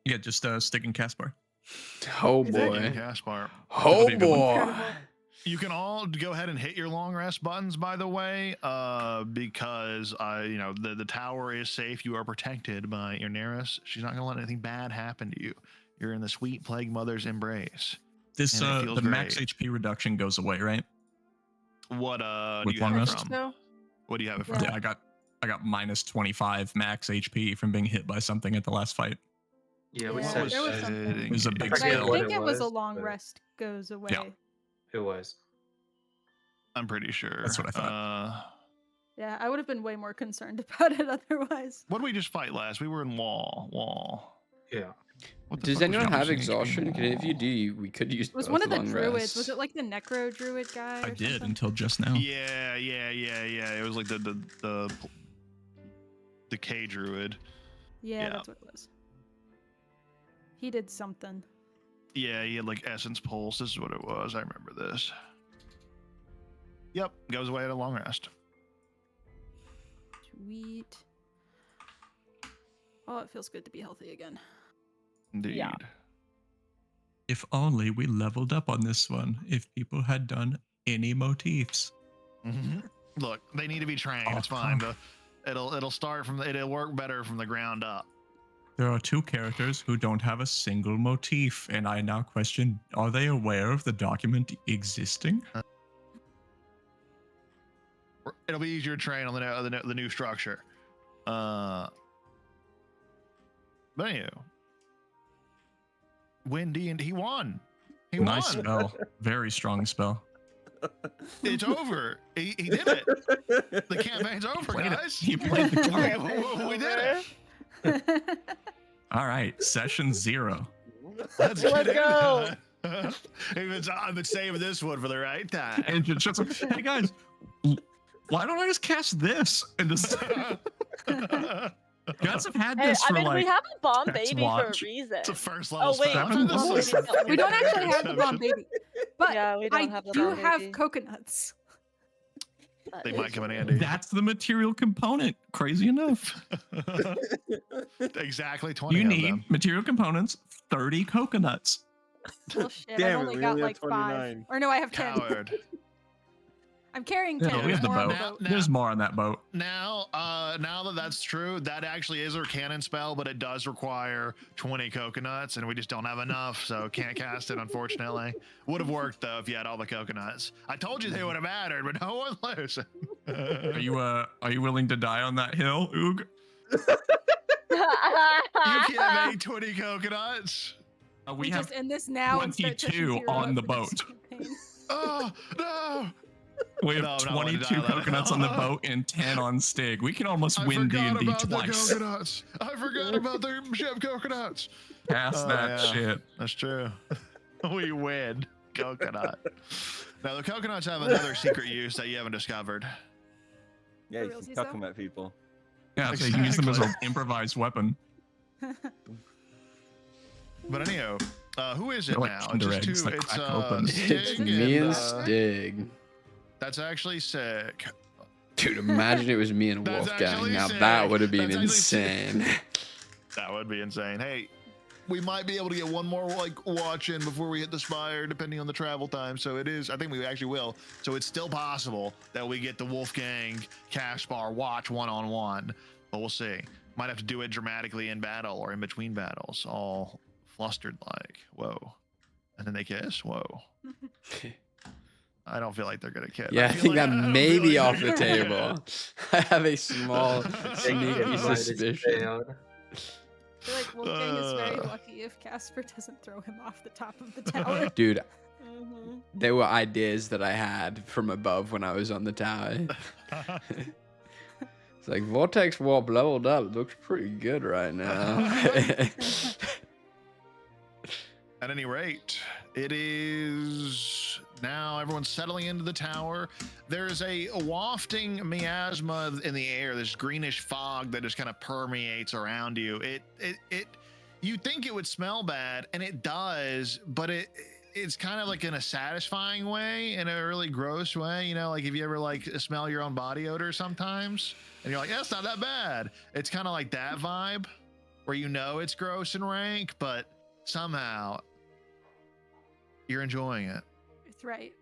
Yeah, just sticking Caspar. Oh Exactly, boy. Caspar. Oh That'd be a good one. boy. You can all go ahead and hit your long rest buttons, by the way, because you know the tower is safe. You are protected by Irneris. She's not going to let anything bad happen to you. You're in the sweet Plague Mother's embrace. This And it feels the max great. HP reduction goes away, right? What do With you long have rest? from? So What do you have it for? Yeah. Yeah, I got minus 25 max HP from being hit by something at the last fight. Yeah, we Yeah, said there was that. something. It was a I big But I forget skill. what think it was a was, long but rest goes away. It was. I'm pretty sure. That's what I thought. Yeah, I would have been way more concerned about it otherwise. What did we just fight last? We were in wall. Yeah. What the Does fuck was anyone have reducing HP? exhaustion? 'Cause if you do, we could use It was both one of the long druids. rests. Was it like the necro druid guy? I or did something? until just now. Yeah. It was like the decay druid. Yeah, Yeah. that's what it was. He did something. Yeah, he had like essence pulse. This is what it was. I remember this. Yep, goes away at a long rest. Sweet. Oh, it feels good to be healthy again. Indeed. Yeah. If only we leveled up on this one. If people had done any motifs. Mhm. Look, they need to be trained. Oh, It's fine. fuck. It'll start from it'll work better from the ground up. There are 2 characters who don't have a single motif, and I now question: are they aware of the document existing? It'll be easier to train on the new structure. But anyway, win D&D. He won. He Nice won. spell. Very strong spell. It's over. He did it. The campaign's over, Played it. guys. He played the card. We did it. All right, session 0. Let's Let's go. I've been saving this one for the right time. And just like, hey guys, why don't I just cast this? And just guys have had Hey, this I for mean, like we have a bomb Text baby watch. for a reason. It's a first level Oh wait, spell. Seven This levels. is- We don't actually have the bomb baby, but Yeah, we don't I have the do bomb have baby. coconuts. That They is might come in true. handy. That's the material component. Crazy enough. Exactly 20 You of need them. material components, 30 coconuts. Well, shit, Damn I've it, only we got only have like 5. 29. Or no, I have 10. Coward. I'm carrying Yeah, 10. we have the more on boat. Now- There's more on that boat. Now that that's true, that actually is our cannon spell, but it does require 20 coconuts, and we just don't have enough, so can't cast it, unfortunately. Would have worked though if you had all the coconuts. I told you they would have mattered, but no one listened. Are you willing to die on that hill, Oog? You can't make 20 coconuts. We We have just end this now and start session 22 0 on the for boat. this campaign. Oh no! We have No, I'm not willing to 22 die on that coconuts on the hill. boat and 10 on Stig. We can almost I win forgot D&D about the twice. coconuts. I forgot about the chef coconuts. Pass Oh, that yeah. shit. That's true. We win. Coconut. Now the coconuts have another secret use that you haven't discovered. Yeah, For you realsies, can though? cuck them at people. Yeah, so you can use them as an Exactly. improvised weapon. But anyhow, who is it They're like now? Kinder It's eggs just two. that It's crack open. It's Stig me and and, Stig. that's actually sick. Dude, imagine it was me and That's Wolfgang. actually Now sick. that would have been That's actually sick. insane. That would be insane. Hey, we might be able to get one more like watch in before we hit the spire, depending on the travel time. So it is. I think we actually will. So it's still possible that we get the Wolfgang Caspar watch 1-on-1, but we'll see. Might have to do it dramatically in battle or in between battles, all flustered like. Whoa, and then they kiss. Whoa. I don't feel like they're gonna kiss. Yeah, I feel think like- that I don't may feel be like off they're the gonna table. kiss. I have a small sneaky Everybody suspicion. failed. I feel like Wolfgang is very lucky if Casper doesn't throw him off the top of the tower. Dude, Mhm. there were ideas that I had from above when I was on the tower. It's like Vortex Warp leveled up. Looks pretty good right now. At any rate, it is now everyone's settling into the tower. There's a wafting miasma in the air, this greenish fog that just kind of permeates around you. It you think it would smell bad, and it does, but it's kind of like in a satisfying way, in a really gross way. You know, like if you ever like smell your own body odor sometimes, and you're like, yeah, it's not that bad. It's kind of like that vibe, where you know it's gross and rank, but somehow you're enjoying it. It's right.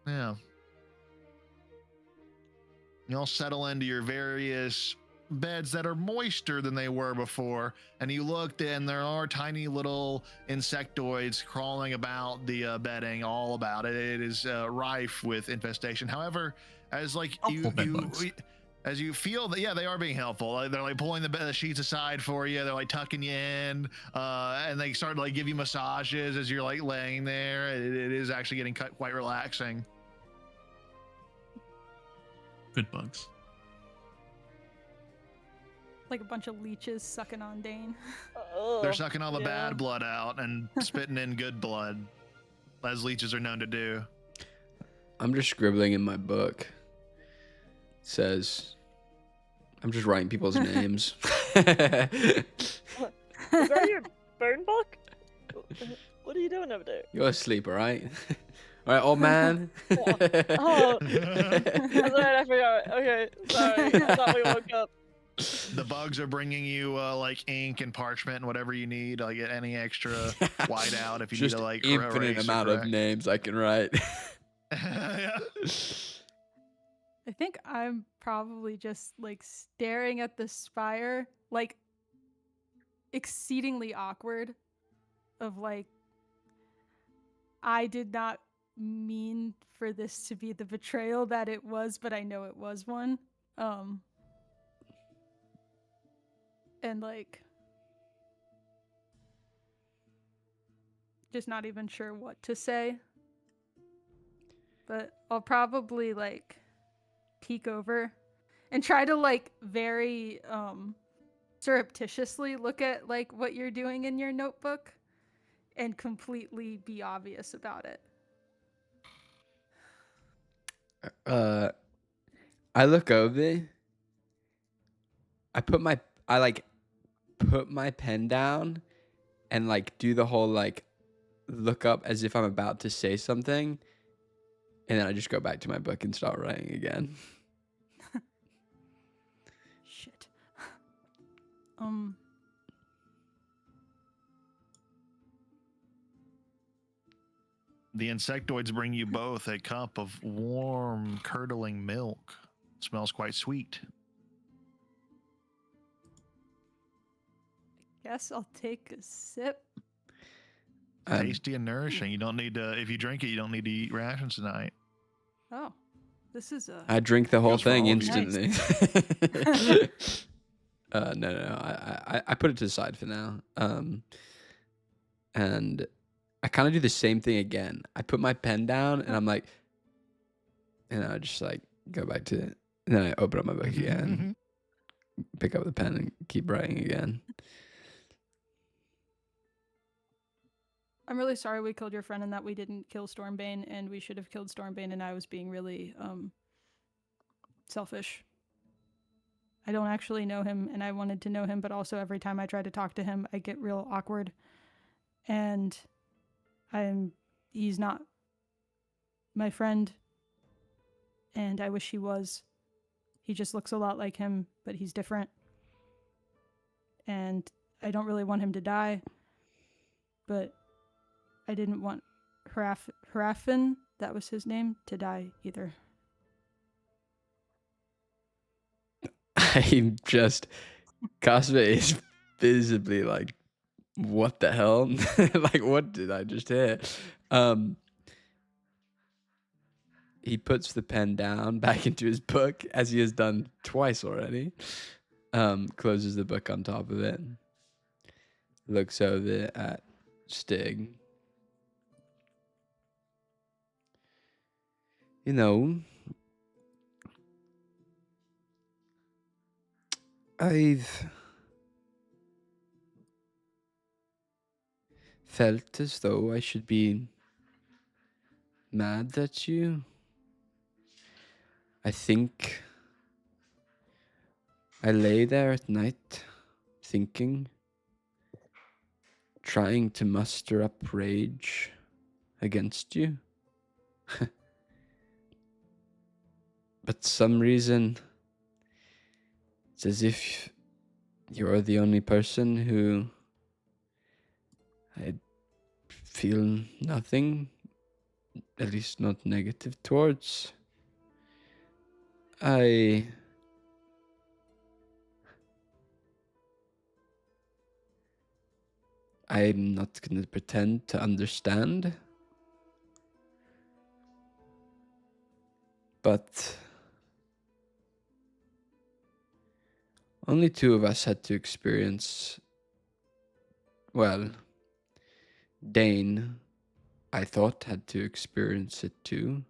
Yeah. You all settle into your various beds that are moister than they were before, and you looked and there are tiny little insectoids crawling about the bedding, all about it. It is rife with infestation. However, as like Helpful bed bugs. as you feel that, yeah, they are being helpful. Like, they're like pulling the sheets aside for you. They're like tucking you in, and they start to like give you massages as you're like laying there. It is actually getting quite relaxing. Good bugs. Like a bunch of leeches sucking on Dane. They're sucking all the yeah. bad blood out and spitting in good blood, as leeches are known to do. I'm just scribbling in my book. It says, I'm just writing people's names. Is that your burn book? What are you doing over there? You're asleep, all right? All right, old man. Oh, that's right, I forgot. Okay, sorry. I thought we woke up. The bugs are bringing you like ink and parchment and whatever you need. Like any extra whiteout if you Just need to like infinite erase or amount of correct. names I can write. Yeah. I think I'm probably just like staring at the spire, like exceedingly awkward. Of like, I did not mean for this to be the betrayal that it was, but I know it was one. And like, just not even sure what to say. But I'll probably like peek over and try to like very surreptitiously look at like what you're doing in your notebook and completely be obvious about it. I look over. I put my pen down and like do the whole like look up as if I'm about to say something, and then I just go back to my book and start writing again. Shit. The insectoids bring you both a cup of warm, curdling milk. It smells quite sweet. Guess I'll take a sip. Tasty and nourishing. You don't need to, if you drink it, you don't need to eat rations tonight. Oh, this is a. I drink the whole Goes for thing all of you. instantly. No. I put it to the side for now. And I kind of do the same thing again. I put my pen down and I'm like, and I just like go back to it. And then I open up my book again, pick up the pen and keep writing again. I'm really sorry we killed your friend and that we didn't kill Stormbane, and we should have killed Stormbane, and I was being really selfish. I don't actually know him, and I wanted to know him, but also every time I try to talk to him, I get real awkward. And he's not my friend, and I wish he was. He just looks a lot like him, but he's different. And I don't really want him to die, but I didn't want Harafin, that was his name, to die either. I'm just, Cosme is visibly like, what the hell? Like, what did I just hear? He puts the pen down back into his book, as he has done twice already. Closes the book on top of it. Looks over at Stig. You know, I've felt as though I should be mad at you. I think I lay there at night thinking, trying to muster up rage against you. But some reason, it's as if you're the only person who I feel nothing, at least not negative towards. I'm not going to pretend to understand, but Only two of us had to experience. Well, Dane, I thought, had to experience it too.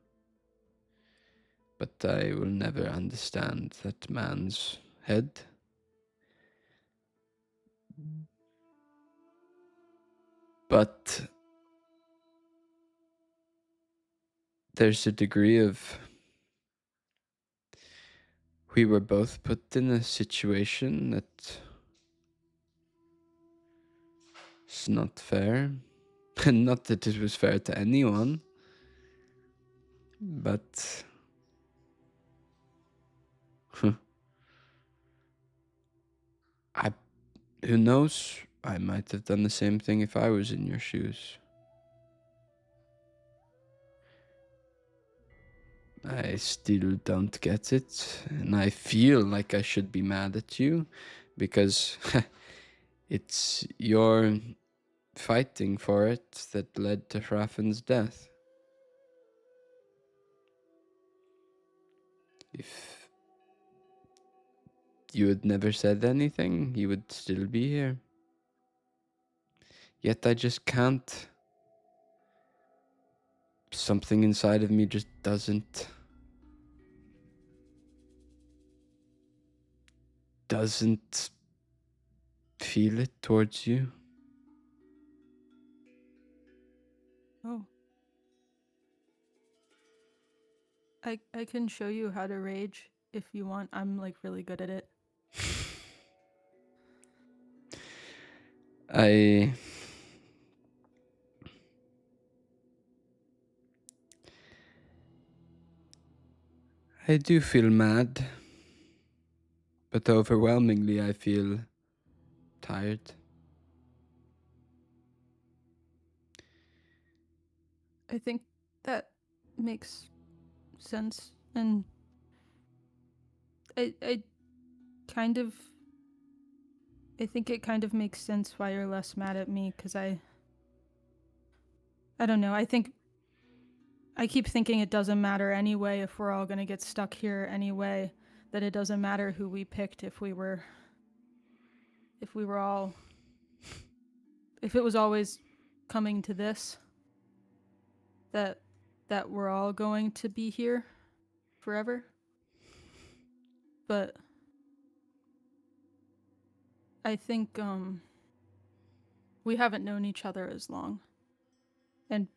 But I will never understand that man's head. But there's a degree of. We were both put in a situation that is not fair. And not that it was fair to anyone. But. Who knows? I might have done the same thing if I was in your shoes. I still don't get it, and I feel like I should be mad at you because it's your fighting for it that led to Hrafn's death. If you had never said anything, he would still be here. Yet I just can't. Something inside of me just doesn't feel it towards you. Oh. I can show you how to rage if you want. I'm like really good at it. I do feel mad, but overwhelmingly I feel tired. I think that makes sense, and I think it kind of makes sense why you're less mad at me, because I don't know, I keep thinking it doesn't matter anyway if we're all gonna get stuck here anyway, that it doesn't matter who we picked if it was always coming to this, that we're all going to be here forever. But I think we haven't known each other as long, and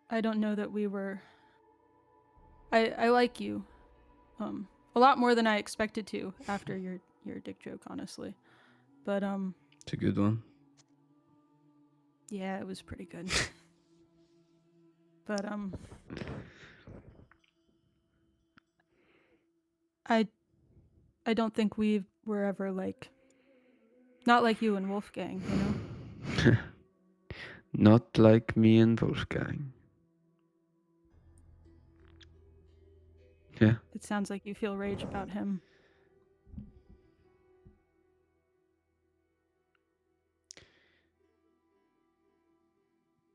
I don't know that we were. I like you a lot more than I expected to after your dick joke, honestly. But It's a good one. yeah, it was pretty good. But I don't think we were ever like, not like you and Wolfgang, you know? Not like me and Wolfgang. Yeah. It sounds like you feel rage about him.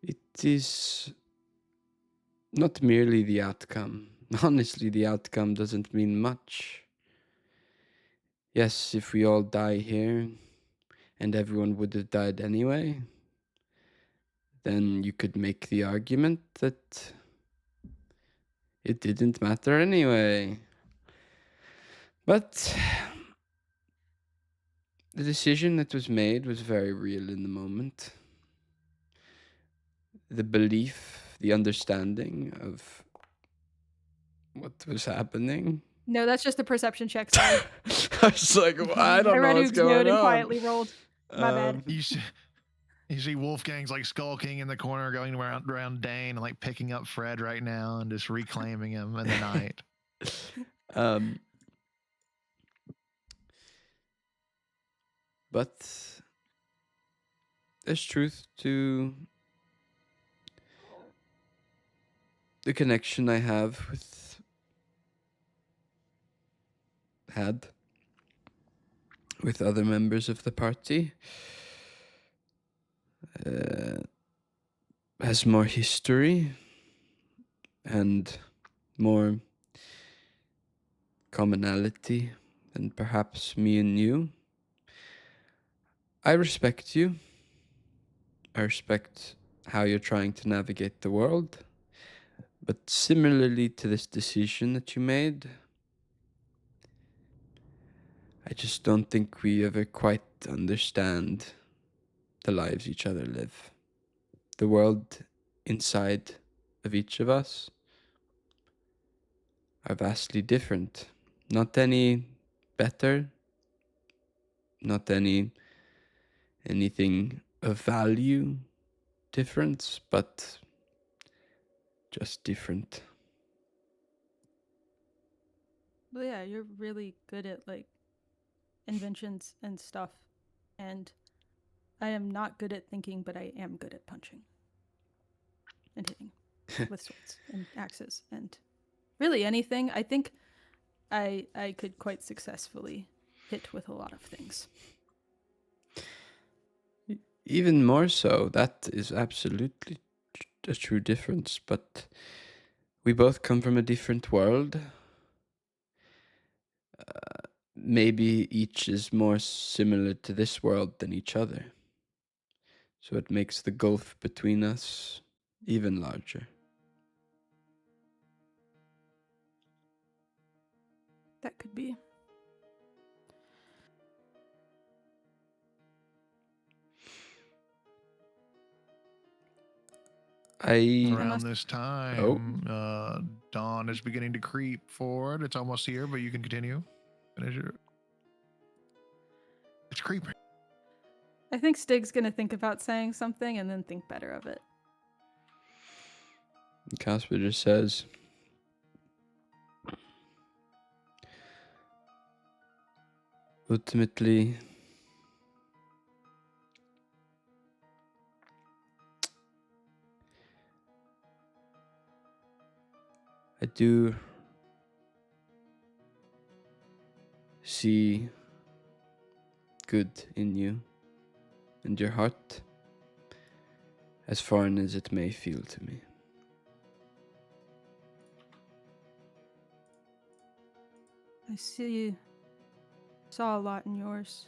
It is not merely the outcome. Honestly, the outcome doesn't mean much. Yes, if we all die here, and everyone would have died anyway, then you could make the argument that it didn't matter anyway. But the decision that was made was very real in the moment. The belief, the understanding of what was happening. No, that's just a perception check. Sorry. I was like, well, I don't know what's going and on. quietly rolled. My bad. You see Wolfgang's like skulking in the corner, going around Dane and like picking up Fred right now and just reclaiming him in the night. But there's truth to the connection I have with other members of the party. Has more history and more commonality than perhaps me and you. I respect you. I respect how you're trying to navigate the world. But similarly to this decision that you made, I just don't think we ever quite understand the lives each other live. The world inside of each of us are vastly different. Not any better, not anything of value difference, but just different. Well, yeah, you're really good at like inventions and stuff, and I am not good at thinking, but I am good at punching and hitting with swords and axes and really anything. I think I could quite successfully hit with a lot of things. Even more so, that is absolutely a true difference, but we both come from a different world. Maybe each is more similar to this world than each other. So it makes the gulf between us even larger. That could be. Around this time, dawn is beginning to creep forward. It's almost here, but you can continue. Finish it. It's creeping. I think Stig's gonna think about saying something and then think better of it. Casper just says, ultimately, I do see good in you and your heart, as foreign as it may feel to me. I saw a lot in yours.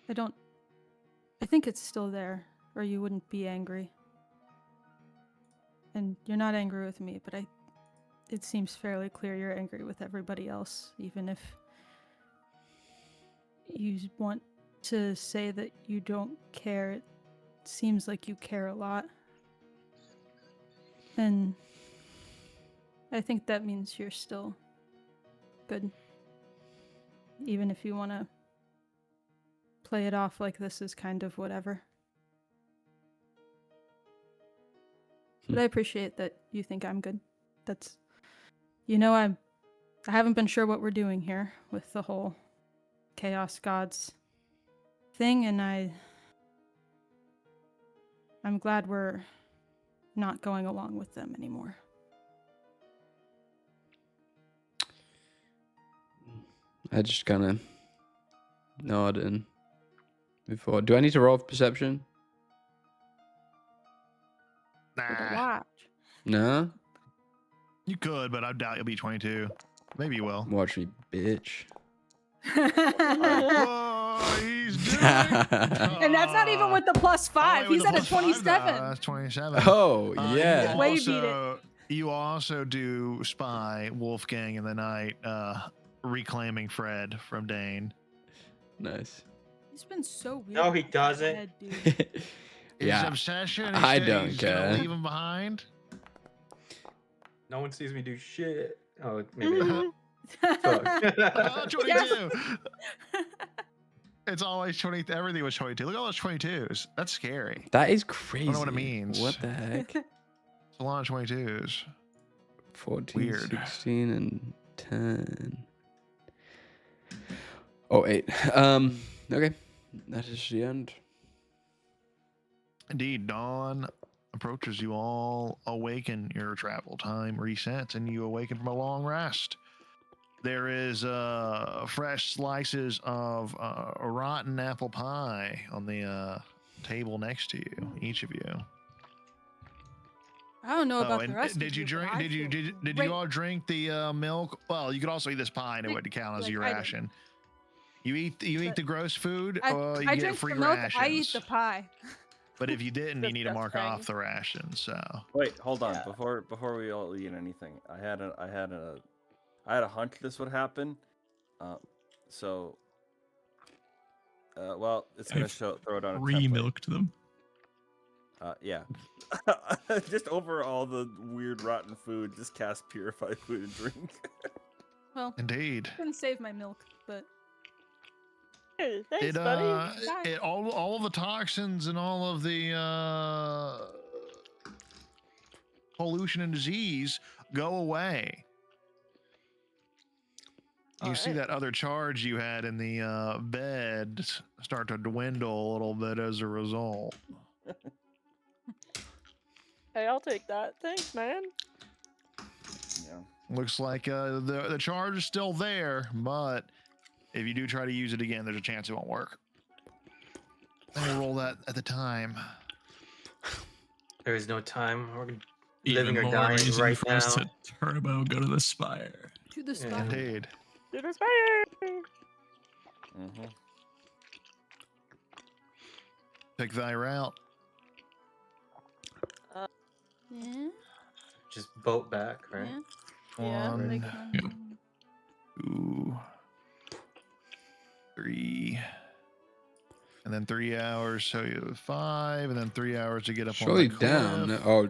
I think it's still there, or you wouldn't be angry. And you're not angry with me, but it seems fairly clear you're angry with everybody else, even if you want to say that you don't care. It seems like you care a lot. And I think that means you're still good. Even if you want to play it off like this is kind of whatever. But I appreciate that you think I'm good. That's, I haven't been sure what we're doing here with the whole Chaos Gods thing, and I'm glad we're not going along with them anymore. I just kind of nod and move forward. Do I need to roll for perception? For the Nah, watch. No? you could, but I doubt you'll be 22. Maybe you will. Watch me, bitch. Whoa, he's doing it. And that's not even with the +5. He's at a 27. That's 27. Oh, yeah. Way beat it. You also do spy Wolfgang in the night, reclaiming Fred from Dane. Nice. He's been so weird. No, he with that doesn't. head, dude. His Yeah. obsession. I he's don't gonna care. leave him behind. No one sees me do shit. Oh, maybe. Mhm. Oh, 22. It's always 20. Everything was 22. Look at all those 22s. That's scary. That is crazy. I don't know what it means. What the heck? It's a lot of 22s. 14, Weird. 16, and 10. Oh, 8. Okay. That is the end. Indeed, dawn approaches. You all awaken. Your travel time resets, and you awaken from a long rest. There is fresh slices of a rotten apple pie on the table next to you, each of you. I don't know about and the rest did of you but drink? I Did you feel did great. you all drink the milk? Well, you could also eat this pie, and it Like- would count as like, your I did. ration. You eat But the gross food, I or you I get drink free the milk. rations. I eat the pie. But if you didn't, you need to mark off Disgusting. the ration. So Wait, hold on. Yeah. Before we all eat anything, I had a hunch this would happen. So well, it's gonna I've throw it on a template. Re-milked them. Yeah. Just over all the weird rotten food, just cast purify food and drink. Well, indeed, couldn't save my milk, but Hey, thanks, it buddy. Bye. it all of the toxins and all of the pollution and disease go away. You see Alright. that other charge you had in the bed start to dwindle a little bit as a result. Hey, I'll take that. Thanks, man. Yeah. Looks like the charge is still there, but if you do try to use it again, there's a chance it won't work. And we'll roll that at the time. There is no time. We're Even living or more dying reason right for now. us to turbo go to the spire. to the Yeah. spot. Indeed. Do the fire. Mm-hmm. Pick thy route. Yeah. Just boat back, right? Yeah. One, Like, Yeah. 2, 3, and then 3 hours. So you have 5, and then 3 hours to get up Surely on the down. cliff. Oh,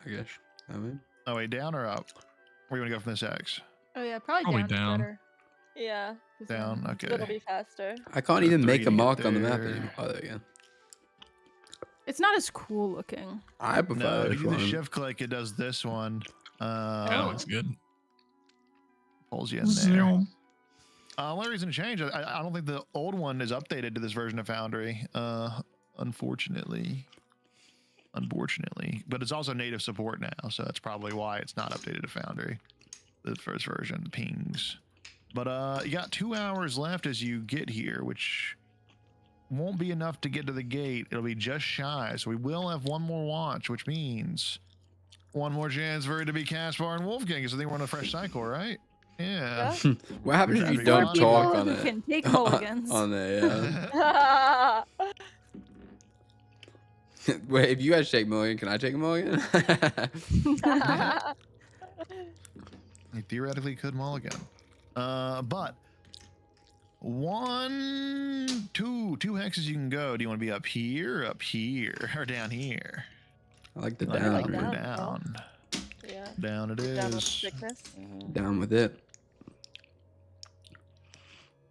I guess. I mean, Oh, wait, down or up? Where you want to go from this X? oh yeah, probably, Probably down. Is down. better. Yeah, 'Cause, Down. it'll Okay. be faster. I can't So even 3 make to a get mark on the map there. anymore. Oh, there you go. It's not as cool looking. I prefer No, if this you do the one. shift click, it does this one. Yeah, that looks good. Pulls you in there. Only reason to change, I don't think the old one is updated to this version of Foundry. Unfortunately. But it's also native support now, so that's probably why it's not updated to Foundry. The first version pings. But you got 2 hours left as you get here, which won't be enough to get to the gate. It'll be just shy, so we will have one more watch, which means one more chance for it to be Caspar and Wolfgang, because I think we're on a fresh cycle, right? Yeah. What happens if That'd you be don't fun. talk People on who it? can take mulligans. on there, yeah. Wait, if you guys take mulligan, can I take a mulligan? You theoretically could mulligan. But two hexes you can go. Do you want to be up here, or down here? I like the Like down. up or down. down? Yeah. Down it Down with is. sickness. Down with it.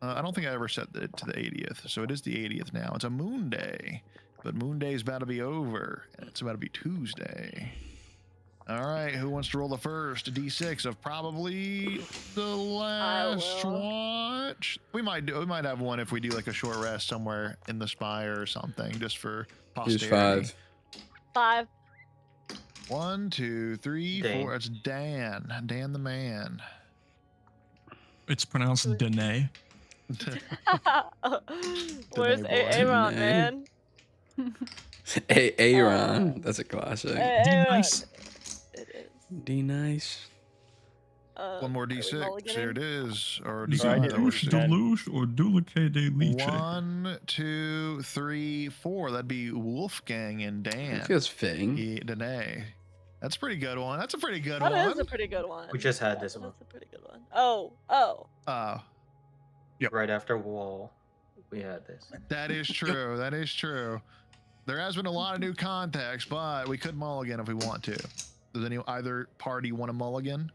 I don't think I ever set it to the 80th, so it is the 80th now. It's a moon day, but moon day is about to be over, and it's about to be Tuesday. All right, who wants to roll the first D6 of probably the last will. watch? We might have one if we do like a short rest somewhere in the spire or something, just for Here's posterity. 5. 5. 1, 2, 3, Dan. 4. It's Dan. Dan the man. It's pronounced Danae. Where's boy. Aaron, Danae. man? Aaron. That's a classic. Aaron. nice. It is. D nice. One more Are we D6. Here it mulliganing? is. Or Is D5. it that we're douche, seeing. deluge, or dulce de leche? 1, 2, 3, 4. That'd be Wolfgang and Dan. That feels fitting. Danae. That's a pretty good one. That's a pretty good That one. is a pretty good one. We just had this one. That's a pretty good one. Oh. Right after Wall, we had this. That is true. That is true. There has been a lot of new context, but we could mulligan if we want to. Does either party want a mulligan?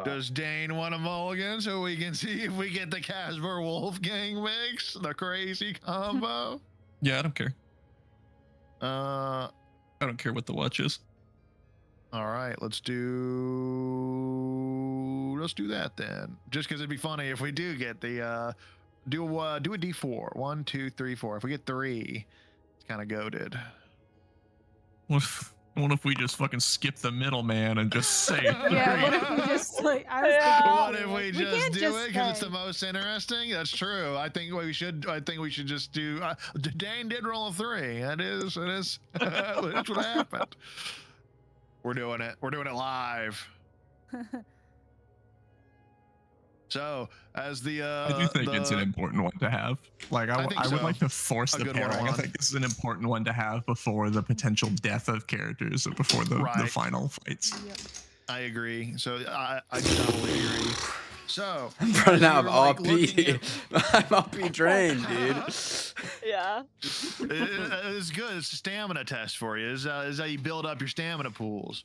Does Dane want a mulligan so we can see if we get the Casper Wolfgang mix, the crazy combo? Yeah, I don't care. Uh, I don't care what the watch is. all right, let's do that then. Just because it'd be funny if we do get the do a D4. 1, 2, 3, 4. If we get 3, it's kind of goaded. What if What if we just fucking skip the middleman and just say Yeah, what if we just like? I was Yeah. thinking, What if like, we just can't do it because it's say. the most interesting? That's true. I think we should. I think we should just do. Dane did roll a 3. That is. That's what happened. We're doing it. We're doing it live. So as the I do think it's an important one to have. Like, I think I would so. like to force A the good one pairing. I on. think this is an important one to have before the potential death of characters or before the Right. final fights. Yep. I agree. So I totally agree. So I'm running as out of you're, like, looking RP. I'm RP drained, dude. Yeah. It's good. It's a stamina test for you. Is how you build up your stamina pools.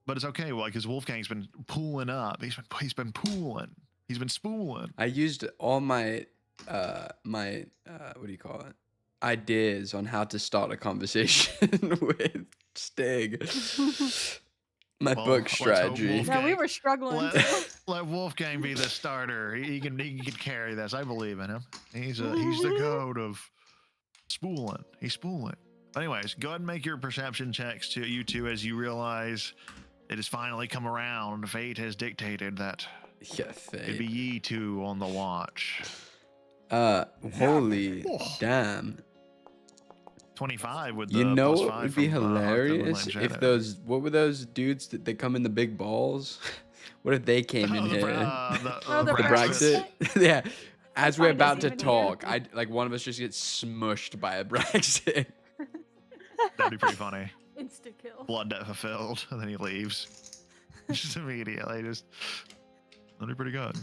But it's okay, well, because Wolfgang's been pooling up. He's been pooling. He's been spooling. I used all my what do you call it? Ideas on how to start a conversation with Stig. My Well, book let's hope strategy. Wolf- Yeah, we were struggling. Let Wolfgang be the starter. He can carry this. I believe in him. He's the goat of spooling. He's spooling. Anyways, go ahead and make your perception checks to you two as you realize it has finally come around. Fate has dictated that Yeah, it'd be fate. ye two on the watch. Holy Oh. damn. 25 with the You know plus what 5 would be from, Arthur hilarious Moonlight if Shadow. what were those dudes that they come in the big balls? What if they came in Oh, the here? the The Brexit. Brexit? Yeah. As we're Find us about to even here. talk, like one of us just gets smushed by a Brexit. That'd be pretty funny. Insta kill. Blood debt fulfilled, and then he leaves. Just immediately, that'd be pretty good.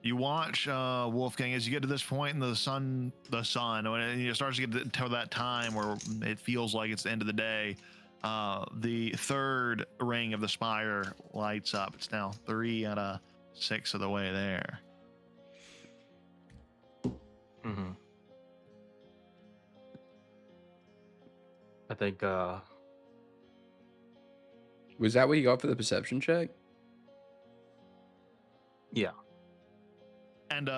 You watch Wolfgang as you get to this point in the sun, when it starts to get to that time where it feels like it's the end of the day. The third ring of the spire lights up. It's now 3 out of 6 of the way there. Mm-hmm. I think Was that what you got for the perception check? yeah. And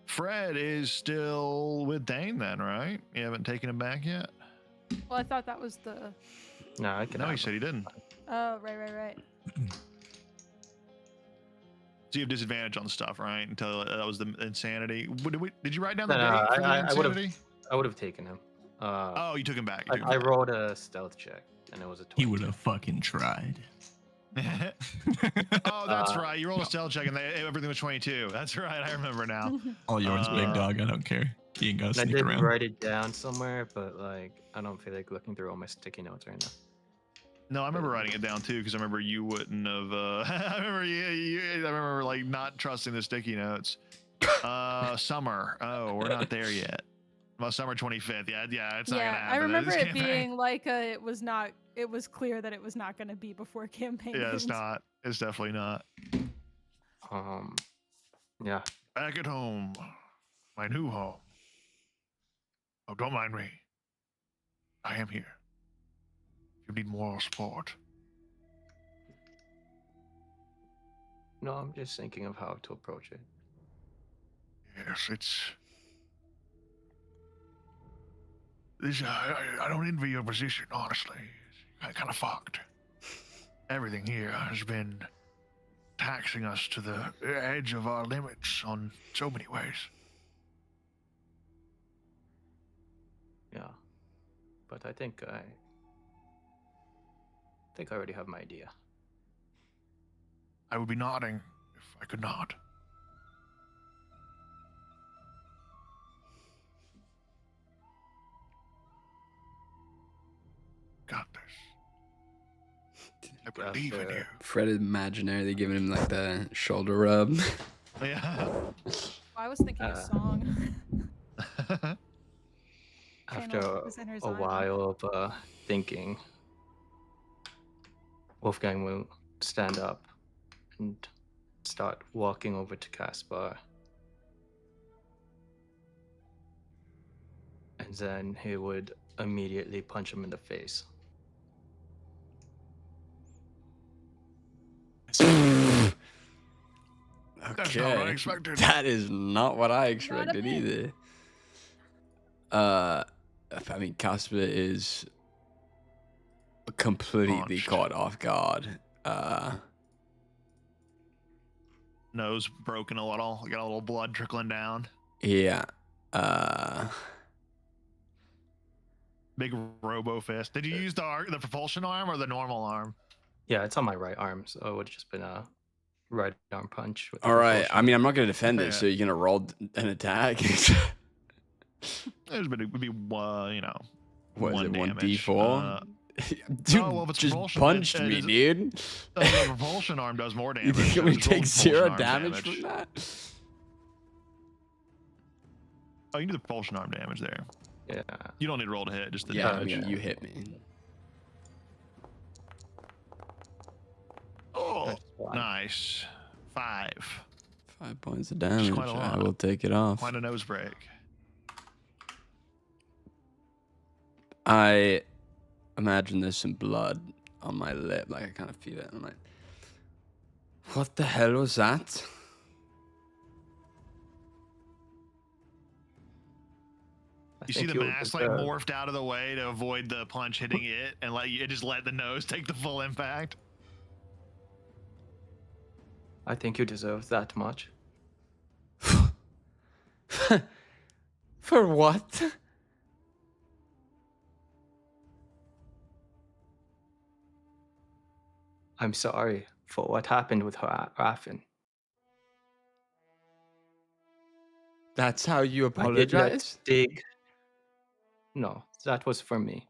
Fred is still with Dane then, right? You haven't taken him back yet? Well, I thought that was the. No, I can. No, he have said he didn't. Oh, right. So you have disadvantage on stuff, right? Until that was the insanity. Did you write down the No, date for the I would've- insanity? I would have taken him. Oh, you took him back. I rolled a stealth check, and it was a 20. He would have fucking tried. Oh, that's right. You rolled a stealth check and everything was 22. That's right. I remember now. All yours, big Uh, dog. I don't care. You ain't gotta And I sneak did around. write it down somewhere, but like I don't feel like looking through all my sticky notes right now. No, I remember writing it down too because I remember you wouldn't have. I remember like not trusting the sticky notes. Summer. Oh, we're not there yet. Well, summer 25th. Yeah, it's not gonna Yeah, happen. I remember This it campaign. being like it was not. It was clear that it was not going to be before campaign. Yeah, it's ends. not. It's definitely not. Yeah. Back at home, my new home. Oh, don't mind me. I am here. If you need moral support. No, I'm just thinking of how to approach it. Yes, I don't envy your position, honestly. It's kind of fucked. Everything here has been taxing us to the edge of our limits on so many ways. Yeah. But I think I already have my idea. I would be nodding if I could not. Got this. I believe in you. Fred is imaginarily giving him like the shoulder rub. Yeah. I was thinking a song. After Channel Presenter's a Island. while of thinking, Wolfgang will stand up and start walking over to Caspar. And then he would immediately punch him in the face. That's not what I Okay. expected. That is not what I expected it. either. I mean, Casper is completely Launched. caught off guard. Nose broken a little. Got a little blood trickling down. Yeah. Big robo fist. Did you use the propulsion arm or the normal arm? Yeah, it's on my right arm, so it would have just been a right arm punch. With the All right. I propulsion. mean, I'm not gonna defend it. Yeah. So you're gonna roll an attack. It would be you know, What is one it? damage. 1d4. Dude, well, if it's just propulsion, punched it me, is- dude. the propulsion arm does more You damage. think we Just roll take the propulsion 0 arm damage from that? Oh, you can do the propulsion arm damage there. Yeah. You don't need to roll to hit, just the Yeah, I damage. mean, you hit me. Oh, That's fine. nice. 5. 5 points of damage. quite a I lot. will take it off. Quite a nose break. I imagine there's some blood on my lip. Like, I kind of feel it. And I'm like, what the hell was that? I You see think the would mask just, like morphed out of the way to avoid the punch hitting it, and like it just let the nose take the full impact. I think you deserve that much. For what? I'm sorry for what happened with Raffin. That's how you I did let apologize? Stig. No, that was for me.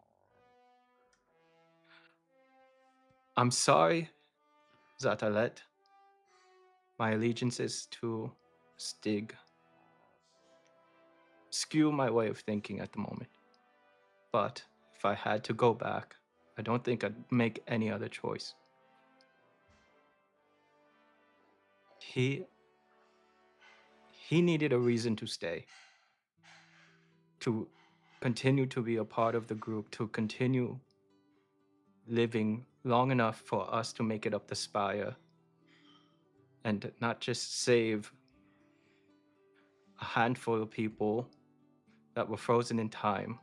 I'm sorry that I let my allegiances to Stig skew my way of thinking at the moment. But if I had to go back, I don't think I'd make any other choice. He needed a reason to stay, to continue to be a part of the group, to continue living long enough for us to make it up the spire and not just save a handful of people that were frozen in time,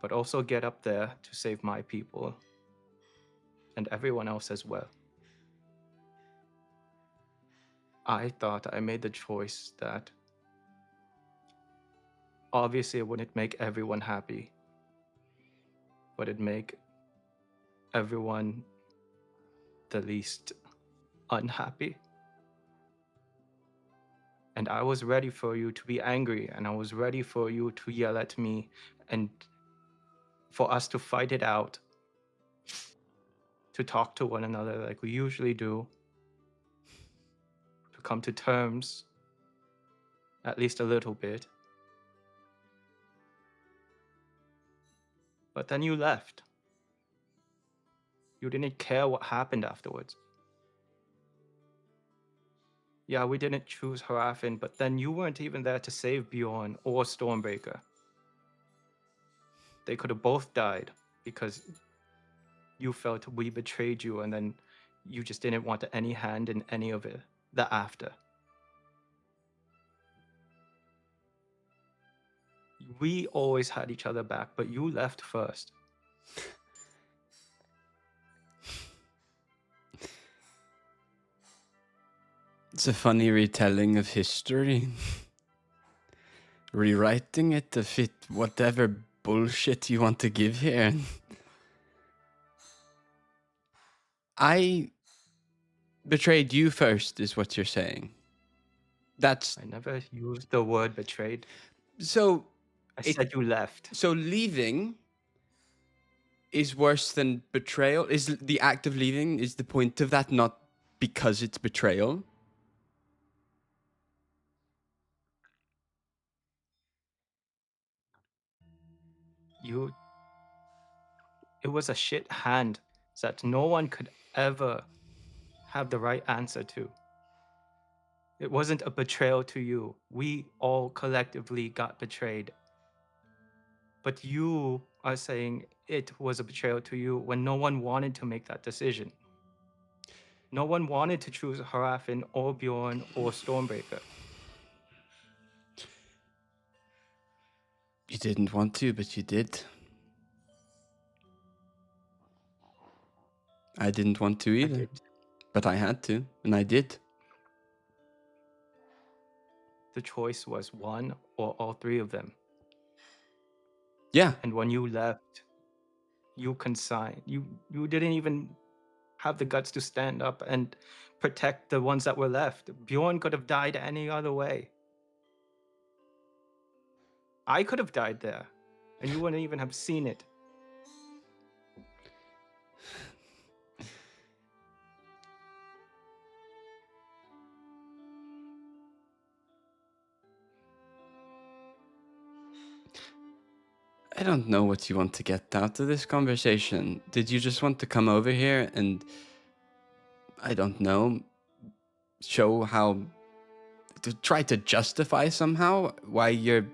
but also get up there to save my people and everyone else as well. I thought I made the choice that obviously it wouldn't make everyone happy, but it'd make everyone the least unhappy. And I was ready for you to be angry, and I was ready for you to yell at me and for us to fight it out, to talk to one another like we usually do, to come to terms, at least a little bit. But then you left. You didn't care what happened afterwards. Yeah, we didn't choose Harafin, but then you weren't even there to save Bjorn or Stormbreaker. They could have both died because you felt we betrayed you, and then you just didn't want any hand in any of it, the after. We always had each other back, but you left first. It's a funny retelling of history. Rewriting it to fit whatever bullshit you want to give here. I betrayed you first, is what you're saying. That's I never used the word betrayed. so. I said you left. So leaving is worse than betrayal. Is the act of leaving, is the point of that not because it's betrayal? It was a shit hand that no one could ever have the right answer to. It wasn't a betrayal to you. We all collectively got betrayed. But you are saying it was a betrayal to you when no one wanted to make that decision. No one wanted to choose Harafin or Bjorn or Stormbreaker. You didn't want to, but you did. I didn't want to I either, did. but I had to, and I did. The choice was one or all three of them. Yeah, And when you left, you consigned. You didn't even have the guts to stand up and protect the ones that were left. Bjorn could have died any other way. I could have died there, and you wouldn't even have seen it. I don't know what you want to get out of this conversation. Did you just want to come over here and, I don't know, show how, to try to justify somehow why you're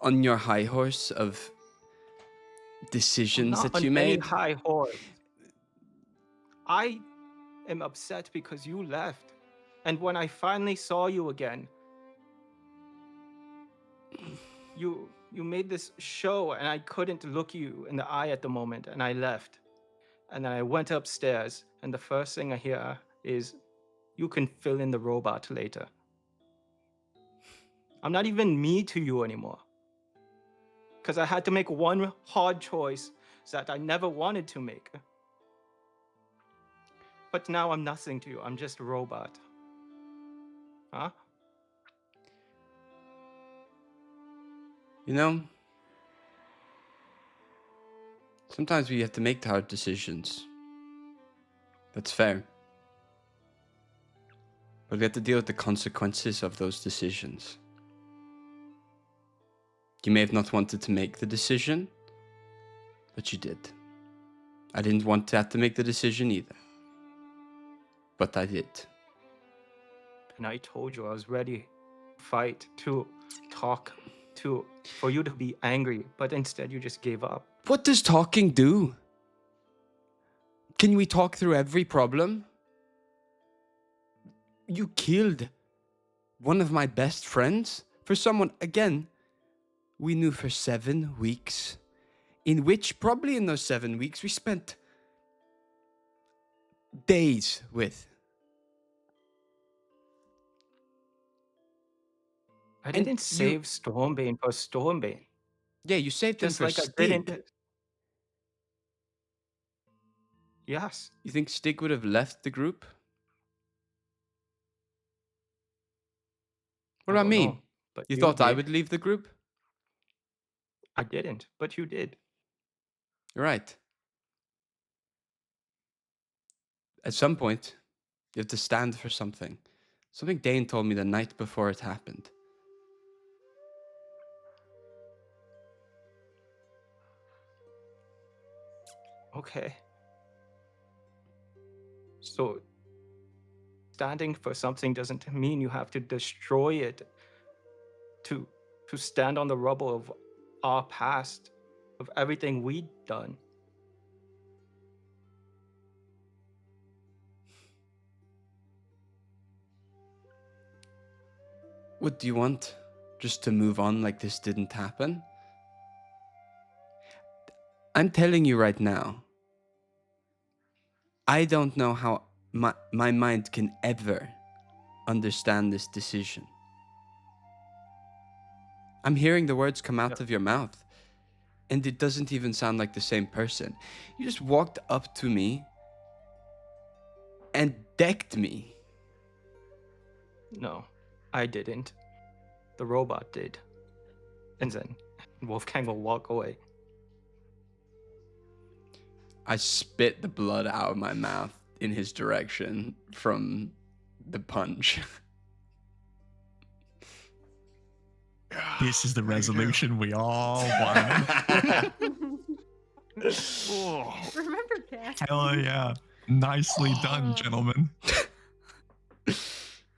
on your high horse of decisions Not that you on any made? high horse. I am upset because you left. And when I finally saw you again, you made this show and I couldn't look you in the eye at the moment and I left. And then I went upstairs and the first thing I hear is, you can fill in the robot later. I'm not even me to you anymore. Because I had to make one hard choice that I never wanted to make. But now I'm nothing to you. I'm just a robot. Huh? You know, sometimes we have to make the hard decisions. That's fair. But we have to deal with the consequences of those decisions. You may have not wanted to make the decision, but you did. I didn't want to have to make the decision either. But I did. And I told you I was ready to fight, to talk, for you to be angry, but instead you just gave up. What does talking do? Can we talk through every problem? You killed one of my best friends for someone, again, we knew for 7 weeks, in which probably in those 7 weeks we spent days with. I And didn't save Stormbane for Stormbane. Yeah, you saved him Just for like I Stig. didn't. Yes. You think Stig would have left the group? What I about don't me? know, but You thought I did. would leave the group? I didn't, but you did. You're right. At some point, you have to stand for something. Something Dane told me the night before it happened. Okay. So, standing for something doesn't mean you have to destroy it to stand on the rubble of our past, of everything we'd done. What do you want? Just to move on like this didn't happen? I'm telling you right now, I don't know how my mind can ever understand this decision. I'm hearing the words come out of your mouth, and it doesn't even sound like the same person. You just walked up to me and decked me. No, I didn't. The robot did. And then Wolfgang will walk away. I spit the blood out of my mouth in his direction from the punch. This is the resolution we all wanted. Remember, Cat? Hell yeah. Nicely done, gentlemen.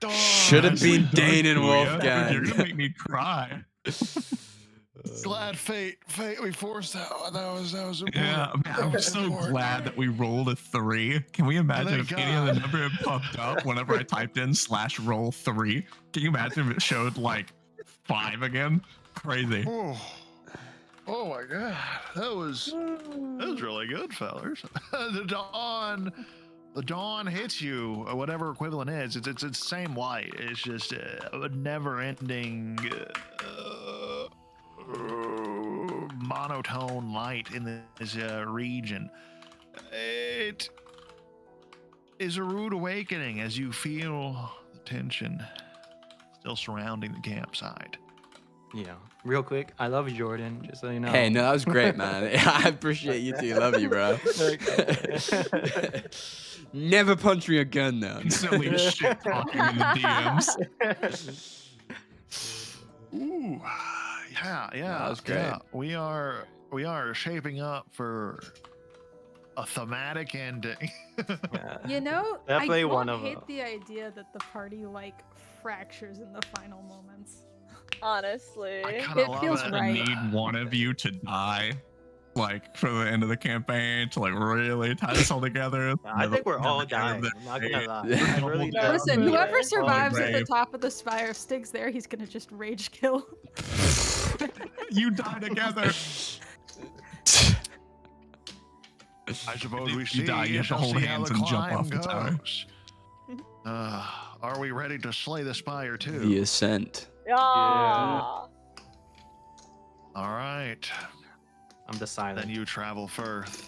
Should have Nicely been done, Dane and Kuya. Wolfgang. You're gonna make me cry. Glad fate we forced that. That was important. Yeah, man, I'm so glad that we rolled a 3. Can we imagine Thank if any of the God. number had popped up whenever I typed in /roll3? Can you imagine if it showed like 5 again? Crazy. Oh my god, that was really good, fellas. The dawn hits you, or whatever equivalent is. It's the same light. It's just a never-ending monotone light in this region. It is a rude awakening as you feel the tension still surrounding the campsite. Yeah. Real quick, I love Jordan, just so you know. Hey, no, that was great, man. I appreciate you too. Love you, bro. Never punch me again, though. Silly shit talking in the DMs. Ooh, yeah, that was great. Yeah. We are shaping up for a thematic ending. Yeah. You know, Definitely I one don't of hate them. the idea that the party like fractures in the final moments. Honestly. I kind of It love feels it. I right. need one of you to die, like for the end of the campaign, to like really tie this all together. I think we're all dying. I'm not gonna lie. I really do. Listen, Yeah. whoever Oh, survives at the grave. top of the spire, Stig's there, he's gonna just rage kill. You die together. I suppose If we you see. die, you have to shall hold see how hands the and jump climb off the tower. goes. Are we ready to slay the spire too? The ascent. Yeah. All right. I'm the silent. Then you travel forth.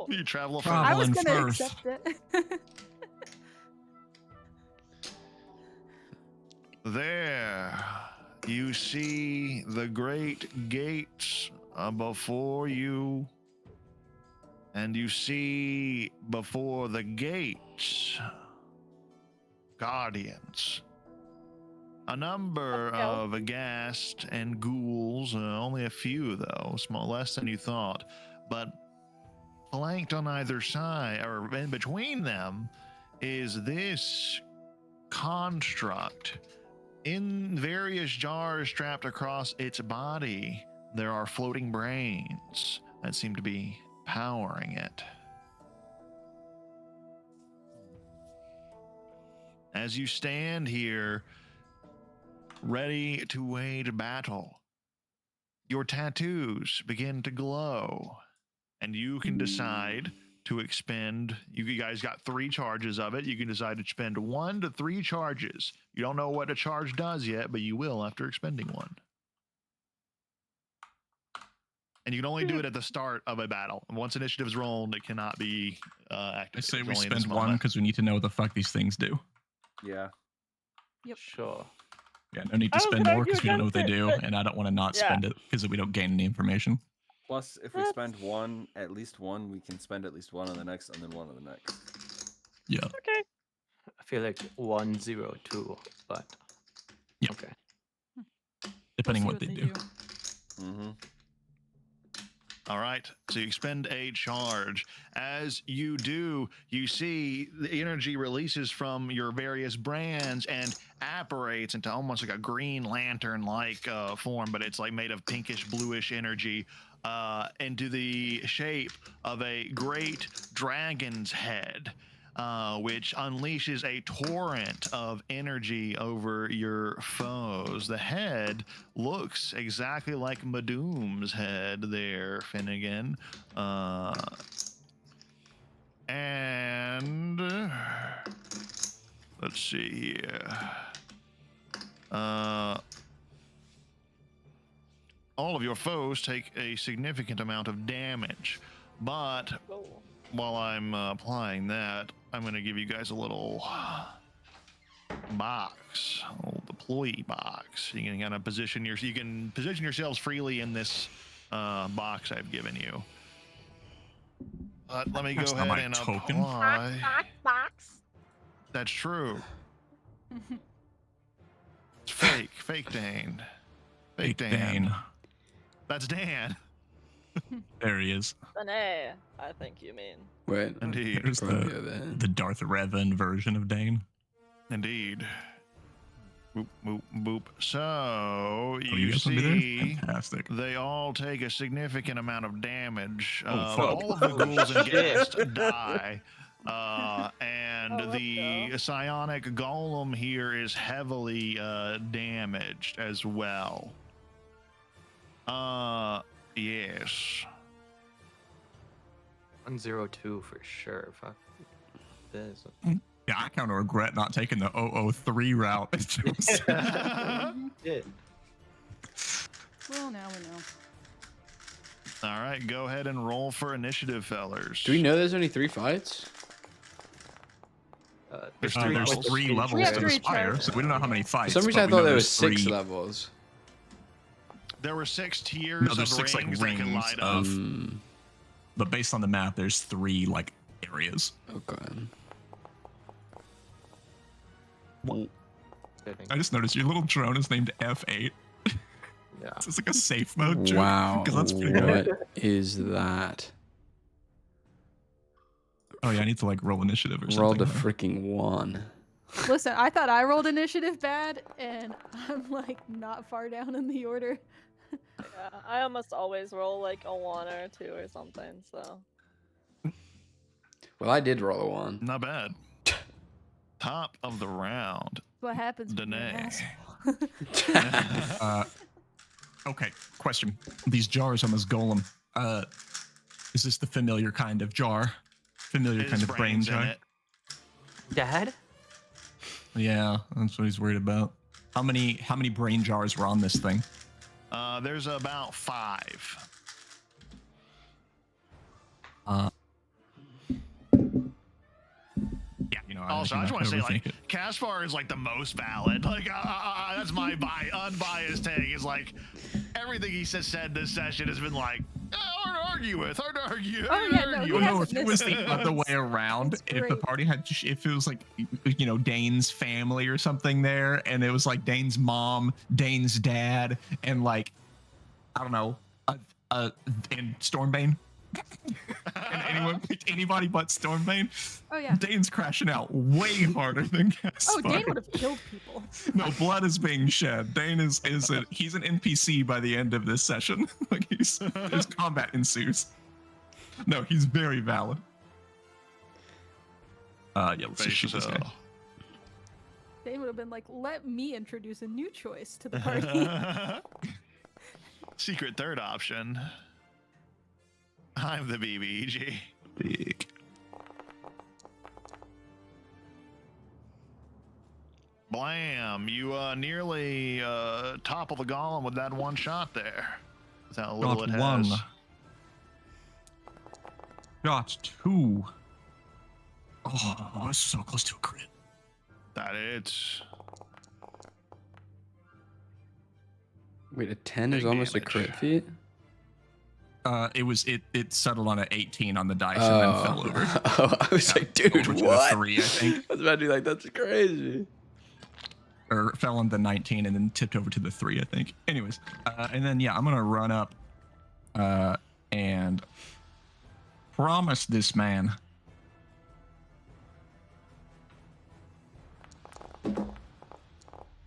You travel Travel. I was Traveling gonna first. accept it. There, you see the great gates before you, and you see before the gates guardians. A number Okay. of aghast and ghouls, only a few though, small, less than you thought, but flanked on either side, or in between them, is this construct. In various jars strapped across its body, there are floating brains that seem to be powering it. As you stand here, ready to wage battle, your tattoos begin to glow, and you can decide to expend. You guys got 3 charges of it. You can decide to spend 1 to 3 charges. You don't know what a charge does yet, but you will after expending 1. And you can only do it at the start of a battle. And once initiative is rolled, it cannot be I activated. say It's we only in this spend one moment. because we need to know what the fuck these things do. Yeah. Yep. Sure. Yeah, no need I to was spend gonna more because argue we don't know what they against do, it, but- and I don't want to not Yeah. spend it because we don't gain any information. Plus, if we That's- spend one, at least one, we can spend at least one on the next, and then one on the next. Yeah. Okay. I feel like 102, but Yeah. okay. Depending We'll what see they do. Mm-hmm. All right, so you expend a charge. As you do, you see the energy releases from your various brands and apparates into almost like a green lantern-like form, but it's like made of pinkish bluish energy into the shape of a great dragon's head, which unleashes a torrent of energy over your foes. The head looks exactly like Madoom's head there, Finnegan. And let's see here. All of your foes take a significant amount of damage, but Oh. while I'm applying that, I'm going to give you guys a little box, a little deploy box. You can kind of position yourselves freely in this box I've given you. Let me That's go not ahead my and token. apply. Box. That's true. It's fake Dane. Fake Big Dan. Dane. That's Dan. There he is. Danae, I think you mean. Wait. Indeed. There's Probably the, over there. the Darth Revan version of Dane. Indeed. Boop, boop, boop. So Oh, you guys will be there? see, Fantastic. they all take a significant amount of damage. Oh, fuck. All of the ghouls and Shit. guests die. And and let's the go. psionic golem here is heavily damaged as well. Yes. 102 for sure. Fuck this. Yeah, I kind of regret not taking the 003 route. Shit. Well, now we know. All right, go ahead and roll for initiative, fellers. Do we know there's only 3 fights? There's There's levels. 3 We levels have to the 3 spire, characters. so we don't know how many For fights. some reason, I but we thought know there was there's 6 3. levels. There were 6 tiers No, there's of 6 like rings that can rings light of, up. but based on the map, there's 3 like areas. Okay. I just noticed your little drone is named F8. Yeah. It's like a safe mode joke. Wow. 'cause that's pretty good. What is that? Oh yeah, I need to like roll initiative or Rolled a something. freaking 1. Listen, I thought I rolled initiative bad, and I'm like not far down in the order. Yeah, I almost always roll like a 1 or a 2 or something. So Well, I did roll a 1. Not bad. Top of the round. What happens when you're an Danae. asshole? Okay, question. These jars on this golem. Is this the familiar kind of jar? Familiar His kind of brain brains in jar? it. Dad? Yeah, that's what he's worried about. How many brain jars were on this thing? There's about 5. Yeah, you know. Also, I just want to say, like, overthink it. Caspar is like the most valid. Like, that's my unbiased take. Is like everything he said this session has been like hard to argue with. Hard to argue. Oh, yeah, no, he Well, no, hasn't if it was missed the other way around, That's if the great. party had, if it was like, you know, Dane's family or something there, and it was like Dane's mom, Dane's dad, and like, I don't know, and Stormbane, and anybody but Stormbane, Oh yeah. Dane's crashing out way harder than Oh, Caspar. Dane would have killed people. No, blood is being shed. Dane is he's an NPC by the end of this session. Like there's combat ensues. No, he's very valid. Yeah, let's just shoot this guy. Dane would have been like, "Let me introduce a new choice to the party." Secret third option. I'm the BBG. Big. Blam! You nearly topple the golem with that one shot there. Is that how little Got it has? one. Got 2. Oh, it's so close to a crit. That it's Wait, a 10 is Big almost a damage. crit feat? It settled on an 18 on the dice and then fell over. Oh, I was like, dude, Over to the what? 3, I think. I was about to be like, that's crazy. Or fell on the 19 and then tipped over to the 3, I think. Anyways, and then yeah, I'm gonna run up and promise this man.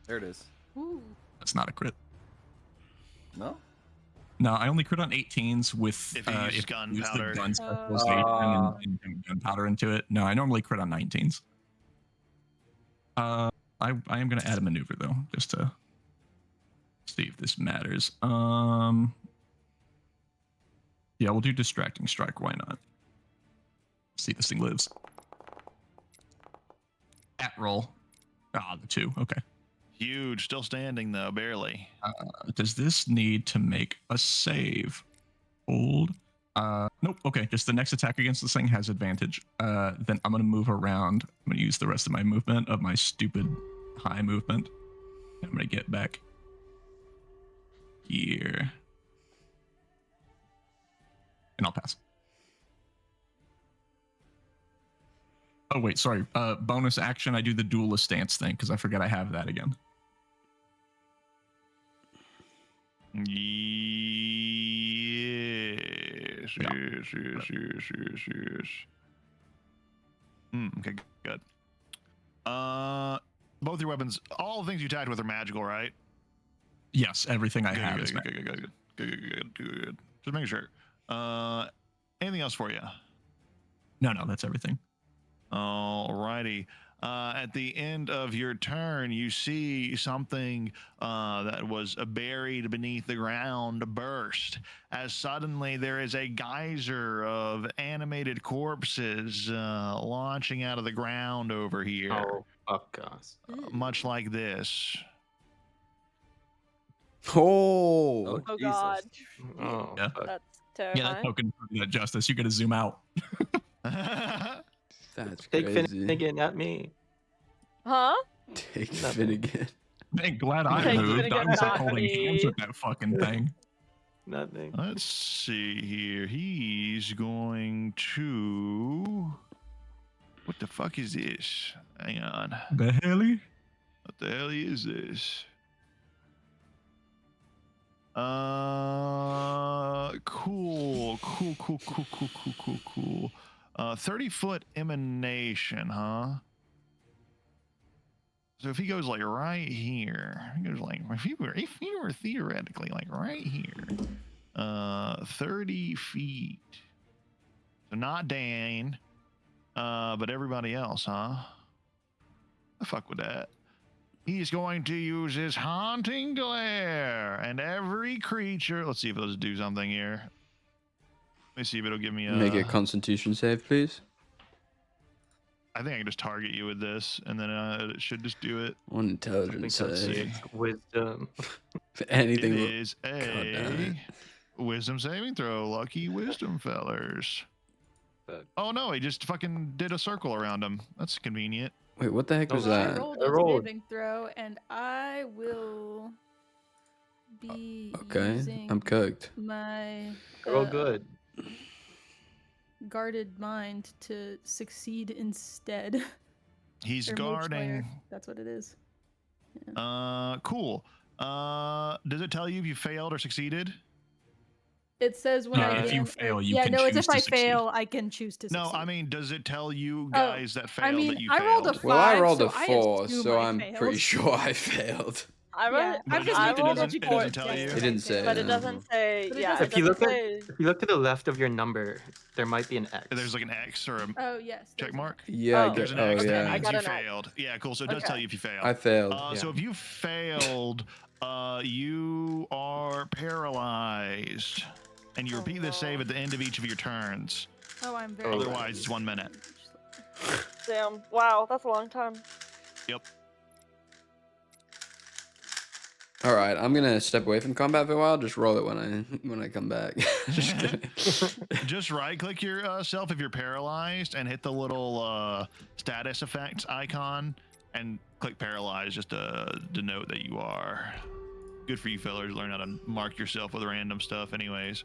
There it is. Ooh. That's not a crit. No? No, I only crit on 18s with If you use use the gunpowder. gun specialization and gunpowder into it. No, I normally crit on 19s. I am gonna add a maneuver though, just to see if this matters. Yeah, we'll do distracting strike. Why not? See if this thing lives. At roll. Ah, the 2. Okay. huge. Still standing though, barely. Does this need to make a save? Hold. Nope. Okay, just the next attack against this thing has advantage. Then I'm gonna move around. I'm gonna use the rest of my movement of my stupid high movement. I'm gonna get back here, and I'll pass. Oh wait, sorry. Bonus action. I do the duelist stance thing because I forget I have that again. Yes, Yeah. yes. Okay, good. Both your weapons, all the things you attacked with are magical, right? Yes, everything I Good, have good, is good, magic. good. Just making sure. Anything else for you? No, that's everything. Alrighty. At the end of your turn, you see something that was buried beneath the ground burst, as suddenly there is a geyser of animated corpses launching out of the ground over here, Oh, fuck us. much like this. Oh, Oh Jesus. god, Oh, Yeah. fuck. that's Yeah, terrifying. that's token for that justice. You gotta zoom out. that's Take crazy. Finnegan at me. Huh? Take Nothing. Finnegan. Man, glad I Take moved. I Finnegan, was not holding hands me. with that fucking thing. Nothing. Let's see here. He's going to. What the fuck is this? Hang on. The hell? What the hell is this? Cool. 30-foot emanation, huh? So if he goes like right here, he goes like if he were theoretically like right here, 30 feet. So not Dane, but everybody else, huh? I fuck with that. He's going to use his haunting glare, and every creature. Let's see if it'll do something here. Let me see if it'll give me a. Make a Constitution save, please. I think I can just target you with this, and then it should just do it. One I think intelligence that's save. it. Wisdom. Anything. It is God damn it. a wisdom saving throw. Lucky wisdom fellers. Fuck. Oh no, he just fucking did a circle around him. That's convenient. Wait, what the heck was Oh, I that? rolled I a rolled. saving throw, and I will be Okay, using I'm cooked. my They're all good. guarded mind to succeed instead. He's Or Mage guarding. Slayer, that's what it is. Cool. Does it tell you if you failed or succeeded? It says when I if you am- fail, you yeah, can no, it's choose if to I succeed. fail, I can choose to No, succeed. I mean, does it tell you Oh, guys that failed I mean, that you I rolled a failed? Well, I five, rolled so a I 4, assume so I I'm failed. pretty sure I failed. I rolled, Yeah, I'm just I making rolled a it it doesn't four, tell you? It didn't say. but it no. doesn't say. But it Yeah, doesn't it If you doesn't look at say. if you look to the left of your number, there might be an X. There's like an X or a Oh yes. check there's a- mark. Yeah, I Oh, get. There's an Oh X. okay, That yeah. I means got you an X. failed. Yeah, cool. So it does Okay. tell you if you failed. I failed. So Yeah. if you failed, you are paralyzed, and you Oh, repeat this no. save at the end of each of your turns. Oh, I'm very. Oh, Otherwise, it's 1 minute. Damn! Wow, that's a long time. All right, I'm gonna step away from combat for a while. Just roll it when I come back. Just kidding. Just right-click yourself if you're paralyzed, and hit the little status effects icon, and click paralyzed just to denote that you are. Good for you, fellers. Learn how to mark yourself with random stuff, anyways.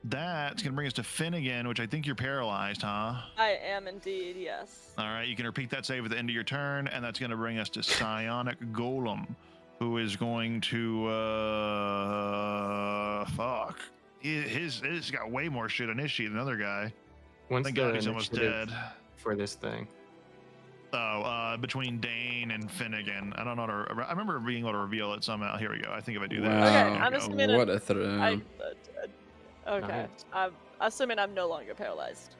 That's gonna bring us to Finnegan, which I think you're paralyzed, huh? I am indeed. Yes. All right, you can repeat that save at the end of your turn, and that's going to bring us to Psionic Golem, who is going to fuck. His got way more shit on his sheet than the other guy. Once Thank the God he's almost initiative dead. for this thing. Oh, between Dane and Finnegan. I don't know. I remember being able to reveal it somehow. Here we go. I think if I do that. Wow. Okay, there we I'm go. assuming What a throw. Okay. Nice. I'm assuming I'm no longer paralyzed.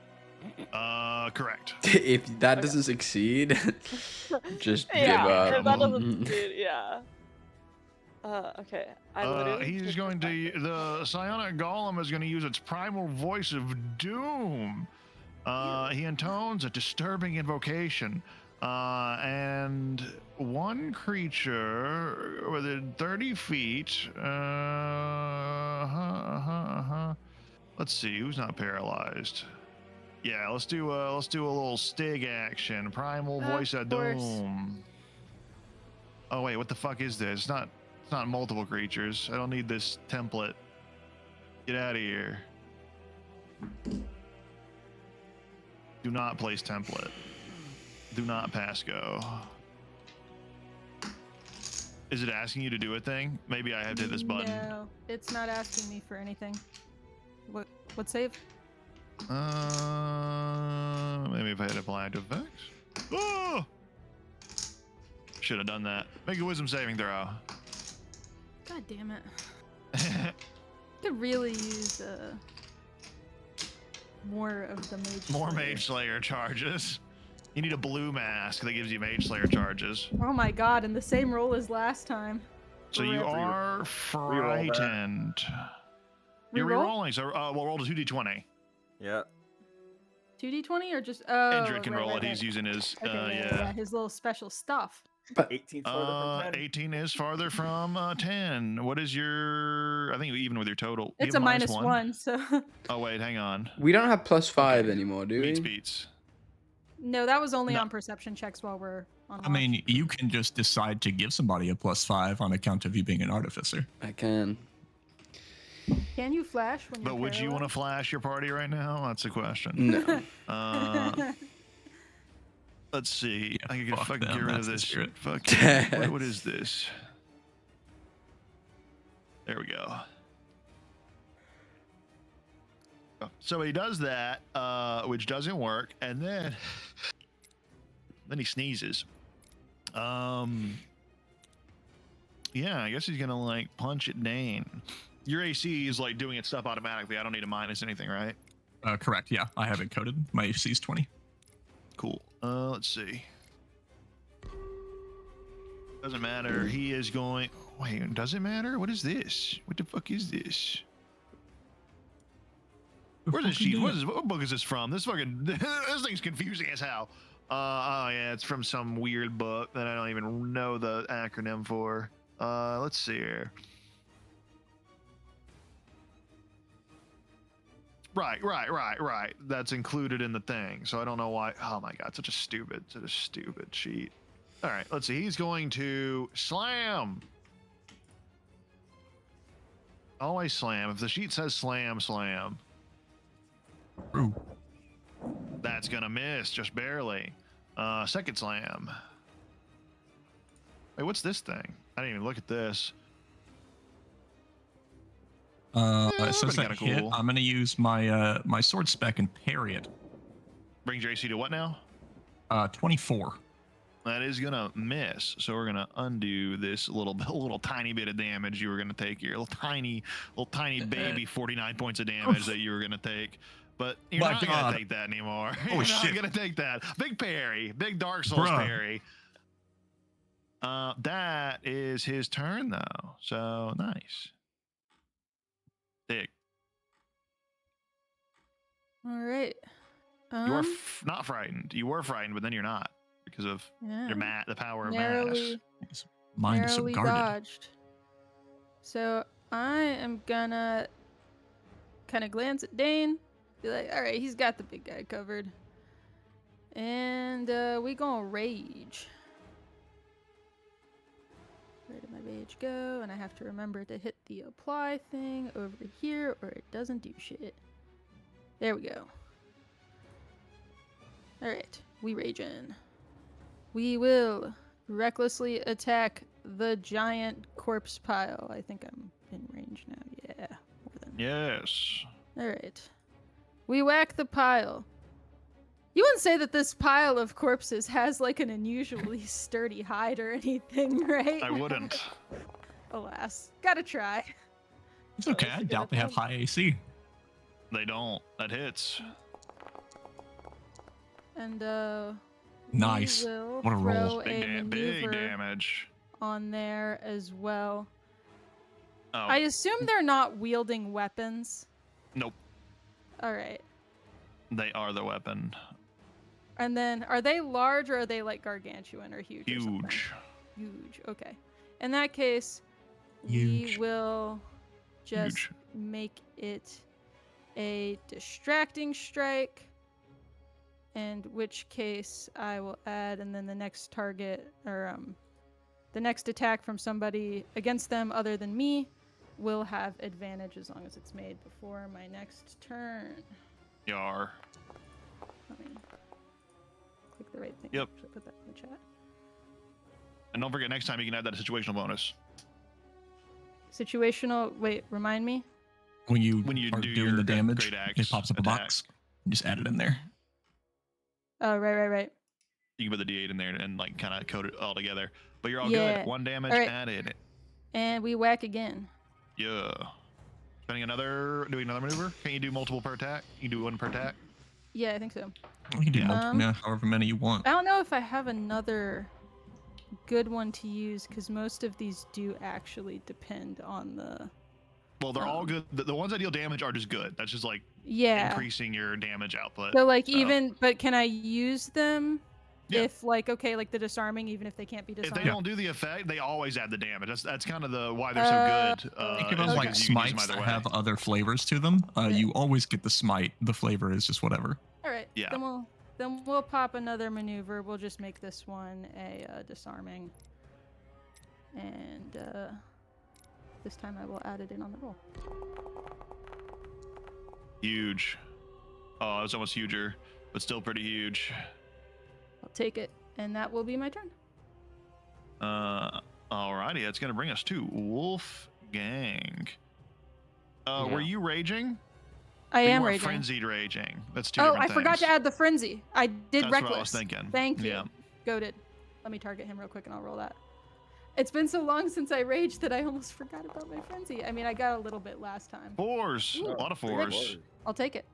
Correct. If that Okay. doesn't succeed, just Yeah. give up. If that doesn't succeed, yeah. Okay. I literally. He's just going went to. The Psionic Golem is going to use its primal voice of doom. He intones a disturbing invocation. And one creature within 30 feet. Let's see who's not paralyzed. Yeah, let's do a little stig action. Primal Of voice of course. doom. Oh wait, what the fuck is this? It's not multiple creatures. I don't need this template. Get out of here. Do not place template. Do not pass go. Is it asking you to do a thing? Maybe I have to hit this button. No, it's not asking me for anything. What save? Maybe if I hit apply to effects. Oh! Should have done that. Make a wisdom saving throw. God damn it. Could really use more of the mage. More Slayer. Mage Slayer charges. You need a blue mask that gives you Mage Slayer charges. Oh my god, and the same roll as last time. So you Forever. are that. frightened. You're Reroll? rerolling, so we'll roll to 2d20. Yeah. 2d20 or just Indrid can roll it. He's using his Okay, yeah, his little special stuff. 18's farther from 10. 18 is farther from 10. What is your? I think even with your total, you It's have a minus -1. one, so Oh wait, hang on. We don't have +5 Okay. anymore, do we? Beats. no, that was only No. on perception checks while we're on. I mean, you can just decide to give somebody a +5 on account of you being an artificer. I can. Can you flash when you're But would you want to flash your party right now? That's the question. No. Let's see. Yeah, I can fuck fucking them, get rid of that's the this. spirit. Fuck. what is this? There we go. So he does that, which doesn't work, and then he sneezes. Yeah, I guess he's gonna like punch at Dane. Your AC is like doing its stuff automatically. I don't need to minus anything, right? Correct. Yeah, I have it coded. My AC is 20. Cool. Let's see. Doesn't matter. He is going. Wait, does it matter? What is this? What the fuck is this? Where's this sheet? What book is this from? This fucking this thing's confusing as hell. Oh yeah, it's from some weird book that I don't even know the acronym for. Let's see here. Right. That's included in the thing. So I don't know why. Oh my god, such a stupid sheet. All right, let's see. He's going to slam. Always slam. If the sheet says slam, slam. Ooh. That's gonna miss just barely. Second slam. Wait, what's this thing? I didn't even look at this. It says pretty that kinda hit. cool. I'm gonna use my my sword spec and parry it. Brings your AC to what now? 24. That is gonna miss. So we're gonna undo this little tiny bit of damage you were gonna take here. Little tiny baby 49 points of damage that you were gonna take. But you're My not God. gonna take that anymore. Oh, You're shit. not gonna take that. Big parry. Big Dark Souls Bruh. parry. That is his turn though. So nice. Dick. All right. You are not frightened. You were frightened, but then you're not because of yeah. your the power of narrowly, mass. Mind is so narrowly guarded. dodged. So I am gonna kind of glance at Dane, be like, all right, he's got the big guy covered, and we gonna rage. Where did my rage go? And I have to remember to hit the apply thing over here, or it doesn't do shit. There we go. All right, we raging. We will recklessly attack the giant corpse pile. I think I'm in range now. Yeah, more than. Yes. All right. We whack the pile. You wouldn't say that this pile of corpses has like an unusually sturdy hide or anything, right? I wouldn't. Alas. Gotta try. It's okay. I doubt they have high AC. They don't. That hits. And Nice. we will What a roll. throw a Big maneuver damage. on there as well. Oh, I assume they're not wielding weapons. nope. All right. They are the weapon. And then, are they large or are they like gargantuan or huge? or something? Huge. Huge. Okay. In that case, we Huge. will just Huge. make it a distracting strike. In which case, I will add, and then the next target or the next attack from somebody against them other than me will have advantage as long as it's made before my next turn. Yar. Let me click the right thing. Yep. Should I put that in the chat? And don't forget, next time you can add that situational bonus. Situational. Wait, remind me. When you do doing your the damage, great it axe pops up a attack. box. You just add it in there. Oh, right. You can put the D8 in there and like kind of code it all together. But you're all Yeah. good. 1 damage All right. added. And we whack again. Yeah. Doing another maneuver? Can you do multiple per attack? You do one per attack? Yeah, I think so. You can do Yeah. multiple, yeah, however many you want. I don't know if I have another good one to use because most of these do actually depend on the. Well, they're all good. The ones that deal damage are just good. That's just like Yeah. increasing your damage output. So like but can I use them Yeah. if like okay like the disarming even if they can't be If disarmed? they don't do the effect, they always add the damage. That's kind of the why they're so good. Think of them is like because you can use them smites either that way. have other flavors to them. You always get the smite. The flavor is just whatever. All right. Yeah. Then we'll pop another maneuver. We'll just make this one a disarming, and this time I will add it in on the roll. Huge. Oh, it was almost huger, but still pretty huge. I'll take it, and that will be my turn. Alrighty, that's gonna bring us to Wolfgang. Were you raging? I Or you am were raging. Frenzied raging. That's two Oh, different I things. forgot to add the frenzy. I did That's reckless. what I was thinking. Thank you. Yeah. Goated. Let me target him real quick and I'll roll that. It's been so long since I raged that I almost forgot about my frenzy. I mean, I got a little bit last time. Fours. Ooh, A lot of three fours. hits. I'll take it.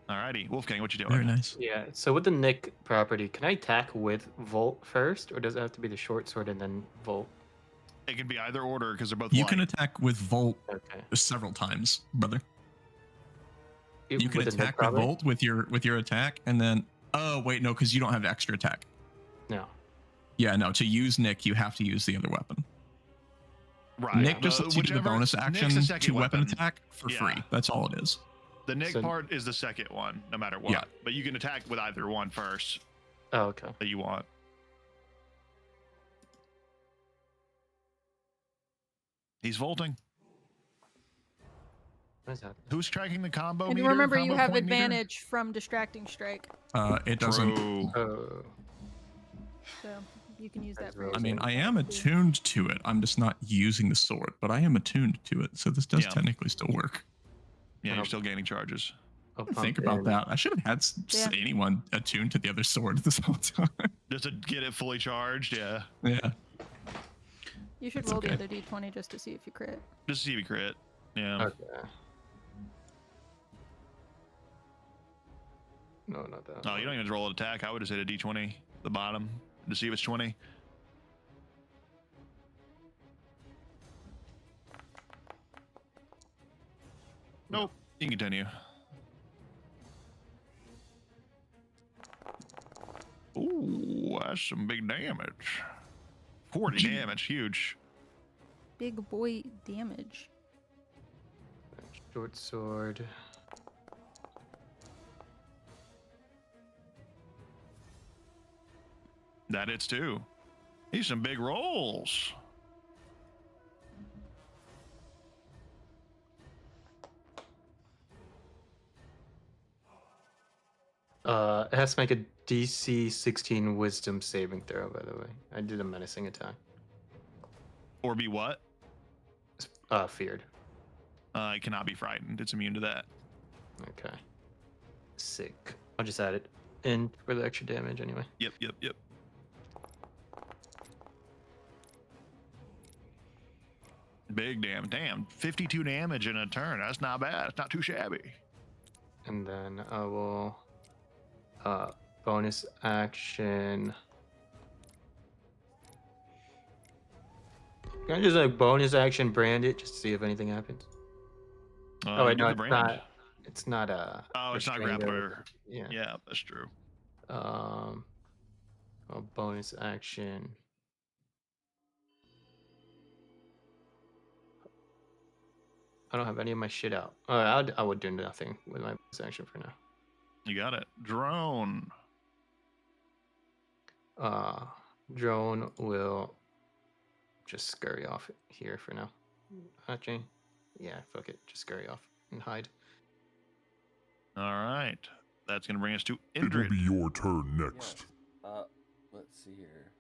Alrighty, Wolfgang, what you doing? Very nice. Yeah. So with the Nick property, can I attack with Volt first, or does it have to be the short sword and then Volt? It can be either order because they're both You light. can attack with Volt Okay. several times, brother. It- You can with the Nick attack with property? Volt with your attack, and then wait, no, because you don't have extra attack. No. Yeah, no. To use Nick, you have to use the other weapon. Right. Nick just lets you do the whichever- bonus Nick's action the second to weapon weapon. attack for Yeah. free. That's all it is. The Nick So- part is the second one, no matter what. Yeah. But you can attack with either one first Oh, okay. that you want. He's vaulting. What is that? Who's tracking the combo And meter? remember, you combo have point meter? advantage from distracting strike, It doesn't. True. Oh. so you can use that As for well. I yourself. mean, I am attuned to it. I'm just not using the sword, but I am attuned to it, so this does Yeah. technically still work. Yeah, you're still gaining charges. I'll Think pump about in- that. I should have had Yeah. anyone attuned to the other sword this whole time. Just to get it fully charged, yeah. Yeah. You should It's roll okay. the other d20 just to see if you crit. Just to see if you crit. Yeah. Okay. No, not that. Oh, you don't even roll an attack. I would have hit a d20 at the bottom to see if it's 20. Nope. You can continue. Ooh, that's some big damage. 40 damage, huge. Big boy damage. Short sword. That hits too. These some big rolls. It has to make a DC 16 Wisdom saving throw. By the way, I did a menacing attack. Or be what? Feared. It cannot be frightened. It's immune to that. Okay. Sick. I'll just add it in for the extra damage anyway. Yep, yep, yep. Big damn. 52 damage in a turn. That's not bad. It's not too shabby. And then I will bonus action. Can I just like bonus action brand it just to see if anything happens? Oh wait, do no, the it's brand. not. It's not a. Oh, it's not restrained grappler. or- Yeah. Yeah, that's true. A bonus action. I don't have any of my shit out. I would do nothing with my bonus action for now. You got it. Drone. Drone will just scurry off here for now. Actually, yeah, fuck it. Just scurry off and hide. All right. That's going to bring us to It'll Indrid. be your turn next. Let's see here.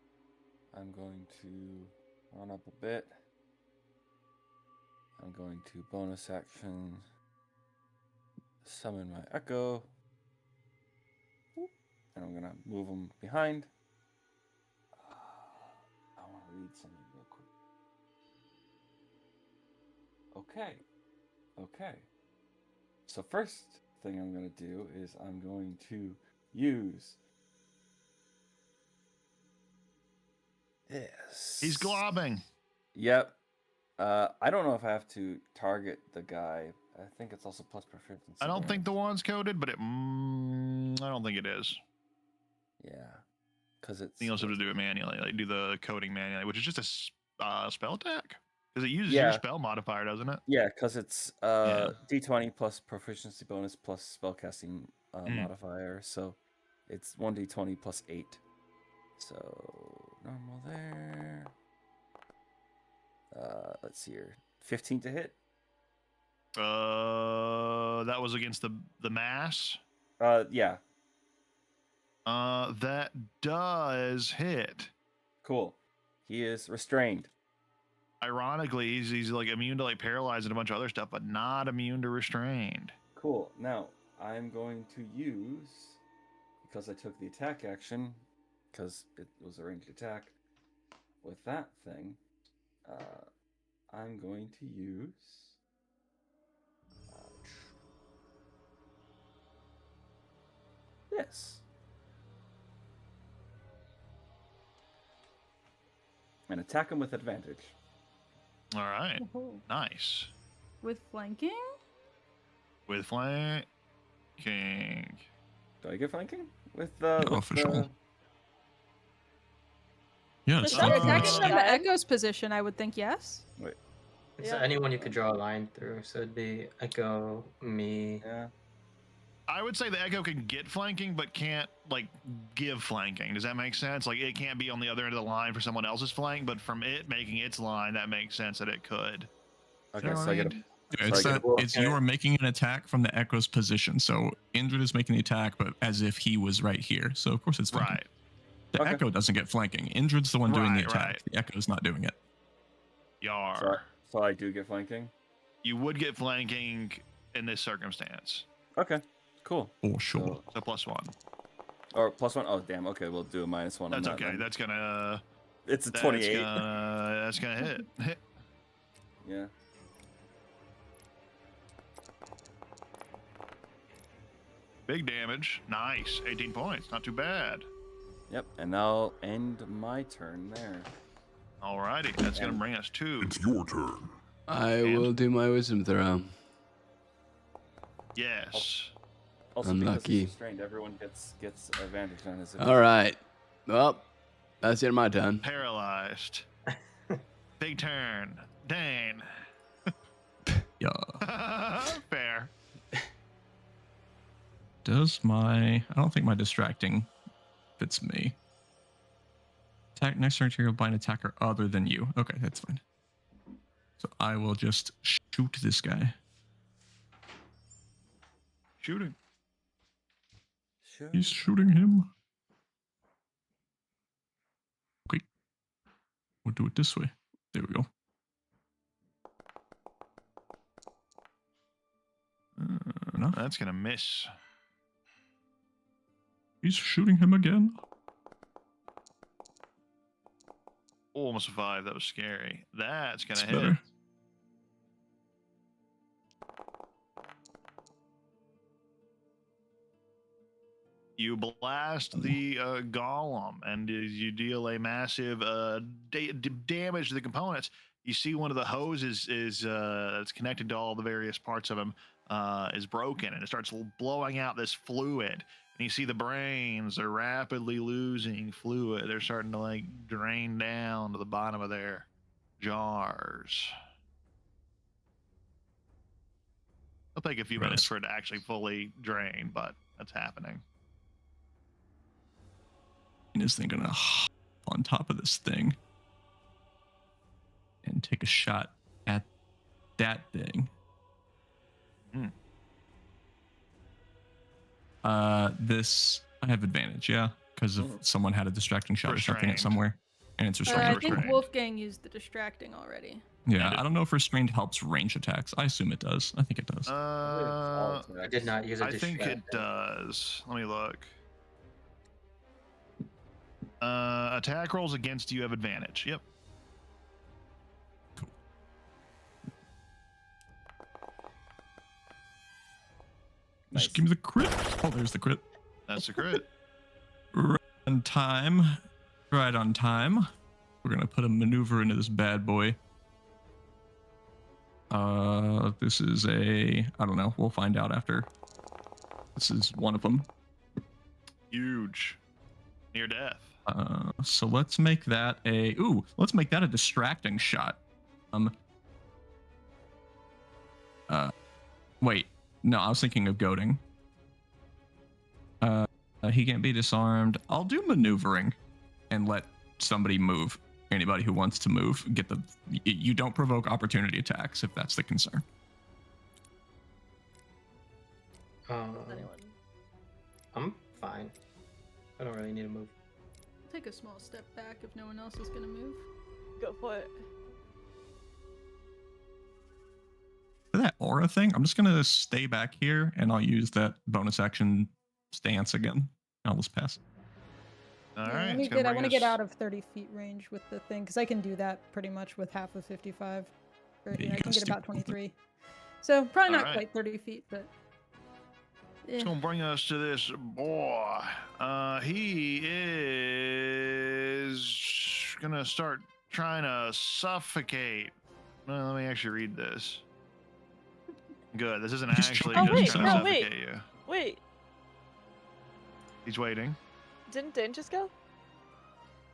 I'm going to run up a bit. I'm going to bonus action summon my Echo. Whoop. And I'm gonna move him behind. I want to read something real quick. Okay. Okay. So first thing I'm going to do is I'm going to use this. He's globbing. Yep. I don't know if I have to target the guy. I think it's also plus proficiency. I don't think the bonus. one's coded, but I don't think it is. Yeah. Because it's. I think you'll have to do it manually, like do the coding manually, which is just a spell attack. Because it uses Yeah. your spell modifier, doesn't it? Yeah, because it's Yeah. D20 plus proficiency bonus plus spellcasting modifier. So it's 1d20 plus 8. So normal there. Let's see here. 15 to hit. That was against the mass. Yeah. That does hit. Cool. He is restrained. Ironically, he's like immune to like paralyzed and a bunch of other stuff, but not immune to restrained. Cool. Now I'm going to use, because I took the attack action, because it was a ranged attack with that thing. I'm going to use. This. And attack him with advantage. All right, Oh. nice. With flanking? With flanking. Do I get flanking? With for sure. Yeah, Is it's that not attacking nice. them? From the Echo's position, I would think yes. It's Yeah. anyone you could draw a line through. So it'd be Echo, me. Yeah. I would say the Echo can get flanking, but can't like give flanking. Does that make sense? Like it can't be on the other end of the line for someone else's flank, but from it making its line, that makes sense that it could. Okay, know so what I I get a, mean? Yeah, it's So I that get- it's you are making an attack from the Echo's position. So Indrid is making the attack, but as if he was right here. So of course it's flanking. Right. The Okay. Echo doesn't get flanking. Indrid's the one doing the Right, attack. right. The Echo's not doing it. Yar. so I do get flanking. You would get flanking in this circumstance. Okay, cool. For sure. So +1. Or +1. Oh damn. Okay, we'll do a -1 on That's that. okay. then. That's gonna. It's a That's 28. That's gonna hit. Yeah. Big damage. Nice. 18 points. Not too bad. Yep. And I'll end my turn there. Alrighty. That's gonna bring us to. It's your turn. I And- will do my wisdom throw. Yes. Also, Unlucky. because he's restrained, everyone gets advantage on his. All right. Well, that's it. My turn. Paralyzed. Big turn. Dane. Yeah. Fair. Does my I don't think my distracting fits me. Attack next turn to your blind attacker other than you. Okay, that's fine. So I will just shoot this guy. Shooting. Sure. He's shooting him. Okay. We'll do it this way. There we go. Enough. That's gonna miss. He's shooting him again. Oh, almost a 5. That was scary. That's gonna It's hit. better. You blast the golem, and as you deal a massive damage to the components, you see one of the hoses is that's connected to all the various parts of him is broken, and it starts blowing out this fluid. And you see the brains are rapidly losing fluid. They're starting to like drain down to the bottom of their jars. It'll take a few minutes Gross. for it to actually fully drain, but that's happening. Is then gonna hop on top of this thing and take a shot at that thing. This I have advantage, yeah, because if someone had a distracting shot or something at Restrained. somewhere, and it's I restrained. think restrained. Wolfgang used the distracting already. Yeah, I don't know if restrained helps range attacks. I assume it does. I think it does. I did not use a I think it distract. does. Let me look. Attack rolls against you have advantage. Yep. Just give me the crit. Oh, there's the crit. That's a crit. Right on time. Right on time. We're gonna put a maneuver into this bad boy. This is I don't know. We'll find out after. This is one of them. Huge. Near death. So let's make that let's make that a distracting shot. Wait. No, I was thinking of goading. He can't be disarmed. I'll do maneuvering and let somebody move. Anybody who wants to move, you don't provoke opportunity attacks if that's the concern. Anyone? I'm fine. I don't really need to move. Take a small step back if no one else is gonna move. Go for it. That aura thing, I'm just gonna stay back here and I'll use that bonus action stance again. I'll just pass. All Yeah, right. I want to get out of 30 feet range with the thing, because I can do that pretty much with half of 55. Or, Yeah, you I can gotta get about stick with it. 23. So probably not Alright. quite 30 feet, but It's gonna bring us to this boy. He is gonna start trying to suffocate. Well, let me actually read this. Good. This isn't He's actually choking just trying to himself. Oh, wait. suffocate you. Wait, He's waiting. didn't Dane just go?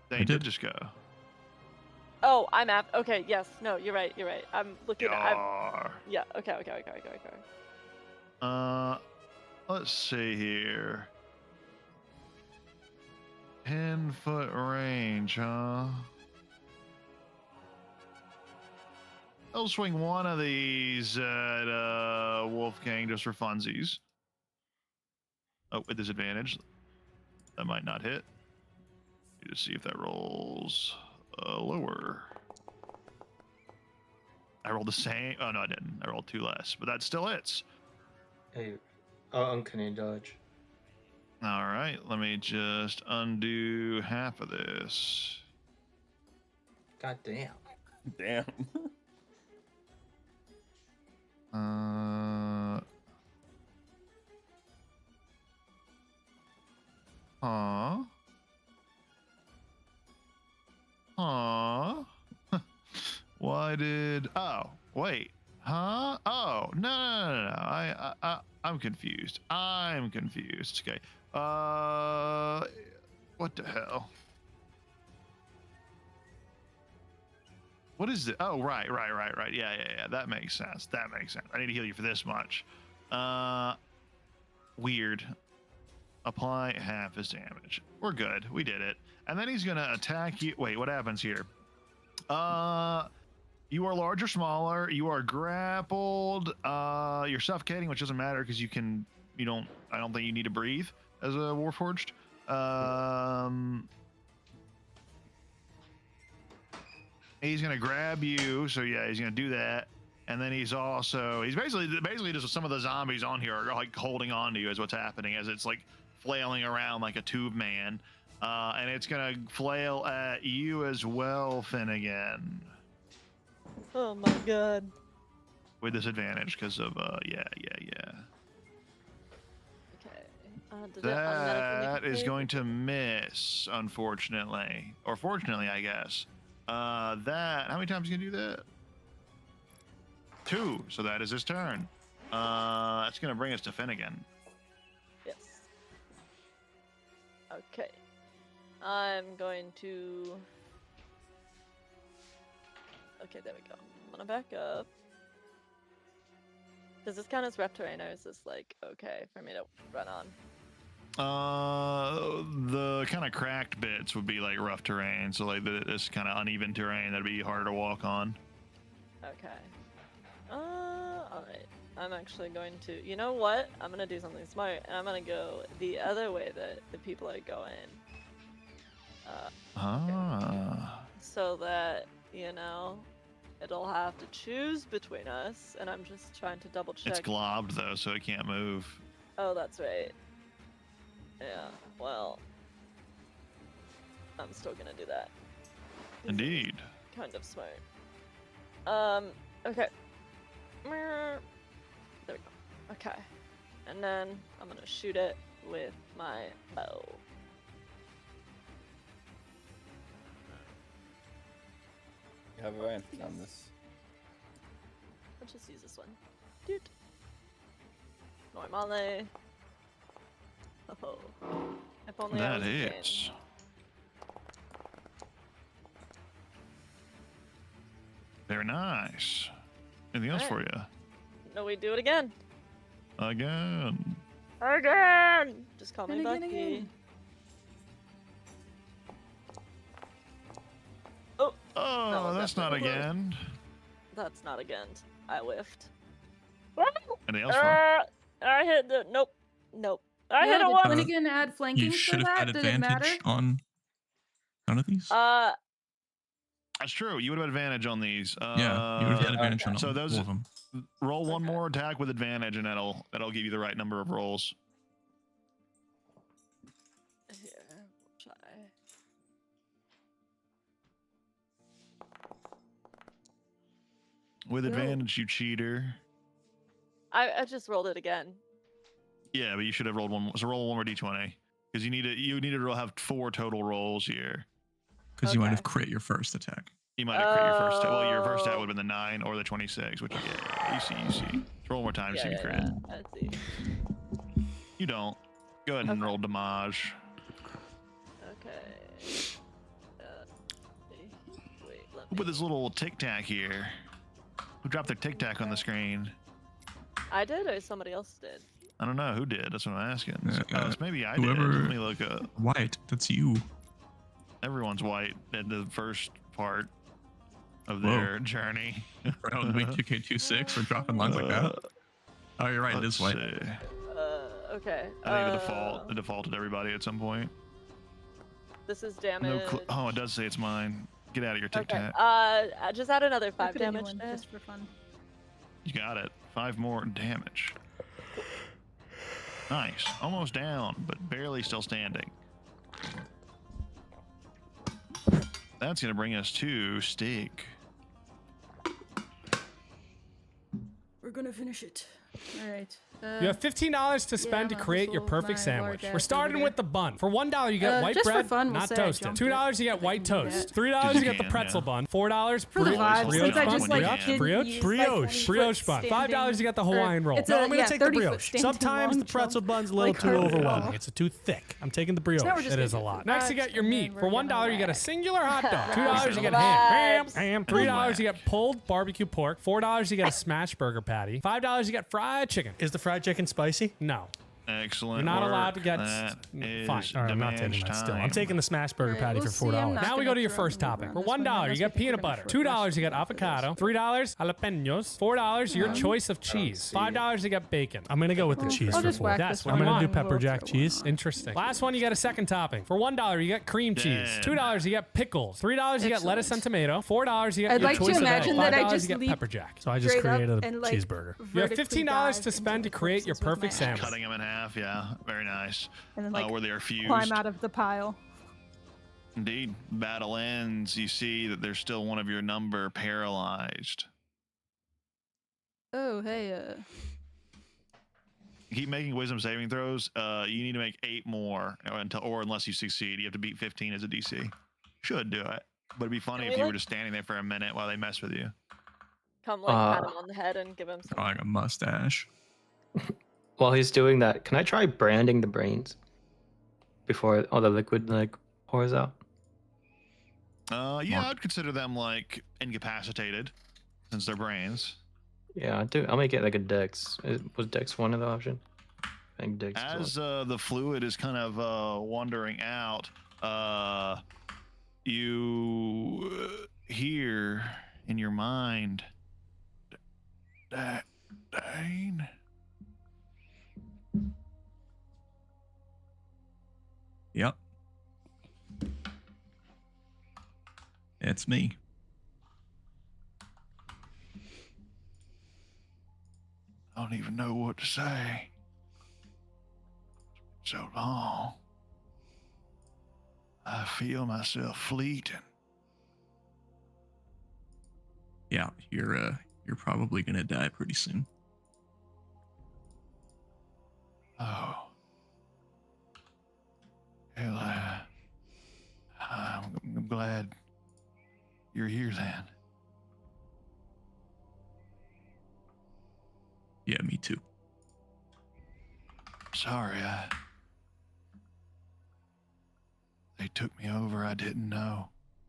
They did. did just go. Oh, I'm at. Okay, yes. No, you're right. You're right. I'm looking. Yar. Yeah. Okay. Let's see here. 10-foot range, huh? I'll swing one of these at Wolfgang just for funsies. Oh, with disadvantage. That might not hit. Let me just see if that rolls lower. I rolled the same. Oh, no, I didn't. I rolled 2 less, but that still hits. Hey, uncanny dodge. All right, let me just undo half of this. God damn. Damn. Why did? Oh, wait. Huh? Oh, no. I'm confused. Okay. What the hell? What is it? Oh, right. Yeah. That makes sense. I need to heal you for this much. Weird. Apply half his damage. We're good. We did it. And then he's gonna attack you. Wait, what happens here? You are large or smaller. You are grappled. You're suffocating, which doesn't matter because I don't think you need to breathe as a Warforged. He's gonna grab you. So yeah, he's gonna do that. And then he's basically just some of the zombies on here are like holding on to you as what's happening as it's like flailing around like a tube man. And it's gonna flail at you as well, Finnegan. Oh my god. With disadvantage because of yeah. Okay. Did it That automatically is save? going to miss, unfortunately. Or fortunately, I guess. How many times can you do that? 2, so that is his turn. That's gonna bring us to Finnegan. Yes. Okay. I'm going to. Okay, there we go. I'm gonna back up. Does this count as rough terrain, or is this like okay for me to run on? The kind of cracked bits would be like rough terrain, so like this kind of uneven terrain that'd be harder to walk on. Okay. Alright. I'm actually going to. You know what? I'm gonna do something smart, and I'm gonna go the other way that the people are going. So that it'll have to choose between us, and I'm just trying to double check. It's globbed though, so it can't move. Oh, that's right. Yeah, well, I'm still gonna do that. Indeed. Kind of smart. Okay. There we go. Okay. and then I'm gonna shoot it with my bow. You have a variant on this. I'll just use this one. Dude. Normale. Oh. If only I That was in game. hits. Very nice. Anything else for you? No, we do it again. Again. Again! Just call me And again, Bucky. again. Oh, Oh, No, that's not definitely. again. that's not again. I whiffed. Anything else for I hit the nope. I Yeah, hit a did one. Finnegan add flanking You for should have that? had Did it matter? advantage on none of these. That's true. You would have advantage on these. Yeah, you would have had advantage on so all those of them. roll one Okay. more attack with advantage, and that'll give you the right number of rolls. Here, we'll try. With No. advantage, you cheater. I just rolled it again. Yeah, but you should have rolled one. So roll one more d20 because you need to have 4 total rolls here. Because you might have Okay. crit your first attack. You might have crit your first. Well, your first attack would have been the 9 or the 26, which you see. So roll one more time to see if you crit. I see. You don't. Go ahead and Okay. roll damage. Okay. Wait, let Who me. put this little tic tac here? Who dropped their tic tac on the screen? I did or somebody else did? I don't know who did. That's what I'm asking. Uh, It's maybe I whoever- did. Let me look up. White, that's you. Everyone's white at the first part of Whoa. their journey. Right on week 2K26 for dropping lines like that. Oh, you're right. It Let's is white. see. Okay. I think it defaulted everybody at some point. This is No, damage. oh, it does say it's mine. Get out of your tic Okay. tac. Just add another Look 5 at a new damage one, there. just for fun. You got it. 5 more damage. Nice. Almost down, but barely still standing. That's going to bring us to Stig. We're gonna finish it. All right. You have $15 to spend I'm to gonna create your hustle perfect my sandwich. large We're ass starting over with the bun. For $1, you get white just for bread, fun, we'll not say I toasted. jumped $2, you it, get but I white can do toast. that. $3, you get the can, pretzel yeah. bun. $4, For the vibes, brioche since I bun. just like Brioche. didn't Brioche? use, Brioche. Brioche bun. $5, you get the Hawaiian roll. It's No, a, I'm going to yeah, take the 30 foot brioche. standing Sometimes long the pretzel jump, bun's a little like too hurdle. overwhelming. It's too thick. I'm taking the brioche. now we're just It is a gonna do lot. food Next, you vibes, get your and meat. then For we're gonna $1, you get a whack. singular hot dog. $2, you get Vibes. ham. $3, you get pulled barbecue pork. $4, you get a smashed burger patty. $5, you get fried chicken. Is the fried chicken spicy? No. Excellent. You're not allowed to work. get. That Fine. is All right, I'm not taking damage that still. I'm time. taking the smash burger Alright, patty we'll for see, I'm $4. not Now we gonna go to your throw first any topping. on For this one, $1, you unless get we peanut think we're butter. gonna $2, you get rush avocado. $3, jalapenos. $4, your choice of cheese. $5, you get bacon. I'm gonna go with the cheese I'll for just four. whack That's this what I'm I gonna want. do pepper We'll jack throw cheese. one on. Interesting. Last one, you get a second topping. For $1, you get cream cheese. Damn. $2, you get pickles. $3, you get lettuce and tomato. $4, you get I'd your like to choice of imagine egg. that I $5, just you get leap pepper jack. So I just straight up created a and, like, cheeseburger. You have vertically $15 dive to spend into to create the your corpses with perfect my sandwich. Cutting them in half, yeah. Very nice. And then like Where they are fused. climb out of the pile. Indeed. Battle ends. You see that there's still one of your number paralyzed. Oh hey, Keep making wisdom saving throws. You need to make 8 more or unless you succeed. You have to beat 15 as a DC. Should do it. But it'd be funny Can if we, you were like- just standing there for a minute while they mess with you. Come like pat him on the head and give him some. Drawing a mustache. While he's doing that, can I try branding the brains before all the liquid like pours out? Yeah, I'd consider them like incapacitated since they're brains. Yeah, I do. I'll make it like a dex. Was dex one of the option? I think dex. As the fluid is kind of wandering out, you hear in your mind, Dane. Yep. It's me. I don't even know what to say. So long. I feel myself fleeting. Yeah, you're probably gonna die pretty soon. Oh. Well, I'm glad you're here then. Yeah, me too. Sorry, they took me over. I didn't know.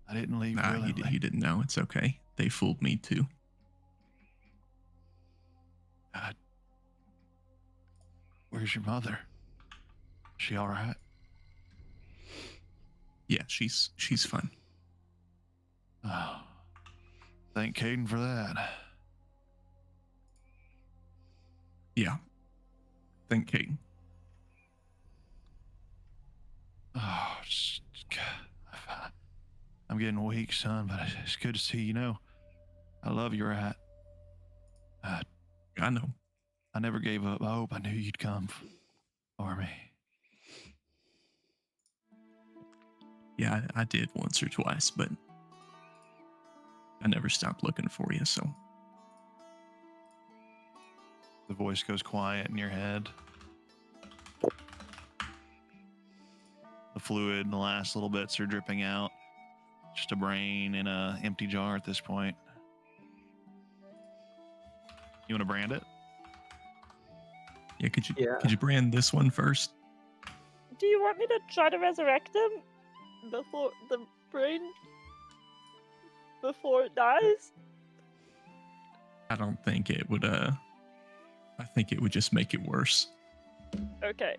I didn't leave Nah, willingly. you didn't know. It's okay. They fooled me too. Where's your mother? Is she all right? Yeah, she's fine. Oh, thank Caden for that. Yeah. Thank Kate. Oh, I'm getting weak, son, but it's good to see you. Know, I love you, Rat. I know. I never gave up hope. I knew you'd come for me. Yeah, I did once or twice, but I never stopped looking for you, so. The voice goes quiet in your head. The fluid and the last little bits are dripping out. Just a brain in an empty jar at this point. You want to brand it? Yeah, could you brand this one first? Do you want me to try to resurrect him before the brain before it dies? I don't think it would I think it would just make it worse. Okay.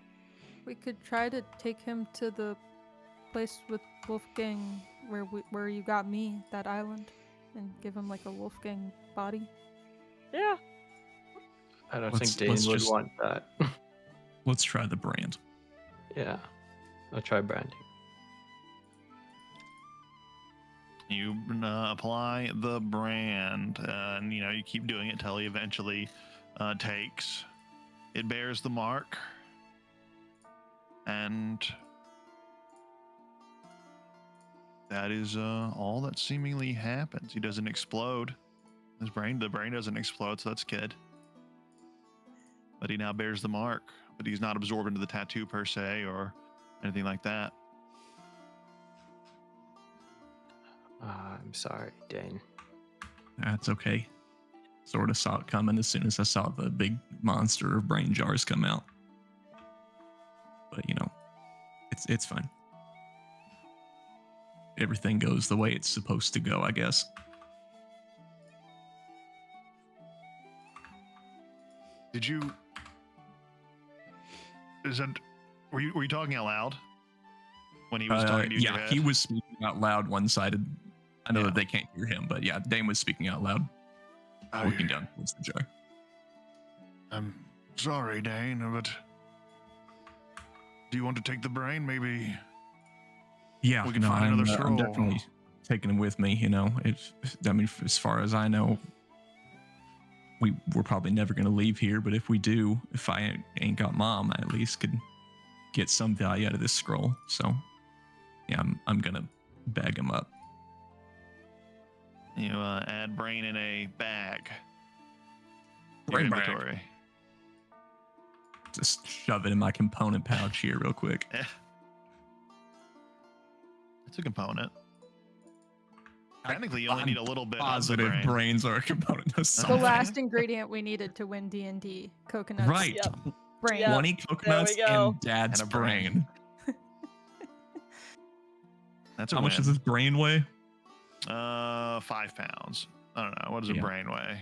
We could try to take him to the place with Wolfgang where you got me, that island, and give him like a Wolfgang body. Yeah. I don't Let's- think Dane let's would just- want that. Let's try the brand. Yeah. I'll try branding. You apply the brand, and you keep doing it until he eventually takes. It bears the mark, and that is all that seemingly happens. He doesn't explode. The brain doesn't explode, so that's good. But he now bears the mark, but he's not absorbed into the tattoo per se or anything like that. I'm sorry, Dane. That's okay. Sort of saw it coming as soon as I saw the big monster of brain jars come out. But it's fine. Everything goes the way it's supposed to go, I guess. Did you? Were you talking out loud when he was talking to you? in your Yeah, head? he was speaking out loud one-sided. I know Yeah. that they can't hear him, but yeah, Dane was speaking out loud. Oh, Looking down towards the jar. I'm sorry, Dane, but do you want to take the brain? Maybe Yeah, we can no, find I'm, another I'm scroll. definitely taking him with me. As far as I know, we're probably never going to leave here. But if we do, if I ain't got Mom, I at least could get some value out of this scroll. So, yeah, I'm gonna bag him up. You add brain in a bag. Brain bag. Inventory. Just shove it in my component pouch here, real quick. It's a component. Technically, you only I'm need a little bit of the Positive brain. brains are a component of The something. last ingredient we needed to win D&D, coconuts. Right. Yep. Brain. Yep. 20 coconuts go. and Dad's And a brain. That's a How much win. does this brain weigh? 5 pounds. I don't know. What does a Yeah. brain weigh?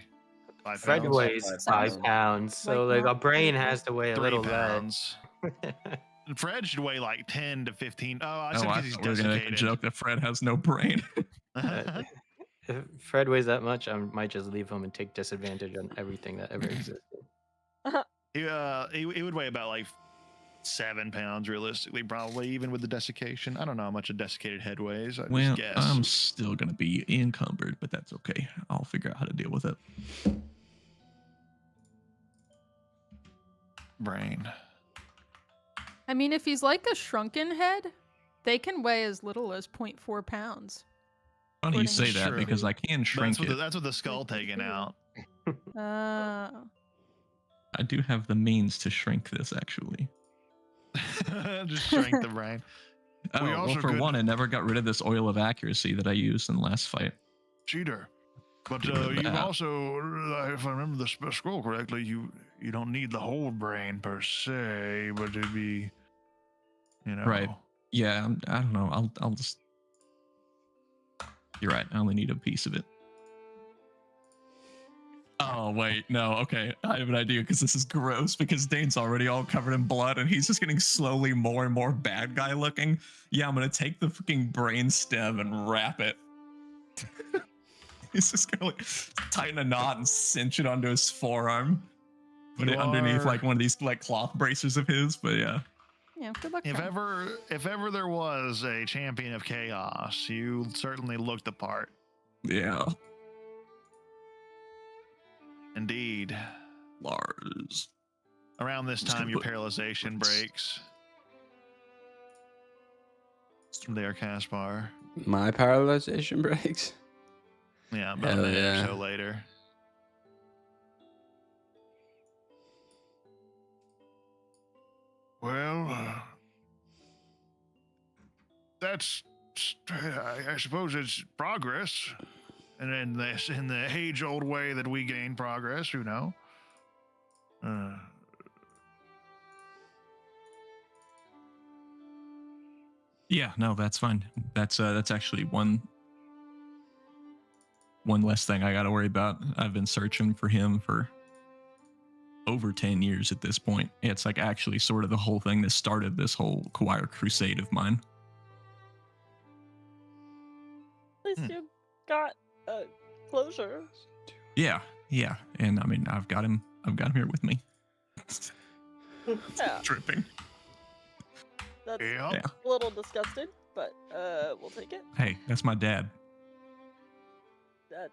5 Fred pounds? weighs 5 pounds, so Like like a not brain really. has to weigh a 3 little less. pounds. Fred should weigh like 10 to 15. Oh, I Oh, said I because he's thought we were gonna make a desiccated. joke that Fred has no brain. If Fred weighs that much, I might just leave him and take disadvantage on everything that ever existed. He would weigh about like 7 pounds realistically, probably, even with the desiccation. I don't know how much a desiccated head weighs. I Well, just guess. I'm still gonna be encumbered, but that's okay. I'll figure out how to deal with it. Brain. I mean, if he's like a shrunken head, they can weigh as little as 0.4 pounds. Funny you According say to that True. because I can shrink That's what, it. that's what the skull taking out. Oh. I do have the means to shrink this, actually. Just shrink the brain. Oh, We well, also for could- one, I never got rid of this oil of accuracy that I used in the last fight. Cheater. But Get rid of you've that. also, if I remember the scroll correctly, you don't need the whole brain per se, but it'd be, you know. Right. Yeah, I don't know. I'll just. You're right. I only need a piece of it. Oh wait, no. Okay, I have an idea because this is gross. Because Dane's already all covered in blood, and he's just getting slowly more and more bad guy looking. Yeah, I'm gonna take the fucking brain stem and wrap it. He's just gonna like tighten a knot and cinch it onto his forearm. Put it underneath like one of these like cloth braces of his. But yeah. Yeah, good luck. If Sean. ever there was a champion of chaos, you certainly looked the part. Yeah. Indeed. Lars. Around this time, your paralyzation breaks. There, Caspar. My paralyzation breaks. Yeah, about a Hell minute yeah. or so later. Well, that's, I suppose it's progress. And in the age-old way that we gain progress, you know. Yeah, no, that's fine. That's actually one less thing I got to worry about. I've been searching for him for over 10 years at this point. It's like actually sort of the whole thing that started this whole choir crusade of mine. At least you got closure. Yeah, and I mean, I've got him here with me. Yeah, Tripping. that's Yeah. Yeah. a little disgusting, but we'll take it. Hey, that's my dad. That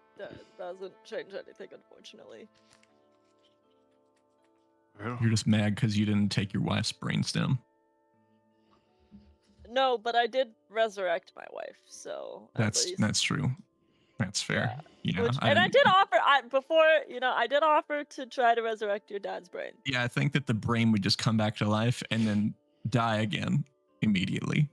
doesn't change anything, unfortunately. Well, You're just mad because you didn't take your wife's brainstem. No, but I did resurrect my wife, so at least- That's true. That's fair. Yeah, I did offer. I did offer to try to resurrect your dad's brain. Yeah, I think that the brain would just come back to life and then die again immediately.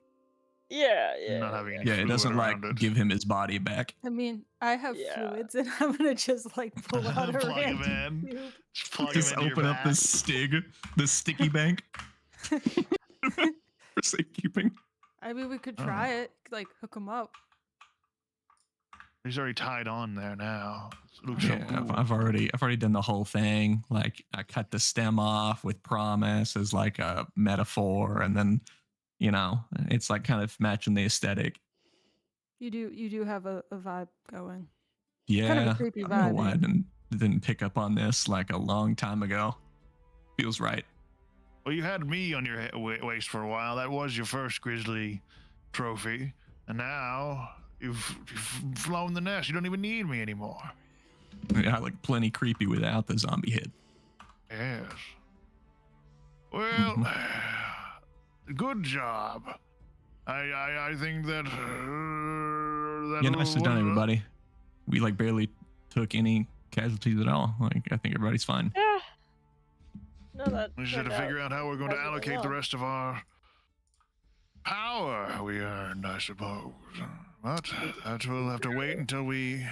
Yeah. not having any Yeah, it fluid doesn't like around it. give him his body back. I mean, I have Yeah. fluids, and I'm gonna just like pull out a Plug him random in. cube. Just plug Just him into open your up back. the sticky bank for safekeeping. I mean, we could Oh. try it, like hook them up. He's already tied on there now. Looks so Yeah, cool. I've already done the whole thing. Like I cut the stem off with promise as like a metaphor, and then it's like kind of matching the aesthetic. You do have a vibe going. Yeah, Kind of a creepy I don't know vibe, why I yeah. didn't pick up on this like a long time ago. Feels right. Well, you had me on your waist for a while. That was your first grizzly trophy. And now you've flown the nest. You don't even need me anymore. Yeah, I look plenty creepy without the zombie head. Yes. Well, good job. I think that. Yeah, nicely done, everybody. We like barely took any casualties at all. Like I think everybody's fine. Yeah. No, that. We just had to turned figure out how we're going to surprisingly allocate the well. rest of our power we earned, I suppose. But that we'll have to wait until we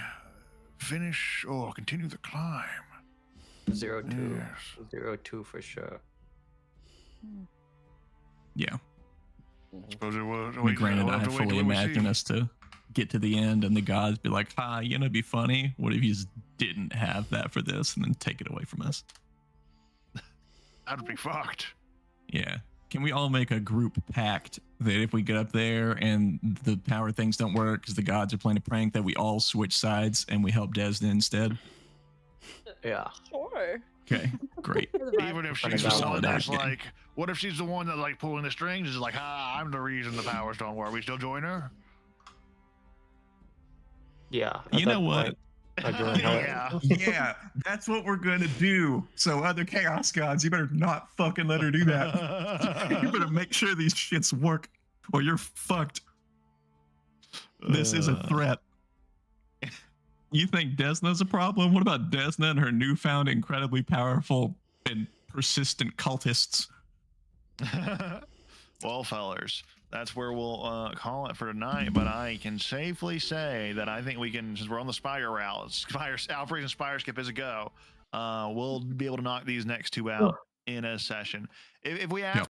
finish or continue the climb. 0-2. Yes. 0-2 for sure. Yeah. Suppose it will. I mean, granted, I fully imagine us to get to the end and the gods be like, it'd be funny. What if you just didn't have that for this and then take it away from us? That'd be fucked. Yeah. Can we all make a group pact that if we get up there and the power things don't work because the gods are playing a prank, that we all switch sides and we help Desna instead? Yeah. Sure. Okay, great. For the vibe. Even if Like she's a the one solid that's act game. like, what if she's the one that like pulling the strings? Is like, I'm the reason the powers don't work. We still join her? Yeah. You know what? I join her. Yeah. Yeah, that's what we're gonna do. So other chaos gods, you better not fucking let her do that. You better make sure these shits work or you're fucked. This is a threat. You think Desna's a problem? What about Desna and her newfound incredibly powerful and persistent cultists. Well, fellers, that's where we'll call it for tonight. But I can safely say that I think we can, since we're on the Spire route, Operation Spire Skip is a go. We'll be able to knock these next two out in a session. If we have